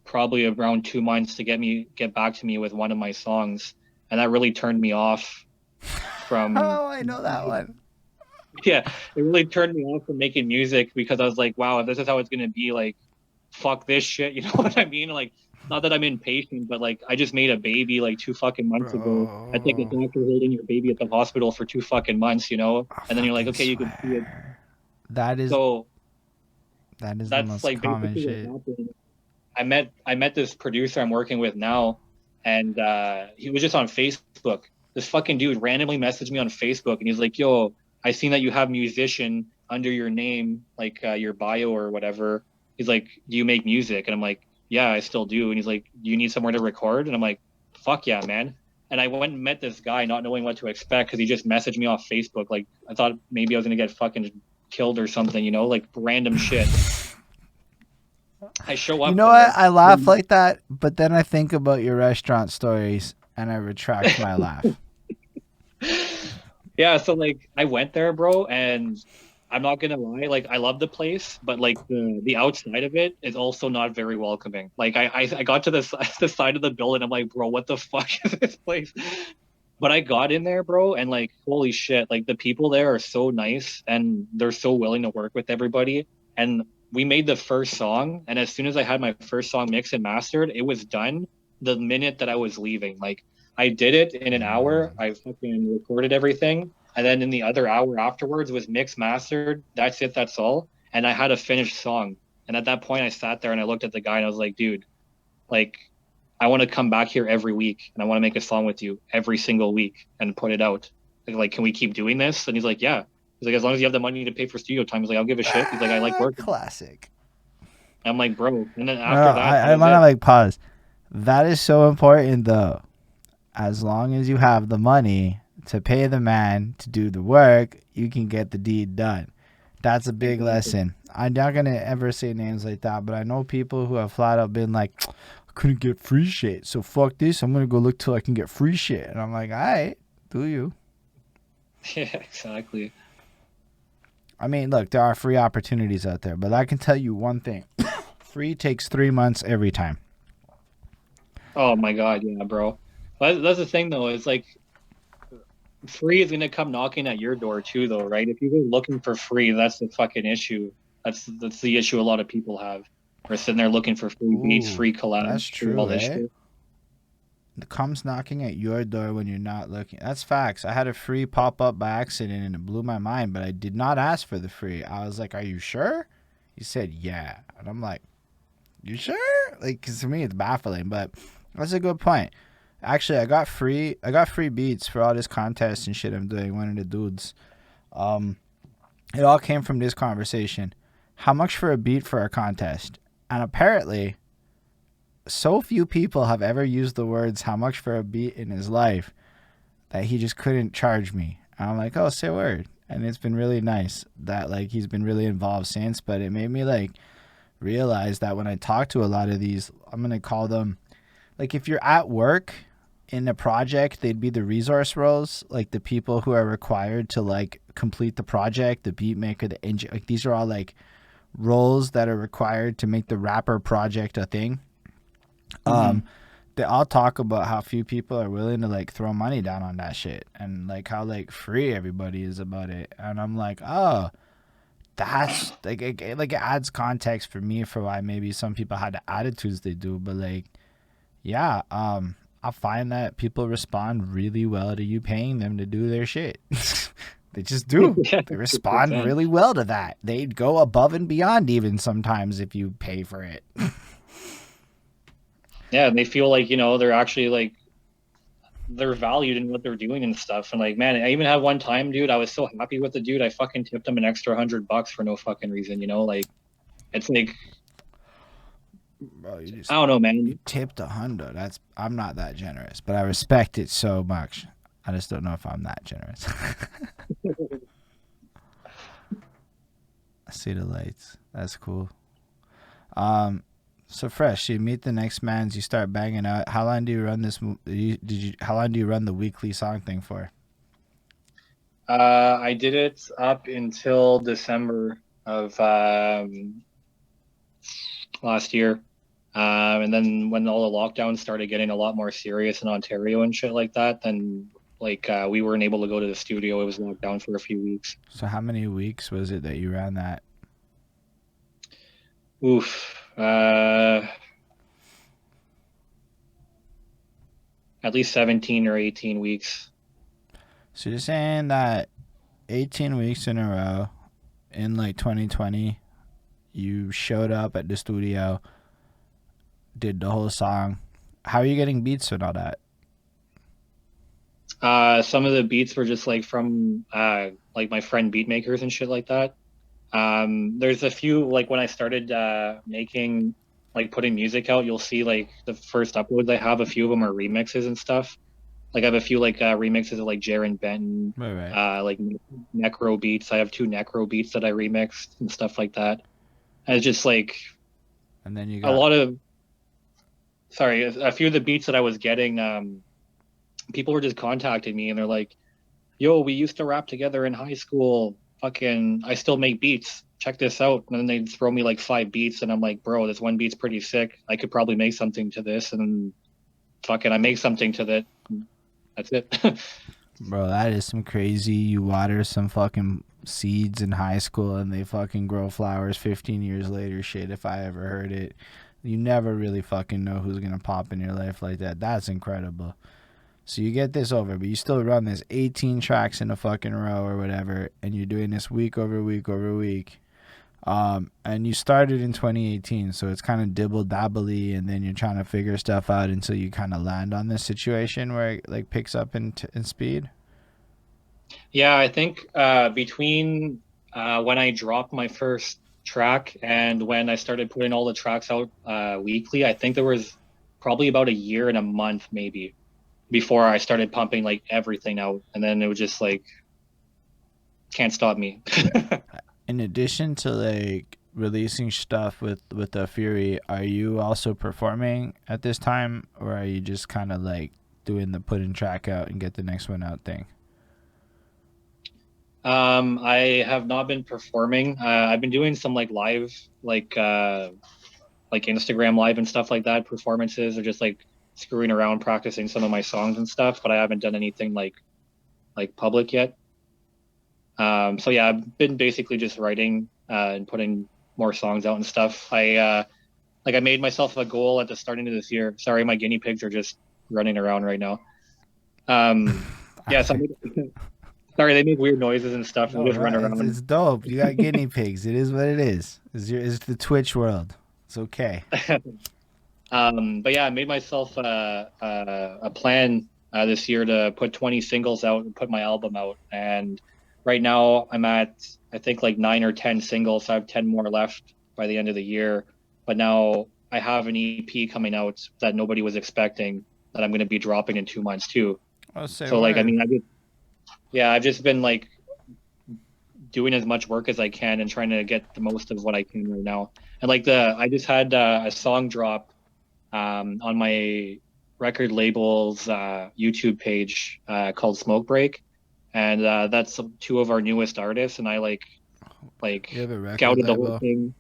probably around 2 months to get back to me with one of my songs, and that really turned me off from. Oh, I know that one. Yeah, it really turned me off from making music because I was like, wow, if this is how it's gonna be, like, fuck this shit. You know what I mean? Like, not that I'm impatient, but like, I just made a baby like 2 fucking months ago. That's like a Bro. doctor holding your baby at the hospital for 2 fucking months, you know? I And then you're like, fucking okay, you can see it. swear. That is So the that's most like common basically shit. what happened. I met this producer I'm working with now, and he was just on Facebook. This fucking dude randomly messaged me on Facebook, and he's like, "Yo, I seen that you have musician under your name, like your bio or whatever." He's like, "Do you make music?" And I'm like, "Yeah, I still do." And he's like, "Do you need somewhere to record?" And I'm like, "Fuck yeah, man." And I went and met this guy, not knowing what to expect, because he just messaged me off Facebook. Like, I thought maybe I was gonna get fucking killed or something, you know, like random shit. I show You up know what? there. I laugh like that, but then I think about your restaurant stories and I retract my laugh. Yeah, so like I went there, bro, and I'm not gonna lie, like I love the place, but like the outside of it is also not very welcoming. Like I got to this the side of the building, I'm like, bro, what the fuck is this place? But I got in there, bro, and like holy shit, like the people there are so nice and they're so willing to work with everybody. And we made the first song, and as soon as I had my first song mixed and mastered, it was done the minute that I was leaving. Like I did it in an hour. I fucking recorded everything, and then in the other hour afterwards was mixed, mastered. That's it. That's all. And I had a finished song. And at that point, I sat there and I looked at the guy and I was like, dude, like, I want to come back here every week and I want to make a song with you every single week and put it out. Like, can we keep doing this? And he's like, yeah. He's like, as long as you have the money to pay for studio time. He's like, I'll give a shit. He's like, I like working. Classic. I'm like, bro. And then No, after that, that I was want to it. like pause. That is so important though. As long as you have the money to pay the man to do the work, you can get the deed done. That's a big Exactly. lesson. I'm not gonna ever say names like that, but I know people who have flat out been like, I couldn't get free shit, so fuck this. I'm gonna go look till I can get free shit, and I'm like, all right, do you? Yeah, exactly. I mean, look, there are free opportunities out there, but I can tell you one thing: free takes 3 months every time. Oh my God. Yeah, bro. That's the thing though. It's like, free is gonna come knocking at your door too, though, right? If you go looking for free, that's the fucking issue. That's the issue a lot of people have. We're sitting there looking for free beats, Ooh, free collabs, that's free all true, this eh? shit. It comes knocking at your door when you're not looking. That's facts. I had a free pop up by accident and it blew my mind, but I did not ask for the free. I was like, "Are you sure?" He said, "Yeah," and I'm like, "You sure?" Like, cause to me it's baffling, but that's a good point. Actually, I got free beats for all this contest and shit I'm doing. One of the dudes. Um, it all came from this conversation. How much for a beat for a contest? And apparently, so few people have ever used the words "how much for a beat" in his life that he just couldn't charge me. And I'm like, oh, say a word. And it's been really nice that like he's been really involved since. But it made me like realize that when I talk to a lot of these, I'm gonna call them like if you're at work in a project, they'd be the resource roles, like the people who are required to like complete the project, the beat maker, the engine. Like these are all like roles that are required to make the rapper project a thing. Mm-hmm. Um, they all talk about how few people are willing to like throw money down on that shit and like how like free everybody is about it. And I'm like, oh, that's like like it adds context for me for why maybe some people had the attitudes they do. But like, yeah, I find that people respond really well to you paying them to do their shit. They just do. Yeah, They respond 100%. really well to that. They'd go above and beyond even sometimes if you pay for it. Yeah, and they feel like, they're actually like they're valued in what they're doing and stuff. And like, man, I even had one time, dude, I was so happy with the dude, I fucking tipped him an extra $100 for no fucking reason, you know? Like, it's like, Bro, I don't know, you man. tipped $100. I'm not that generous, but I respect it so much. I just don't know if I'm that generous. I see the lights. That's cool. Um, so fresh. You meet the next man's. You start banging out. How long do you run this? Did you? How long do you run the weekly song thing for? I did it up until December of last year. And then when all the lockdowns started getting a lot more serious in Ontario and shit like that, then like we weren't able to go to the studio. It was locked down for a few weeks. So how many weeks was it that you ran that? Oof. At least 17 or 18 weeks. So you're saying that 18 weeks in a row in like 2020, you showed up at the studio, did the whole song. How are you getting beats and all that? Some of the beats were just like from like my friend beat makers and shit like that. There's a few like when I started making like putting music out, you'll see like the first uploads I have, a few of them are remixes and stuff. Like I have a few like remixes of like Jaron Benton, Right, right. like Necro beats. I have two Necro beats that I remixed and stuff like that. And it's just like And then you a got lot of sorry, a few of the beats that I was getting, people were just contacting me and they're like, "Yo, we used to rap together in high school. Fucking, I still make beats. Check this out." And then they'd throw me like 5 beats, and I'm like, "Bro, this one beat's pretty sick. I could probably make something to this." And fucking, I make something to that. That's it. bro, that is some crazy. You water some fucking seeds in high school and they fucking grow flowers 15 years later. Shit, if I ever heard it. You never really fucking know who's gonna pop in your life like that. That's incredible. So you get this over, but you still run this 18 tracks in a fucking row or whatever, and you're doing this week over week over week. And you started in 2018, so it's kind of dibble dabbly, and then you're trying to figure stuff out until you kind of land on this situation where it like picks up in speed. Yeah, I think between when I dropped my first track and when I started putting all the tracks out weekly, I think there was probably about a year and a month maybe before I started pumping like everything out, and then it was just like can't stop me. In addition to like releasing stuff with the Fury, are you also performing at this time, or are you just kind of like doing the putting track out and get the next one out thing? I have not been performing. I've been doing some like live, like Instagram live and stuff like that, performances or just like screwing around practicing some of my songs and stuff. But I haven't done anything like public yet. So yeah, I've been basically just writing and putting more songs out and stuff. I made myself a goal at the starting of this year. Sorry, my guinea pigs are just running around right now. Yeah, so sorry, they make weird noises and stuff and No, just run right? It's, around. it's dope. You got guinea pigs. It is what it is. It's the Twitch world. It's okay. But yeah, I made myself a plan this year to put 20 singles out and put my album out. And right now I'm at, I think like 9 or 10 singles. So I have 10 more left by the end of the year. But now I have an EP coming out that nobody was expecting that I'm going to be dropping in 2 months too. I'll say So like, I word. mean, I've just been like doing as much work as I can and trying to get the most of what I can right now. And like I just had a song drop on my record label's YouTube page called Smoke Break, and that's two of our newest artists. And I You have a record scouted the whole label. thing.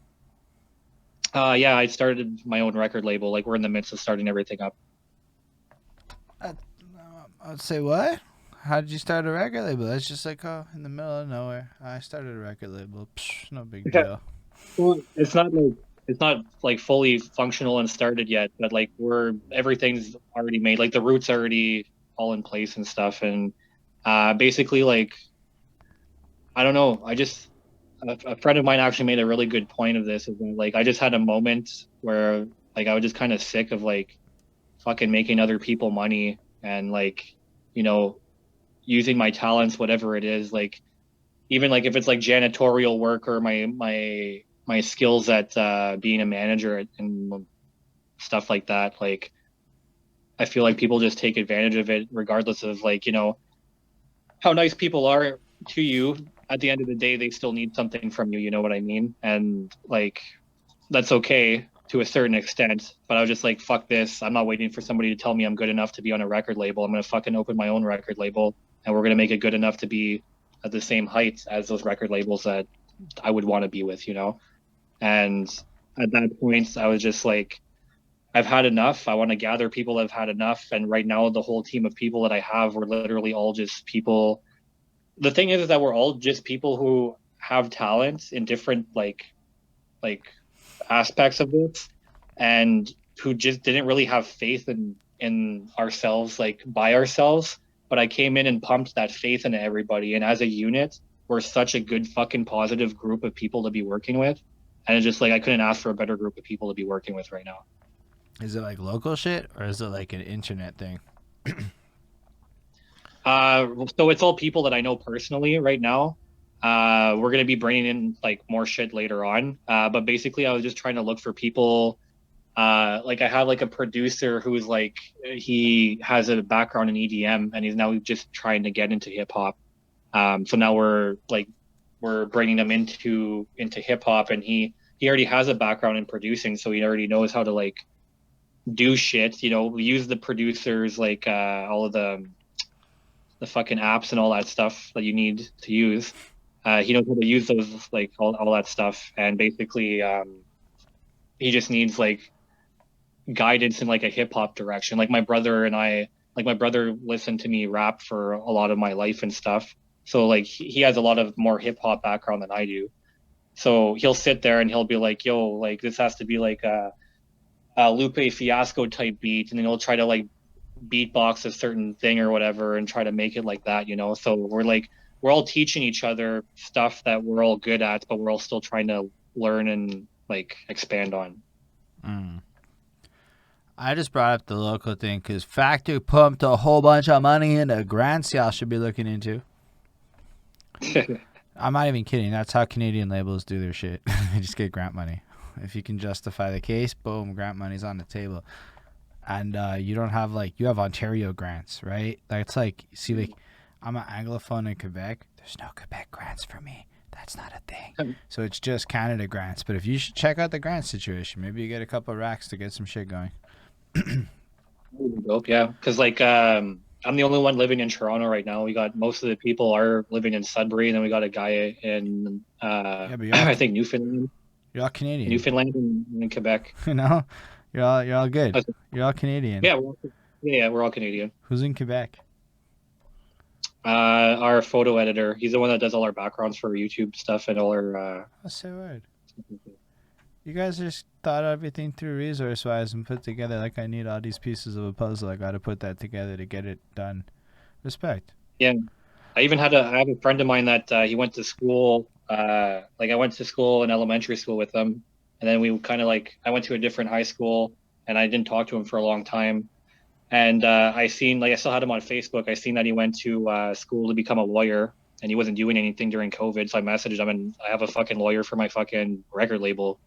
Yeah, I started my own record label. Like we're in the midst of starting everything up. I, I'd say what? How did you start a record label? That's just like in the middle of nowhere. I started a record label. Psh, no big Yeah, deal. well, it's not like fully functional and started yet, but like everything's already made. Like the roots already all in place and stuff. And basically like I don't know. A friend of mine actually made a really good point of this. Is that, like I just had a moment where like I was just kind of sick of like fucking making other people money and like you know, using my talents, whatever it is, like even like if it's like janitorial work or my skills at being a manager and stuff like that. Like I feel like people just take advantage of it, regardless of like how nice people are to you. At the end of the day, they still need something from you. You know what I mean? And like that's okay to a certain extent. But I was just like, fuck this. I'm not waiting for somebody to tell me I'm good enough to be on a record label. I'm gonna fucking open my own record label, and we're gonna make it good enough to be at the same height as those record labels that I would want to be with. And at that point, I was just like, I've had enough. I want to gather people that have had enough. And right now, the whole team of people that I have, we're literally all just people. The thing is that we're all just people who have talents in different like aspects of this, and who just didn't really have faith in ourselves, like by ourselves. But I came in and pumped that faith into everybody, and as a unit, we're such a good fucking positive group of people to be working with. And it's just like I couldn't ask for a better group of people to be working with right now. Is it like local shit or is it like an internet thing? So it's all people that I know personally right now. We're gonna be bringing in like more shit later on. But basically, I was just trying to look for people. Like I have like a producer who's like he has a background in EDM and he's now just trying to get into hip hop. So now we're bringing him into hip hop, and he already has a background in producing, so he already knows how to like do shit. We use the producers like all of the fucking apps and all that stuff that you need to use. He knows how to use those, like all that stuff, and basically, he just needs like guidance in like a hip hop direction. Like my brother listened to me rap for a lot of my life and stuff, so like he has a lot of more hip hop background than I do. So he'll sit there and he'll be like, "Yo, like this has to be like a Lupe Fiasco type beat," and then he'll try to like beatbox a certain thing or whatever and try to make it like that. So we're all teaching each other stuff that we're all good at, but we're all still trying to learn and like expand on. I just brought up the local thing because Factor pumped a whole bunch of money into grants y'all should be looking into. I'm not even kidding. That's how Canadian labels do their shit. They just get grant money. If you can justify the case, boom, grant money's on the table. And you don't have you have Ontario grants, right? That's like, see, like I'm an Anglophone in Quebec. There's no Quebec grants for me. That's not a thing. So it's just Canada grants. But if you should check out the grant situation, maybe you get a couple of racks to get some shit going. Dope, yeah. Because I'm the only one living in Toronto right now. We got most of the people are living in Sudbury, and then we got a guy in I think Newfoundland. You're all Canadian. Newfoundland and Quebec. You're all good. You're all Canadian. Yeah, we're all Canadian. Who's in Quebec? Our photo editor. He's the one that does all our backgrounds for YouTube stuff and all our. That's so weird. You guys just thought everything through resource-wise and put together like I need all these pieces of a puzzle. I got to put that together to get it done. Respect. Yeah, I have a friend of mine that he went to school. I went to school in elementary school with him, and then we kind of I went to a different high school, and I didn't talk to him for a long time. And I still had him on Facebook. I seen that he went to school to become a lawyer, and he wasn't doing anything during COVID. So I messaged him, and I have a fucking lawyer for my fucking record label.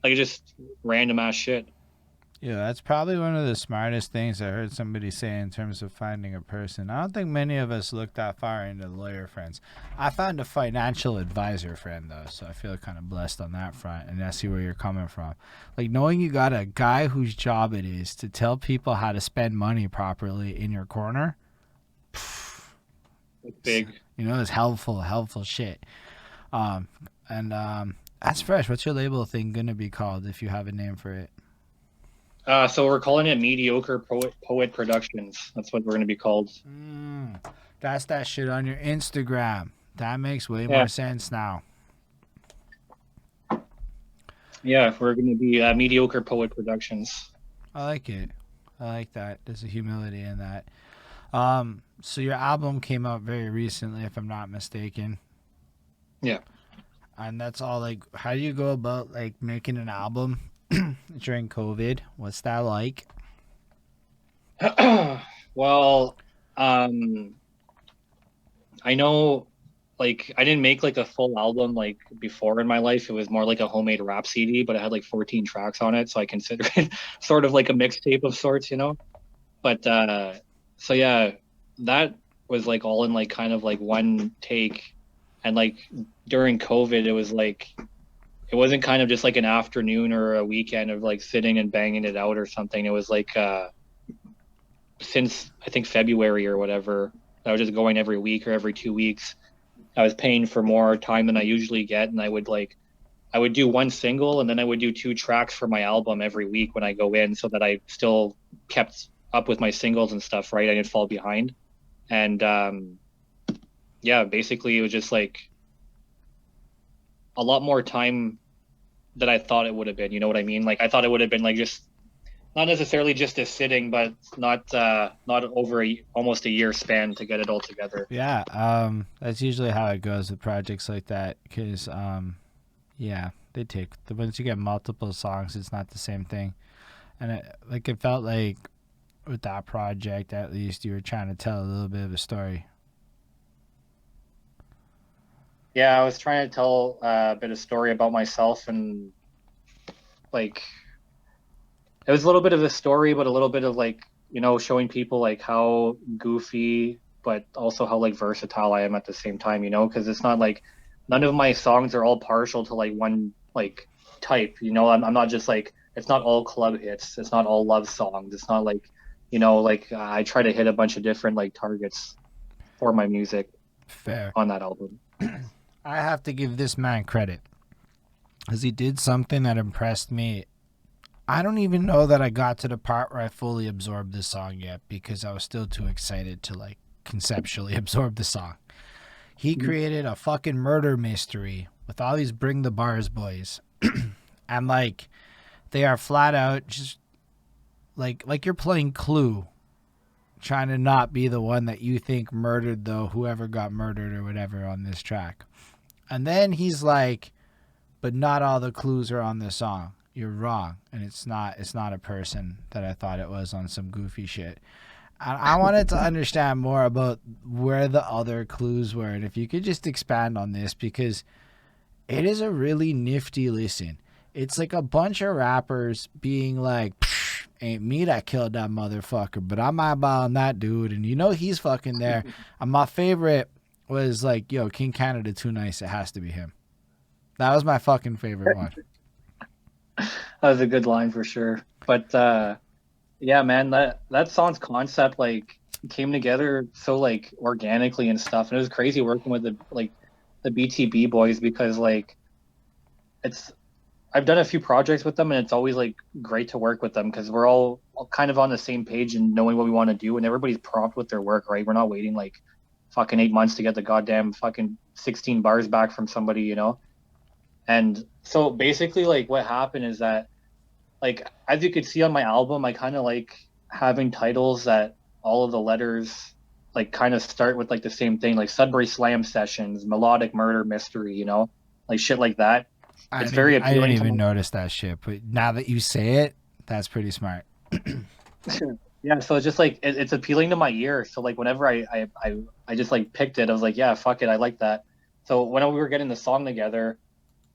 Just random ass shit. Yeah, that's probably one of the smartest things I heard somebody say in terms of finding a person. I don't think many of us look that far into lawyer friends. I found a financial advisor friend, though, so I feel kind of blessed on that front, and I see where you're coming from. Like, knowing you got a guy whose job it is to tell people how to spend money properly in your corner, it's big. It's helpful shit. That's fresh. What's your label thing going to be called if you have a name for it? So we're calling it Mediocre Poet Productions. That's what we're going to be called. That's that shit on your Instagram. That makes way more sense now. Yeah, we're going to be Mediocre Poet Productions. I like it. I like that. There's a humility in that. So your album came out very recently, if I'm not mistaken. Yeah. And that's all how do you go about making an album during COVID? What's that like? Well, um, I know, like, I didn't make like a full album like before in my life. It was more like a homemade rap CD, but it had like 14 tracks on it, so I consider it sort of like a mixtape of sorts, you know. But so yeah, that was like all in like kind of like one take, and like during COVID, it was like it wasn't kind of just like an afternoon or a weekend of like sitting and banging it out or something. It was like since I think February or whatever, I was just going every week or every 2 weeks. I was paying for more time than I usually get, and I would do one single and then I would do two tracks for my album every week when I go in, so that I still kept up with my singles and stuff. Right, I didn't fall behind, and yeah, basically it was just like a lot more time than I thought it would have been. You know what I mean? Like I thought it would have been like just not necessarily just a sitting, but not over almost a year span to get it all together. Yeah, that's usually how it goes with projects like that. Cause yeah, they take once you get multiple songs, it's not the same thing. And it felt like with that project, at least you were trying to tell a little bit of a story. Yeah, I was trying to tell a bit of story about myself, and like it was a little bit of a story, but a little bit of like, showing people like how goofy, but also how like versatile I am at the same time, because it's not like none of my songs are all partial to like one like type, I'm not just like, it's not all club hits, it's not all love songs, it's not like, like I try to hit a bunch of different like targets for my music Fair. on that album. I have to give this man credit because he did something that impressed me. I don't even know that I got to the part where I fully absorbed the song yet because I was still too excited to like conceptually absorb the song. He created a fucking murder mystery with all these Bring the Bars boys. And like they are flat out just like you're playing Clue, trying to not be the one that you think murdered though whoever got murdered or whatever on this track. And then he's like, but not all the clues are on this song. You're wrong, and it's not a person that I thought it was on some goofy shit. I wanted to understand more about where the other clues were, and if you could just expand on this, because it is a really nifty listen. It's like a bunch of rappers being like, ain't me that killed that motherfucker, but I'm eyeballing that dude, and he's fucking there. And my favorite was like, yo, King Canada too nice, it has to be him. That was my fucking favorite one. That was a good line for sure. But yeah, man, that song's concept like came together so like organically and stuff, and it was crazy working with the BTB boys, because like it's I've done a few projects with them, and it's always like great to work with them because we're all kind of on the same page and knowing what we want to do, and everybody's prompt with their work, right? We're not waiting like fucking 8 months to get the goddamn fucking 16 bars back from somebody. And so basically, like what happened is that, like as you could see on my album, I kind of like having titles that all of the letters like kind of start with like the same thing, like Sudbury Slam Sessions, Melodic Murder Mystery, like shit like that. It's very I didn't appealing to even my notice that shit, but now that you say it, that's pretty smart. yeah. So it's just like it's appealing to my ear. So like whenever I just like picked it, I was like, yeah, fuck it, I like that. So when we were getting the song together,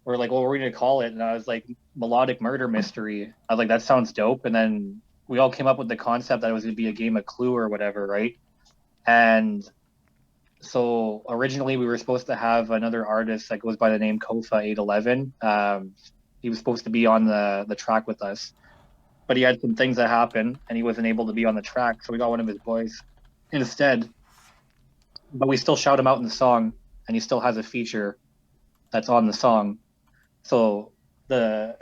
we're like, well, what are we gonna call it? And I was like, Melodic Murder Mystery. I was like, that sounds dope. And then we all came up with the concept that it was gonna be a game of Clue or whatever, right? And so originally we were supposed to have another artist that goes by the name Kofa 811. He was supposed to be on the track with us, but he had some things that happened and he wasn't able to be on the track. So we got one of his boys instead. But we still shout him out in the song, and he still has a feature that's on the song. So the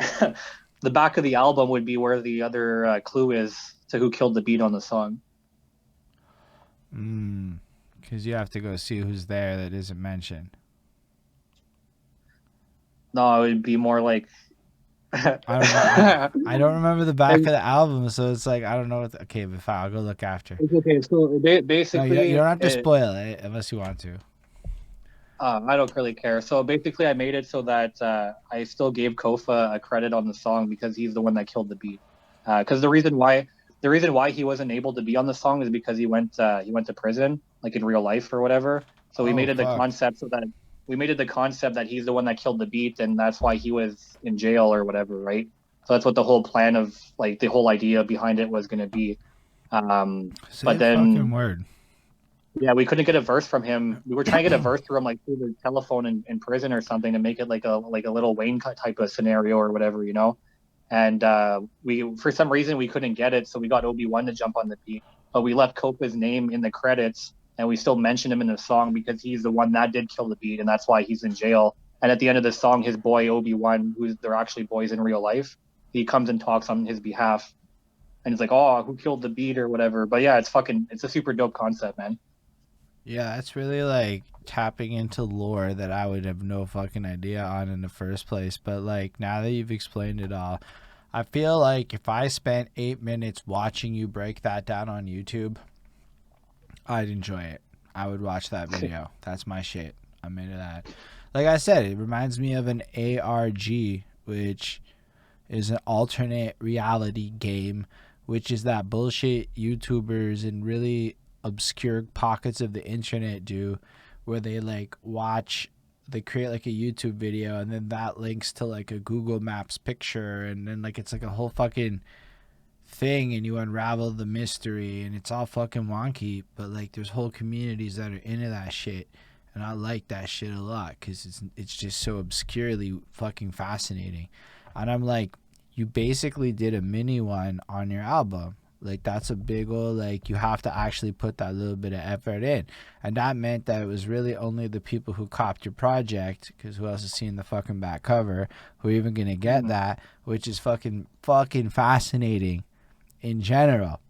the back of the album would be where the other clue is to who killed the beat on the song. Because you have to go see who's there that isn't mentioned. No, it would be more like I don't remember the back of the album, so it's like I don't know. Okay, but fine, I'll go look after. it's okay. So No, basically, you don't have to spoil it unless you want to. I don't really care. So basically, I made it so that I still gave Kofa a credit on the song because he's the one that killed the beat. Because the reason why he wasn't able to be on the song is because he went to prison, like in real life or whatever. So we Oh made it the fuck. concept so that we made it the concept that he's the one that killed the beat, and that's why he was in jail or whatever, right? So that's what the whole plan of like the whole idea behind it was going to be. Say But the fucking then word. yeah, we couldn't get a verse from him. We were trying to get a verse through him like through the telephone in prison or something to make it like a little Wayne type of scenario or whatever, you know. And we for some reason we couldn't get it, so we got Obi-Wan to jump on the beat, but we left Copa's name in the credits, and we still mentioned him in the song because he's the one that did kill the beat, and that's why he's in jail. And at the end of the song, his boy Obi-Wan, who's they're actually boys in real life, he comes and talks on his behalf, and he's like, "Oh, who killed the beat or whatever." But yeah, it's a super dope concept, man. Yeah, that's really like tapping into lore that I would have no fucking idea on in the first place. But like now that you've explained it all, I feel like if I spent 8 minutes watching you break that down on YouTube, I'd enjoy it. I would watch that video. That's my shit. I'm into that. Like I said, it reminds me of an ARG, which is an alternate reality game, which is that bullshit YouTubers in really obscure pockets of the internet do, where they like watch, they create like a YouTube video and then that links to like a Google Maps picture, and then like it's like a whole fucking thing, and you unravel the mystery, and it's all fucking wonky, but like there's whole communities that are into that shit, and I like that shit a lot because it's just so obscurely fucking fascinating. And I'm like, you basically did a mini one on your album. Like that's a big old, like you have to actually put that little bit of effort in, and that meant that it was really only the people who copped your project, because who else has seen the fucking back cover, who are even gonna get that, which is fucking fascinating in general,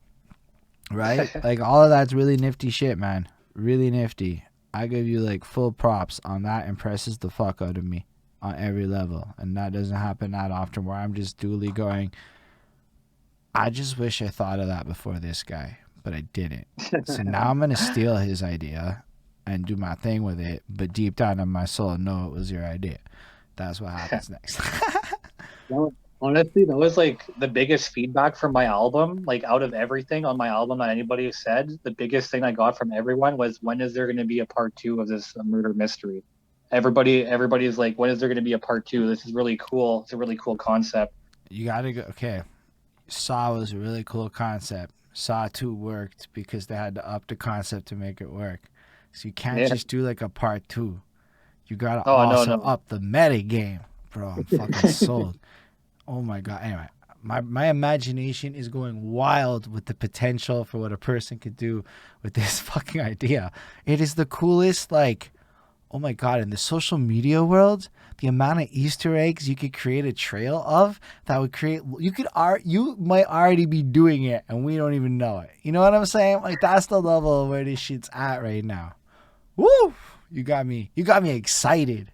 right? Like all of that's really nifty shit, man. Really nifty. I give you like full props on that. Impresses the fuck out of me on every level, and that doesn't happen that often where I'm just duly going, I just wish I thought of that before this guy, but I didn't. So now I'm gonna steal his idea and do my thing with it, but deep down in my soul know it was your idea. That's what happens next. Honestly, that was like the biggest feedback from my album. Like out of everything on my album that anybody said, the biggest thing I got from everyone was, when is there going to be a part two of this murder mystery? Everybody's like, when is there going to be a part two? This is really cool. It's a really cool concept. You gotta go. Okay, Saw was a really cool concept. Saw 2 worked because they had to up the concept to make it work. So you can't Yeah. just do like a part 2. You gotta Oh no, also no. up the meta game, bro. I'm fucking sold. Oh my god. Anyway, my imagination is going wild with the potential for what a person could do with this fucking idea. It is the coolest, like, oh my god, in the social media world, the amount of Easter eggs you could create a trail of, that would create, you might already be doing it and we don't even know it. You know what I'm saying? Like that's the level of where this shit's at right now. Woo! You got me excited.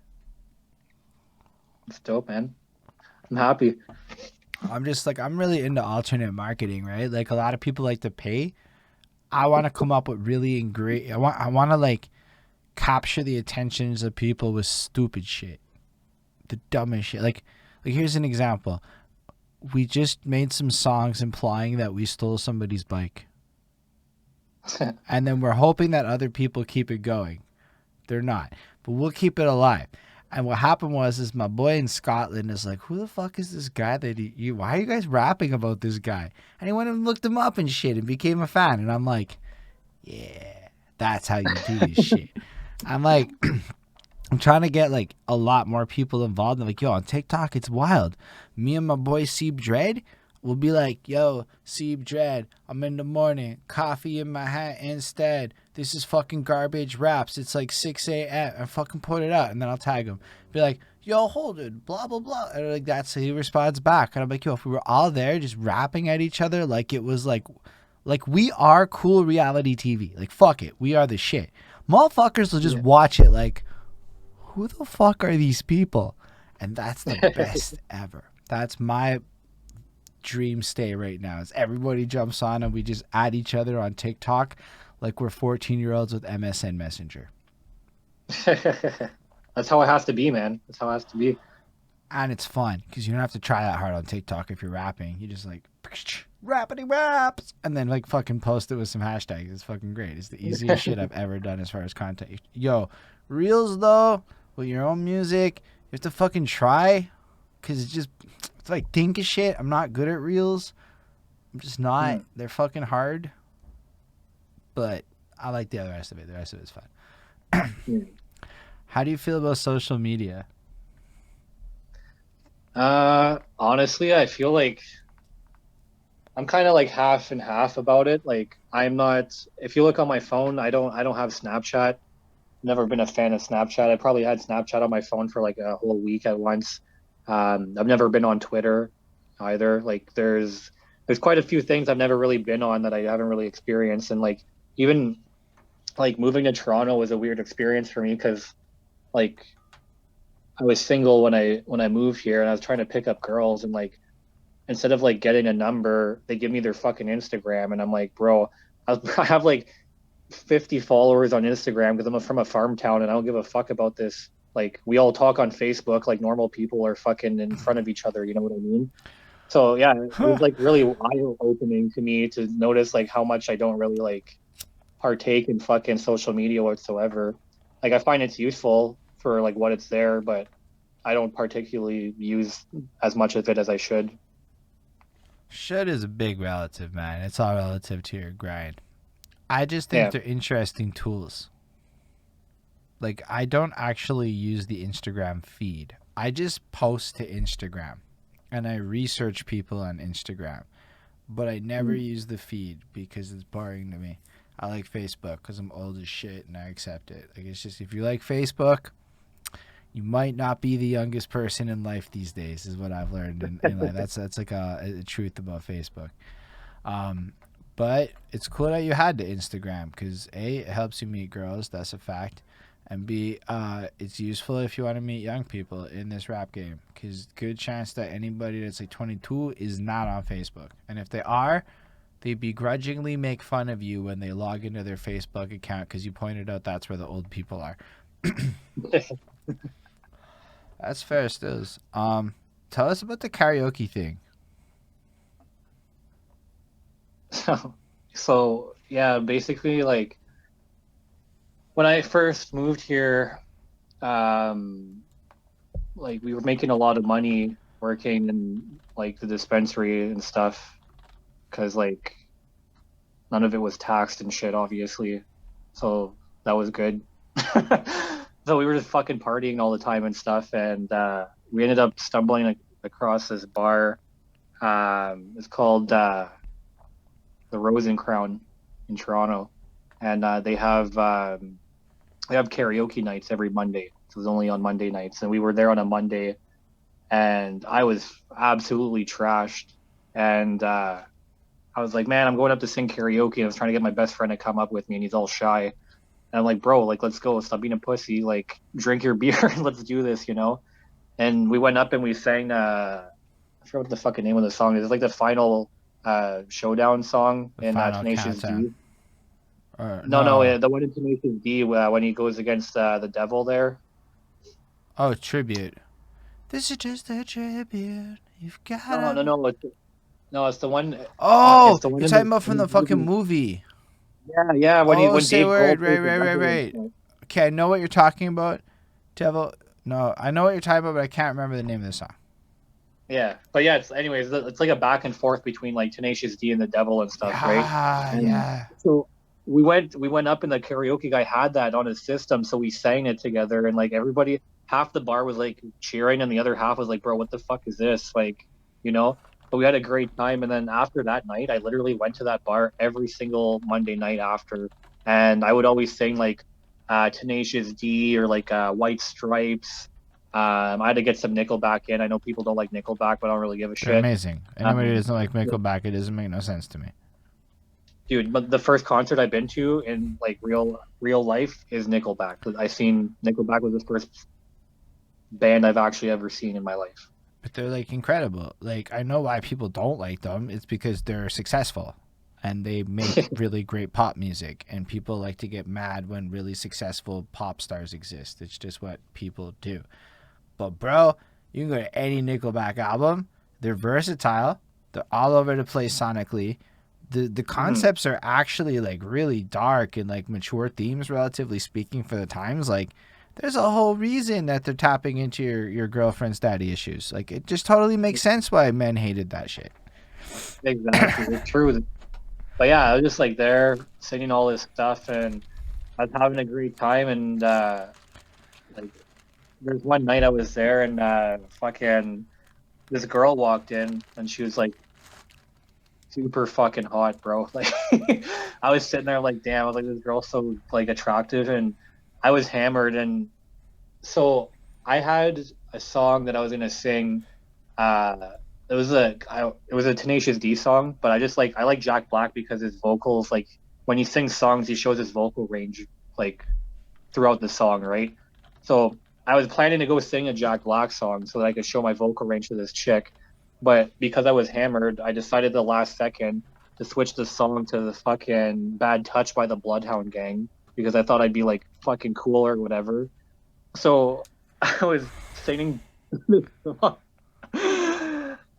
It's dope, man. I'm happy. I'm just like, I'm really into alternate marketing, right? Like a lot of people like to pay. I want to come up with really great. I want to like capture the attentions of people with stupid shit, the dumbest shit. Like here's an example. We just made some songs implying that we stole somebody's bike, and then we're hoping that other people keep it going. They're not, but we'll keep it alive. And what happened was, is my boy in Scotland is like, who the fuck is this guy that you? Why are you guys rapping about this guy? And he went and looked him up and shit and became a fan. And I'm like, yeah, that's how you do this shit. I'm like, I'm trying to get like a lot more people involved. I'm like, yo, on TikTok, it's wild. Me and my boy Seeb Dread will be like, yo, Seeb Dread, I'm in the morning, coffee in my hat instead. This is fucking garbage raps. It's like 6 a.m. and fucking put it out. And then I'll tag him. Be like, yo, Holden, blah, blah, blah. And like that's how he responds back. And I'm like, yo, if we were all there just rapping at each other like it was like we are cool reality TV. Like, fuck it. We are the shit. Motherfuckers will just watch it like, who the fuck are these people? And that's the best ever. That's my dream stay right now, is everybody jumps on and we just add each other on TikTok like we're 14-year-olds with MSN Messenger. That's how it has to be, man. That's how it has to be. And it's fun because you don't have to try that hard on TikTok if you're rapping. You just like rappity raps, and then like fucking post it with some hashtags. It's fucking great. It's the easiest shit I've ever done as far as content. Yo, reels though, with your own music, you have to fucking try, cause it's like think of shit. I'm not good at reels. I'm just not. Mm. They're fucking hard, but I like the rest of it. The rest of it's fun. Mm. How do you feel about social media? Honestly, I feel like I'm kind of like half and half about it. Like I'm not, if you look on my phone, I don't have Snapchat. Never been a fan of Snapchat. I probably had Snapchat on my phone for like a whole week at once. I've never been on Twitter either. Like there's quite a few things I've never really been on that I haven't really experienced. And like even like moving to Toronto was a weird experience for me because like I was single when I moved here and I was trying to pick up girls and like instead of like getting a number, they give me their fucking Instagram and I'm like, bro, I have like 50 followers on Instagram because I'm from a farm town and I don't give a fuck about this. Like we all talk on Facebook like normal people are fucking in front of each other, you know what I mean? So yeah, it was like really eye-opening to me to notice like how much I don't really like partake in fucking social media whatsoever. Like I find it's useful for like what it's there, but I don't particularly use as much of it as I should. Should is a big relative, man. It's all relative to your grind. I just think Yeah. they're interesting tools. Like, I don't actually use the Instagram feed. I just post to Instagram and I research people on Instagram, but I never Mm. use the feed because it's boring to me. I like Facebook because I'm old as shit and I accept it. Like, it's just if you like Facebook, you might not be the youngest person in life these days, is what I've learned. And like, that's like a truth about Facebook. Um, but it's cool that you had the Instagram because A, it helps you meet girls. That's a fact. And B, it's useful if you want to meet young people in this rap game because good chance that anybody that's like 22 is not on Facebook. And if they are, they begrudgingly make fun of you when they log into their Facebook account because you pointed out that's where the old people are. That's fair stills. Tell us about the karaoke thing. So yeah, basically like when I first moved here, um, like we were making a lot of money working in like the dispensary and stuff because like none of it was taxed and shit, obviously. So that was good. So we were just fucking partying all the time and stuff, and we ended up stumbling across this bar. It's called the Rose and Crown in Toronto, and they have karaoke nights every Monday. So it was only on Monday nights, and we were there on a Monday, and I was absolutely trashed. And I was like, man, I'm going up to sing karaoke. And I was trying to get my best friend to come up with me, and he's all shy. And I'm like, bro, like, let's go. Stop being a pussy. Like, drink your beer and let's do this, you know? And we went up and we sang, I forgot what the fucking name of the song is. It's like the final showdown song The in final Tenacious countdown. D. Or No, no, no. the one in Tenacious D when he goes against the devil there. Oh, tribute. This is just a tribute. You've No, no, gotta. no. It's the one. It's Oh, the one you're in talking about from the the fucking movie. movie. Yeah, yeah. Oh, When say Dave Grohl word. plays Right, the right, right, devil. right. Okay, I know what you're talking about. Devil. No, I know what you're talking about, but I can't remember the name of the song. Yeah, but yeah. It's like a back and forth between like Tenacious D and the devil and stuff, right? Yeah, And yeah. so we went up and the karaoke guy had that on his system, so we sang it together, and like everybody, half the bar was like cheering, and the other half was like, "Bro, what the fuck is this?" Like, you know. But we had a great time, and then after that night, I literally went to that bar every single Monday night after, and I would always sing like Tenacious D or like White Stripes. I had to get some Nickelback in. I know people don't like Nickelback, but I don't really give a They're shit. amazing. Anybody who Um, doesn't like Nickelback, it doesn't make no sense to me. Dude, but the first concert I've been to in like real life is Nickelback. I seen Nickelback was the first band I've actually ever seen in my life. But they're like incredible. Like I know why people don't like them. It's because they're successful and they make really great pop music and people like to get mad when really successful pop stars exist. It's just what people do. But bro, you can go to any Nickelback album. They're versatile. They're all over the place sonically. The concepts are actually like really dark and like mature themes, relatively speaking, for the times. Like, there's a whole reason that they're tapping into your girlfriend's daddy issues. Like, it just totally makes sense why men hated that shit. Exactly, it's true. But yeah, I was just like there singing all this stuff, and I was having a great time. And like, there's one night I was there, and fucking this girl walked in, and she was like super fucking hot, bro. Like, I was sitting there like, damn, I was like, this girl's so like attractive, and I was hammered, and so I had a song that I was gonna sing. Uh, it was a Tenacious D song, but I like Jack Black because his vocals, like when he sings songs, he shows his vocal range like throughout the song, right? So I was planning to go sing a Jack Black song so that I could show my vocal range to this chick, but because I was hammered, I decided the last second to switch the song to the fucking Bad Touch by the Bloodhound Gang because I thought I'd be like fucking cool or whatever. So I was singing this song.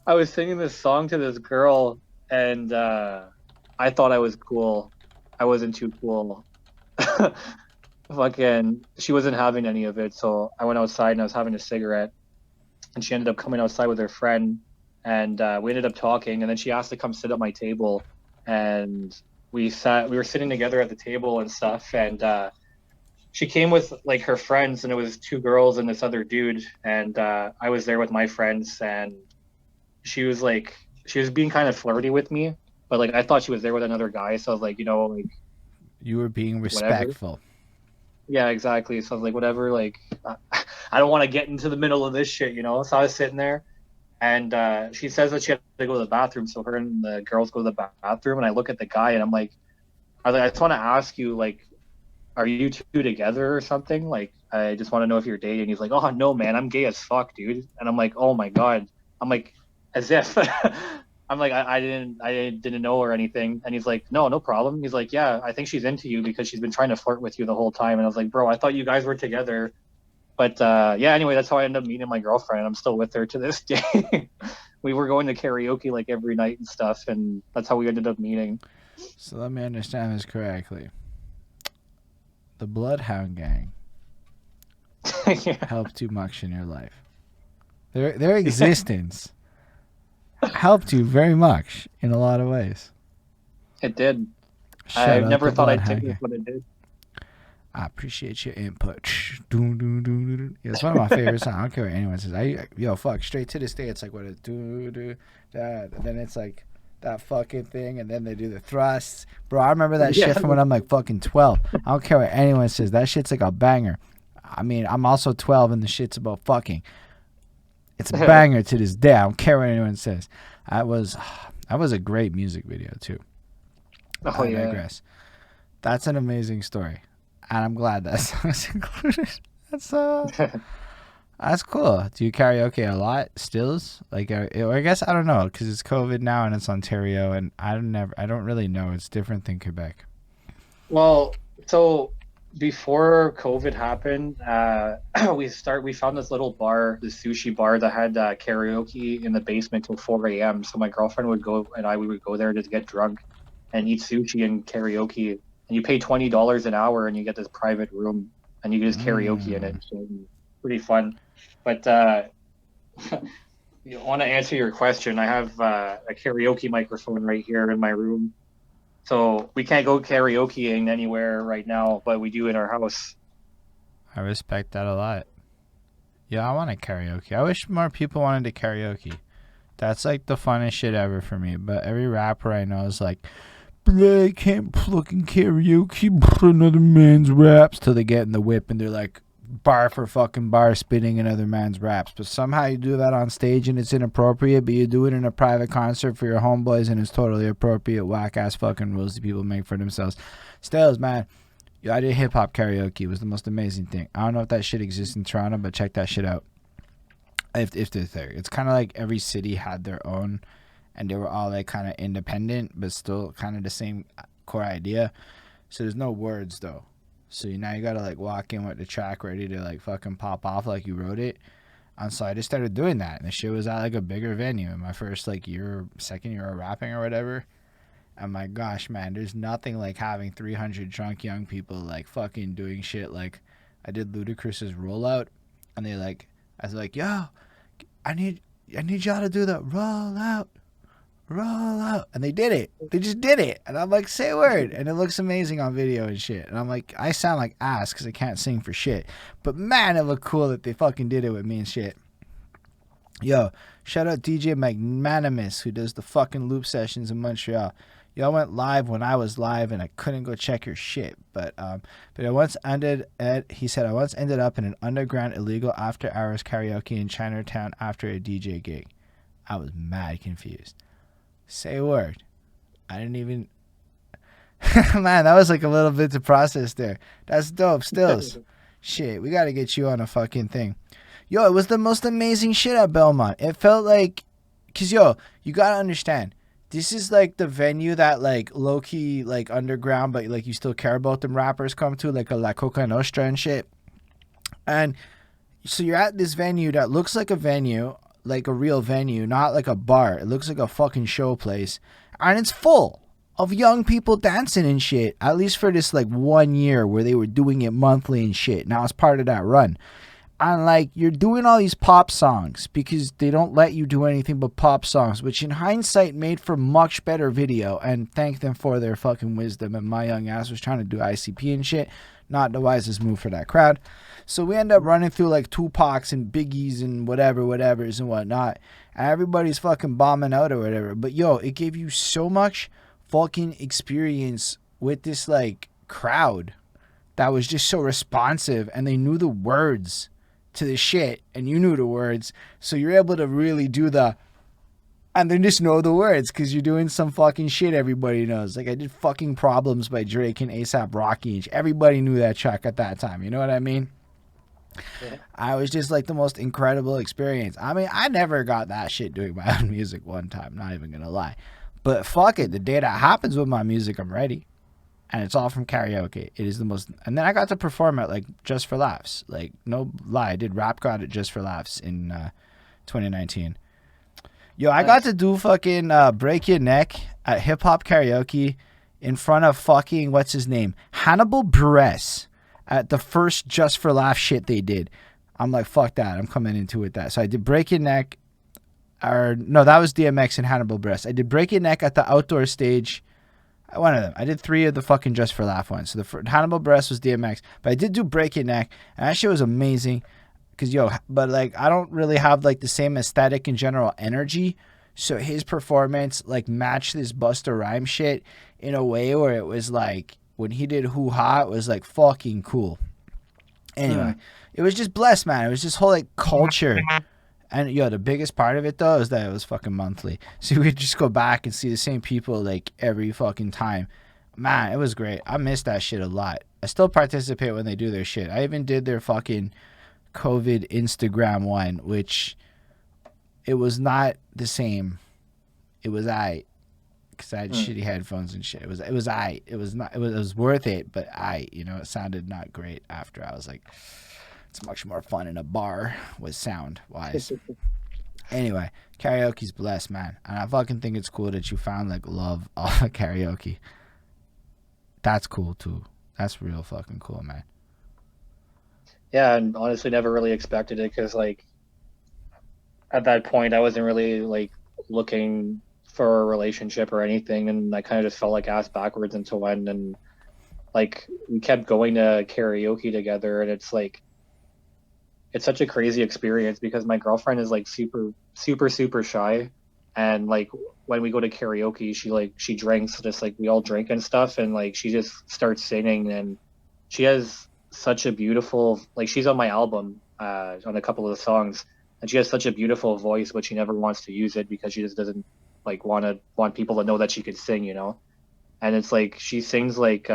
I was singing this song to this girl, and I thought I was cool. I wasn't too cool. Fucking, she wasn't having any of it, so I went outside and I was having a cigarette, and she ended up coming outside with her friend, and we ended up talking, and then she asked to come sit at my table, and we were sitting together at the table and stuff, and she came with like her friends, and it was two girls and this other dude, and I was there with my friends, and she was being kind of flirty with me, but like I thought she was there with another guy, so I was like, like You were being whatever. respectful. Yeah, exactly. So I was like, whatever, like I don't want to get into the middle of this shit. So I was sitting there, and she says that she had to go to the bathroom, so her and the girls go to the bathroom, and I look at the guy, and I just want to ask you, like, are you two together or something? Like, I just want to know if you're dating. He's like, oh no, man, I'm gay as fuck, dude. And I'm like, oh my god. I'm like, as if I'm like, I didn't know or anything. And he's like, no, no problem. He's like, yeah, I think she's into you because she's been trying to flirt with you the whole time. And I was like, bro, I thought you guys were together. But yeah, anyway, that's how I ended up meeting my girlfriend. I'm still with her to this day. We were going to karaoke like every night and stuff, and that's how we ended up meeting. So let me understand this correctly. The Bloodhound Gang Yeah. helped you much in your life. Their existence helped you very much in a lot of ways. It did. I Shout out never the thought I'd Bloodhound take this, Gang. but it did. I appreciate your input. Yeah, it's one of my favorite songs. I don't care what anyone says. Yo, fuck, straight to this day, it's like what it do that, and then it's like that fucking thing, and then they do the thrusts. Bro, I remember that Yeah. shit from when I'm like fucking 12. I don't care what anyone says. That shit's like a banger. I mean, I'm also 12, and the shit's about fucking. It's a banger to this day. I don't care what anyone says. That was a great music video too. Oh I yeah. digress. That's an amazing story, and I'm glad that song's included. That's cool. Do you karaoke a lot? Stills? Like, or I guess I don't know because it's COVID now and it's Ontario, and I don't really know. It's different than Quebec. Well, so before COVID happened, we found this little bar, this sushi bar that had karaoke in the basement till 4 a.m. So my girlfriend would go and we would go there to get drunk and eat sushi and karaoke. And you pay $20 an hour and you get this private room and you can just karaoke in it. So pretty fun. But you want to answer your question? I have a karaoke microphone right here in my room. So we can't go karaokeing anywhere right now, but we do in our house. I respect that a lot. Yeah, I want to karaoke. I wish more people wanted to karaoke. That's like the funnest shit ever for me. But every rapper I know is like, I can't fucking karaoke another man's raps till they get in the whip and they're like bar for fucking bar spitting another man's raps. But somehow you do that on stage and it's inappropriate, but you do it in a private concert for your homeboys and it's totally appropriate. Whack ass fucking rules that people make for themselves. Stills, man. I did hip hop karaoke. It was the most amazing thing. I don't know if that shit exists in Toronto, but check that shit out. If they're there. It's kind of like every city had their own, and they were all like kind of independent, but still kind of the same core idea. So there's no words though. So now you gotta like walk in with the track ready to like fucking pop off like you wrote it. And so I just started doing that, and the shit was at like a bigger venue in my first like year, second year of rapping or whatever. And my gosh, man, there's nothing like having 300 drunk young people like fucking doing shit. Like I did Ludacris's rollout, and I was like, yo, I need I need y'all to do the rollout, rollout, and they did it. They just did it, and I'm like, say a word, and it looks amazing on video and shit. And I'm like, I sound like ass because I can't sing for shit, but man, it looked cool that they fucking did it with me and shit. Yo, shout out DJ Magnanimous who does the fucking loop sessions in Montreal. Y'all went live when I was live and I couldn't go check your shit. But he said I once ended up in an underground illegal after hours karaoke in Chinatown after a DJ gig. I was mad confused. Say a word. I didn't even man, that was like a little bit to process there. That's dope. Stills. Shit, we gotta get you on a fucking thing. Yo, it was the most amazing shit at Belmont. It felt like, cause yo, you gotta understand, this is like the venue that like low key like underground, but like you still care about them rappers come to, like a La Coca Nostra and shit. And so you're at this venue that looks like a venue, like a real venue, not like a bar. It looks like a fucking show place, and it's full of young people dancing and shit. At least for this like 1 year where they were doing it monthly and shit. Now it's part of that run. And like you're doing all these pop songs because they don't let you do anything but pop songs, which in hindsight made for much better video, and thank them for their fucking wisdom. And my young ass was trying to do ICP and shit, not the wisest move for that crowd. So we end up running through like Tupacs and Biggies and whatever's and whatnot, and everybody's fucking bombing out or whatever. But yo, it gave you so much fucking experience with this like crowd that was just so responsive, and they knew the words to the shit, and you knew the words, so you're able to really do and they just know the words because you're doing some fucking shit everybody knows. Like I did fucking Problems by Drake and A$AP Rocky, and everybody knew that track at that time, you know what I mean? Yeah. I was just like the most incredible experience. I mean, I never got that shit doing my own music one time, not even gonna lie, but fuck it, the day that happens with my music, I'm ready. And it's all from karaoke. It is the most. And then I got to perform at like Just for Laughs. Like no lie, I did Rap God at Just for Laughs in 2019. Yo, I got to do fucking Break Your Neck at Hip Hop Karaoke in front of fucking what's his name, Hannibal Buress, at the first Just for Laughs shit they did. I'm like, fuck that. I'm coming into it that. So I did Break Your Neck. Or no, that was DMX and Hannibal Buress. I did Break Your Neck at the outdoor stage. One of them. I did 3 of the fucking Just for Laugh ones. So the Hannibal Buress was DMX, but I did do Break Your Neck, and that shit was amazing. Cause but like I don't really have like the same aesthetic and general energy, so his performance like matched this Busta Rhymes shit in a way where it was like when he did Hoo Ha, it was like fucking cool. Anyway, it was just blessed, man. It was this whole like culture. And yo, the biggest part of it though is that it was fucking monthly, so we would just go back and see the same people like every fucking time. Man, it was great. I miss that shit a lot. I still participate when they do their shit. I even did their fucking COVID Instagram one, which it was not the same. It was because I had shitty headphones and shit. It was It was not. It was worth it, but it sounded not great after. I was like, it's much more fun in a bar with sound wise. Anyway, karaoke's blessed, man. And I fucking think it's cool that you found like love off of karaoke. That's cool too. That's real fucking cool, man. Yeah, and honestly never really expected it because like at that point I wasn't really like looking for a relationship or anything, and I kind of just felt like ass backwards into one, and like we kept going to karaoke together, and it's like it's such a crazy experience because my girlfriend is like super shy, and like when we go to karaoke she drinks, just like we all drink and stuff, and like she just starts singing, and she has such a beautiful, like she's on my album on a couple of the songs, and she has such a beautiful voice, but she never wants to use it because she just doesn't like want people to know that she could sing, and it's like she sings like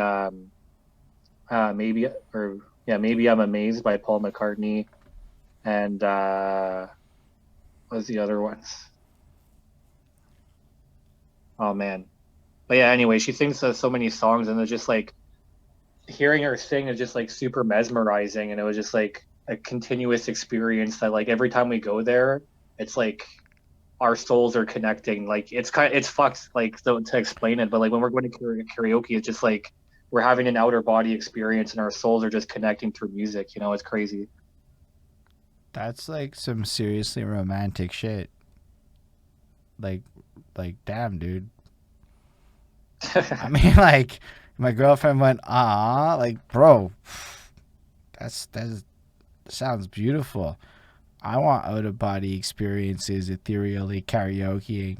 maybe I'm Amazed by Paul McCartney. And what's the other ones? Oh man, but yeah. Anyway, she sings so many songs, and it's just like hearing her sing is just like super mesmerizing, and it was just like a continuous experience that like every time we go there, it's like our souls are connecting. Like it's fucked like to explain it, but like when we're going to karaoke, it's just like we're having an outer body experience and our souls are just connecting through music. You know, it's crazy. That's like some seriously romantic shit. Like, damn, dude. I mean, like, my girlfriend went, ah, like, bro, that's sounds beautiful. I want out of body experiences, ethereally karaokeing.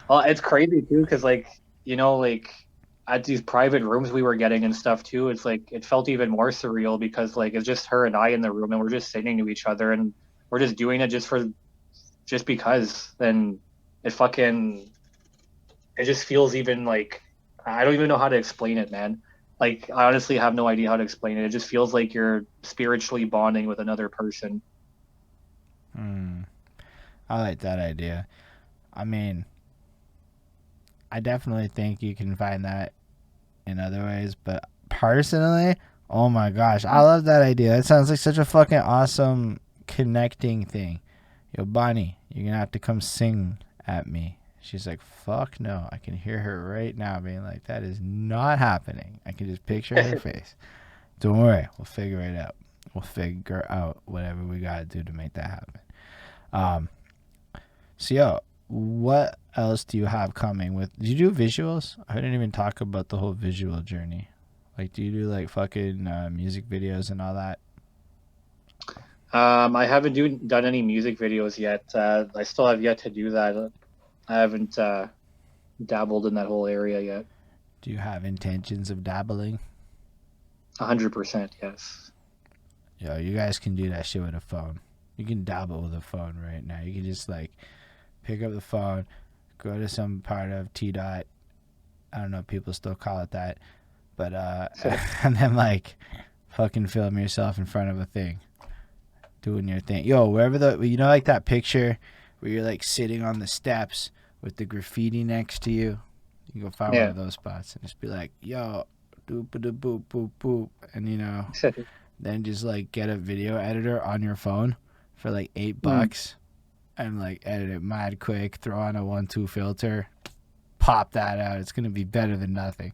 Well, it's crazy too, because like like at these private rooms we were getting and stuff too, it's like it felt even more surreal because like it's just her and I in the room and we're just singing to each other and we're just doing it just because. And it fucking it just feels even like I don't even know how to explain it, man. Like I honestly have no idea how to explain it. It just feels like you're spiritually bonding with another person. Hmm. I like that idea. I mean, I definitely think you can find that in other ways, but personally, oh my gosh, I love that idea. That sounds like such a fucking awesome connecting thing. Yo, Bonnie, you're gonna have to come sing at me. She's like, fuck no. I can hear her right now being like, that is not happening. I can just picture her face. Don't worry, we'll figure it out. We'll figure out whatever we gotta do to make that happen. Um, so yo, what else do you have coming with? Do you do visuals? I didn't even talk about the whole visual journey. Like, do you do like fucking music videos and all that? I haven't done any music videos yet. I still have yet to do that. I haven't dabbled in that whole area yet. Do you have intentions of dabbling? 100%, yes. Yo, you guys can do that shit with a phone. You can dabble with a phone right now. You can just like pick up the phone, go to some part of T dot. I don't know if people still call it that, but and then like fucking film yourself in front of a thing, doing your thing. Yo, wherever like that picture where you're like sitting on the steps with the graffiti next to you. You can go find one Yeah. of those spots and just be like, yo, doop a boop boop boop, and then just like get a video editor on your phone for like eight Mm. bucks and like edit it mad quick, throw on a 1-2 filter, pop that out. It's gonna be better than nothing.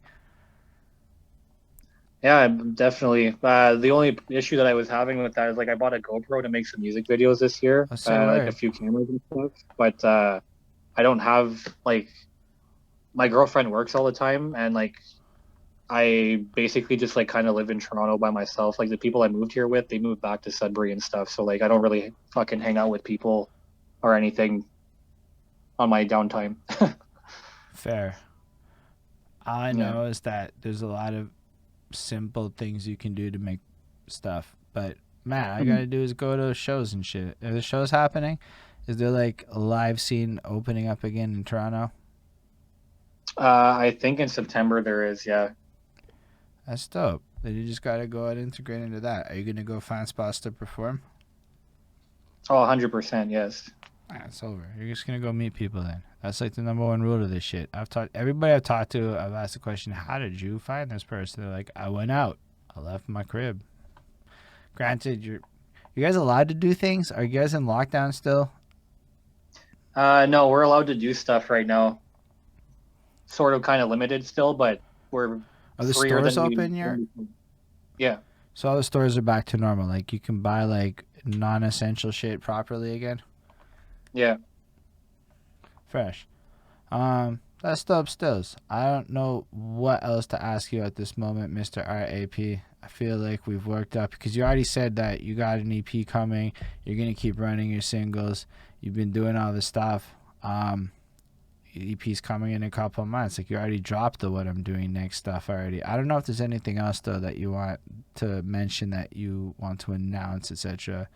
Yeah, definitely. The only issue that I was having with that is like I bought a GoPro to make some music videos this year, Let's say like a word. few cameras and stuff, but I don't have like my girlfriend works all the time and like I basically just like kind of live in Toronto by myself. Like the people I moved here with, they moved back to Sudbury and stuff. So like I don't really fucking hang out with people or anything on my downtime. Fair. All I Yeah. know is that there's a lot of simple things you can do to make stuff. But man, all I Mhm. gotta do is go to shows and shit. Are the shows happening? Is there like a live scene opening up again in Toronto? I think in September there is, yeah. That's dope. Then you just gotta go and integrate into that. Are you gonna go find spots to perform? Oh, 100%, yes. Ah, it's over. You're just gonna go meet people then. That's like the number one rule to this shit. I've talked everybody I've talked to. I've asked the question, "How did you find this person?" They're like, "I went out. I left my crib." Granted, you guys allowed to do things? Are you guys in lockdown still? No, we're allowed to do stuff right now. Sort of kind of limited still, but we're Are the freer stores than open yet? we yeah. So all the stores are back to normal. Like you can buy like non-essential shit properly again. Yeah. Fresh. That's dope stills. I don't know what else to ask you at this moment, Mr. R.A.P. I feel like we've worked up because you already said that you got an EP coming. You're gonna keep running your singles. You've been doing all this stuff. EP's coming in a couple of months. Like you already dropped the what I'm doing next stuff already. I don't know if there's anything else though that you want to mention that you want to announce, etc.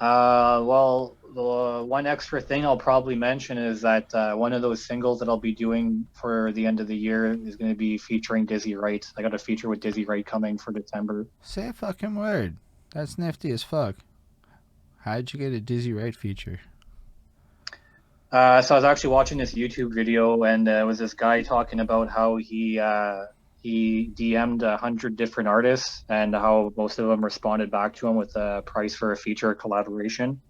Well, the one extra thing I'll probably mention is that one of those singles that I'll be doing for the end of the year is going to be featuring Dizzy Wright. I got a feature with Dizzy Wright coming for December. Say a fucking word. That's nifty as fuck. How'd you get a Dizzy Wright feature? So I was actually watching this YouTube video, and it was this guy talking about how he he DM'd 100 different artists, and how most of them responded back to him with a price for a feature collaboration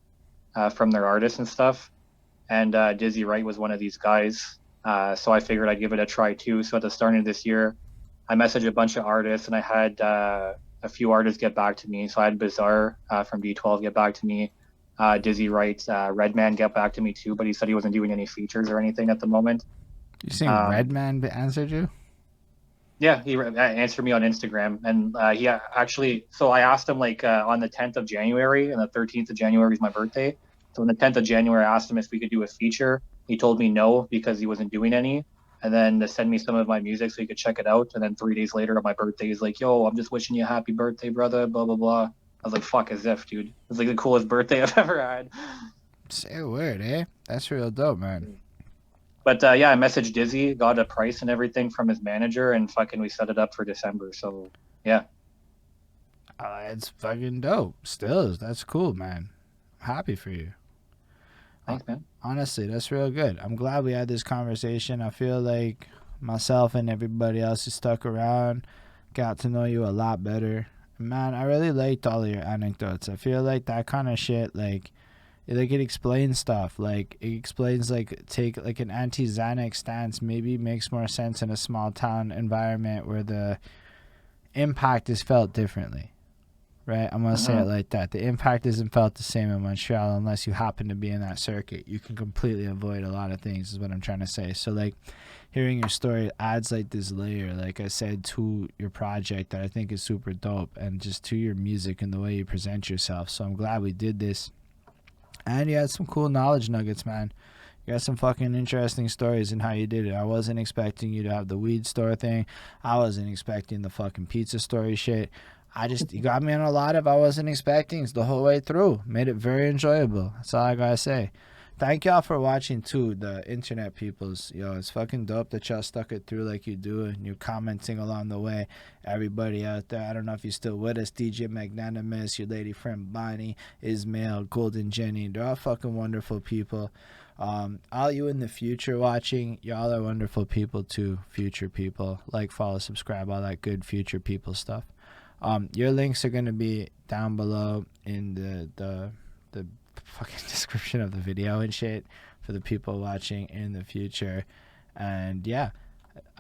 from their artists and stuff. And Dizzy Wright was one of these guys. So I figured I'd give it a try too. So at the start of this year, I messaged a bunch of artists, and I had a few artists get back to me. So I had Bizarre from D12 get back to me, Dizzy Wright, Redman get back to me too, but he said he wasn't doing any features or anything at the moment. You saying Redman answered you? Yeah, he answered me on Instagram, and he actually. So I asked him like on the 10th of January, and the 13th of January is my birthday. So on the 10th of January, I asked him if we could do a feature. He told me no because he wasn't doing any, and then to send me some of my music so he could check it out. And then 3 days later on my birthday, he's like, "Yo, I'm just wishing you a happy birthday, brother." Blah blah blah. I was like, "Fuck as if, dude." It's like the coolest birthday I've ever had. Say a word, eh? That's real dope, man. But yeah, I messaged Dizzy, got a price and everything from his manager, and fucking we set it up for December. So yeah. It's fucking dope. Still, that's cool, man. I'm happy for you. Thanks, man. Honestly, that's real good. I'm glad we had this conversation. I feel like myself and everybody else who stuck around got to know you a lot better. Man, I really liked all of your anecdotes. I feel like that kind of shit, like it explains stuff. Like it explains like take like an anti-Xanax stance. Maybe makes more sense in a small town environment where the impact is felt differently. Right, I'm gonna say it like that. The impact isn't felt the same in Montreal unless you happen to be in that circuit. You can completely avoid a lot of things, is what I'm trying to say. So, like, hearing your story adds like this layer, like I said, to your project that I think is super dope, and just to your music and the way you present yourself. So I'm glad we did this, and you had some cool knowledge nuggets, man. You got some fucking interesting stories in how you did it. I wasn't expecting you to have the weed store thing. I wasn't expecting the fucking pizza story shit. You got me on a lot of I wasn't expecting the whole way through. Made it very enjoyable. That's all I gotta say. Thank y'all for watching too, the internet peoples. Yo, it's fucking dope that y'all stuck it through like you do, and you're commenting along the way. Everybody out there, I don't know if you're still with us. DJ Magnanimous, your lady friend Bonnie, Ismail, Golden Jenny, they're all fucking wonderful people. All you in the future watching, y'all are wonderful people too. Future people, like, follow, subscribe, all that good future people stuff. Your links are gonna be down below in the fucking description of the video and shit for the people watching in the future. And yeah,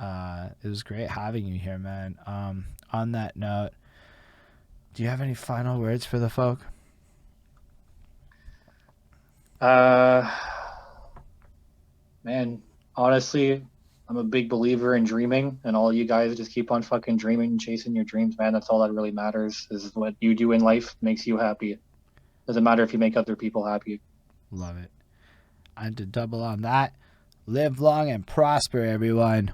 it was great having you here, man. On that note, do you have any final words for the folk? Man, honestly, I'm a big believer in dreaming, and all you guys just keep on fucking dreaming and chasing your dreams, man. That's all that really matters. Is what you do in life makes you happy. Doesn't matter if you make other people happy. Love it. And to double on that, live long and prosper, everyone.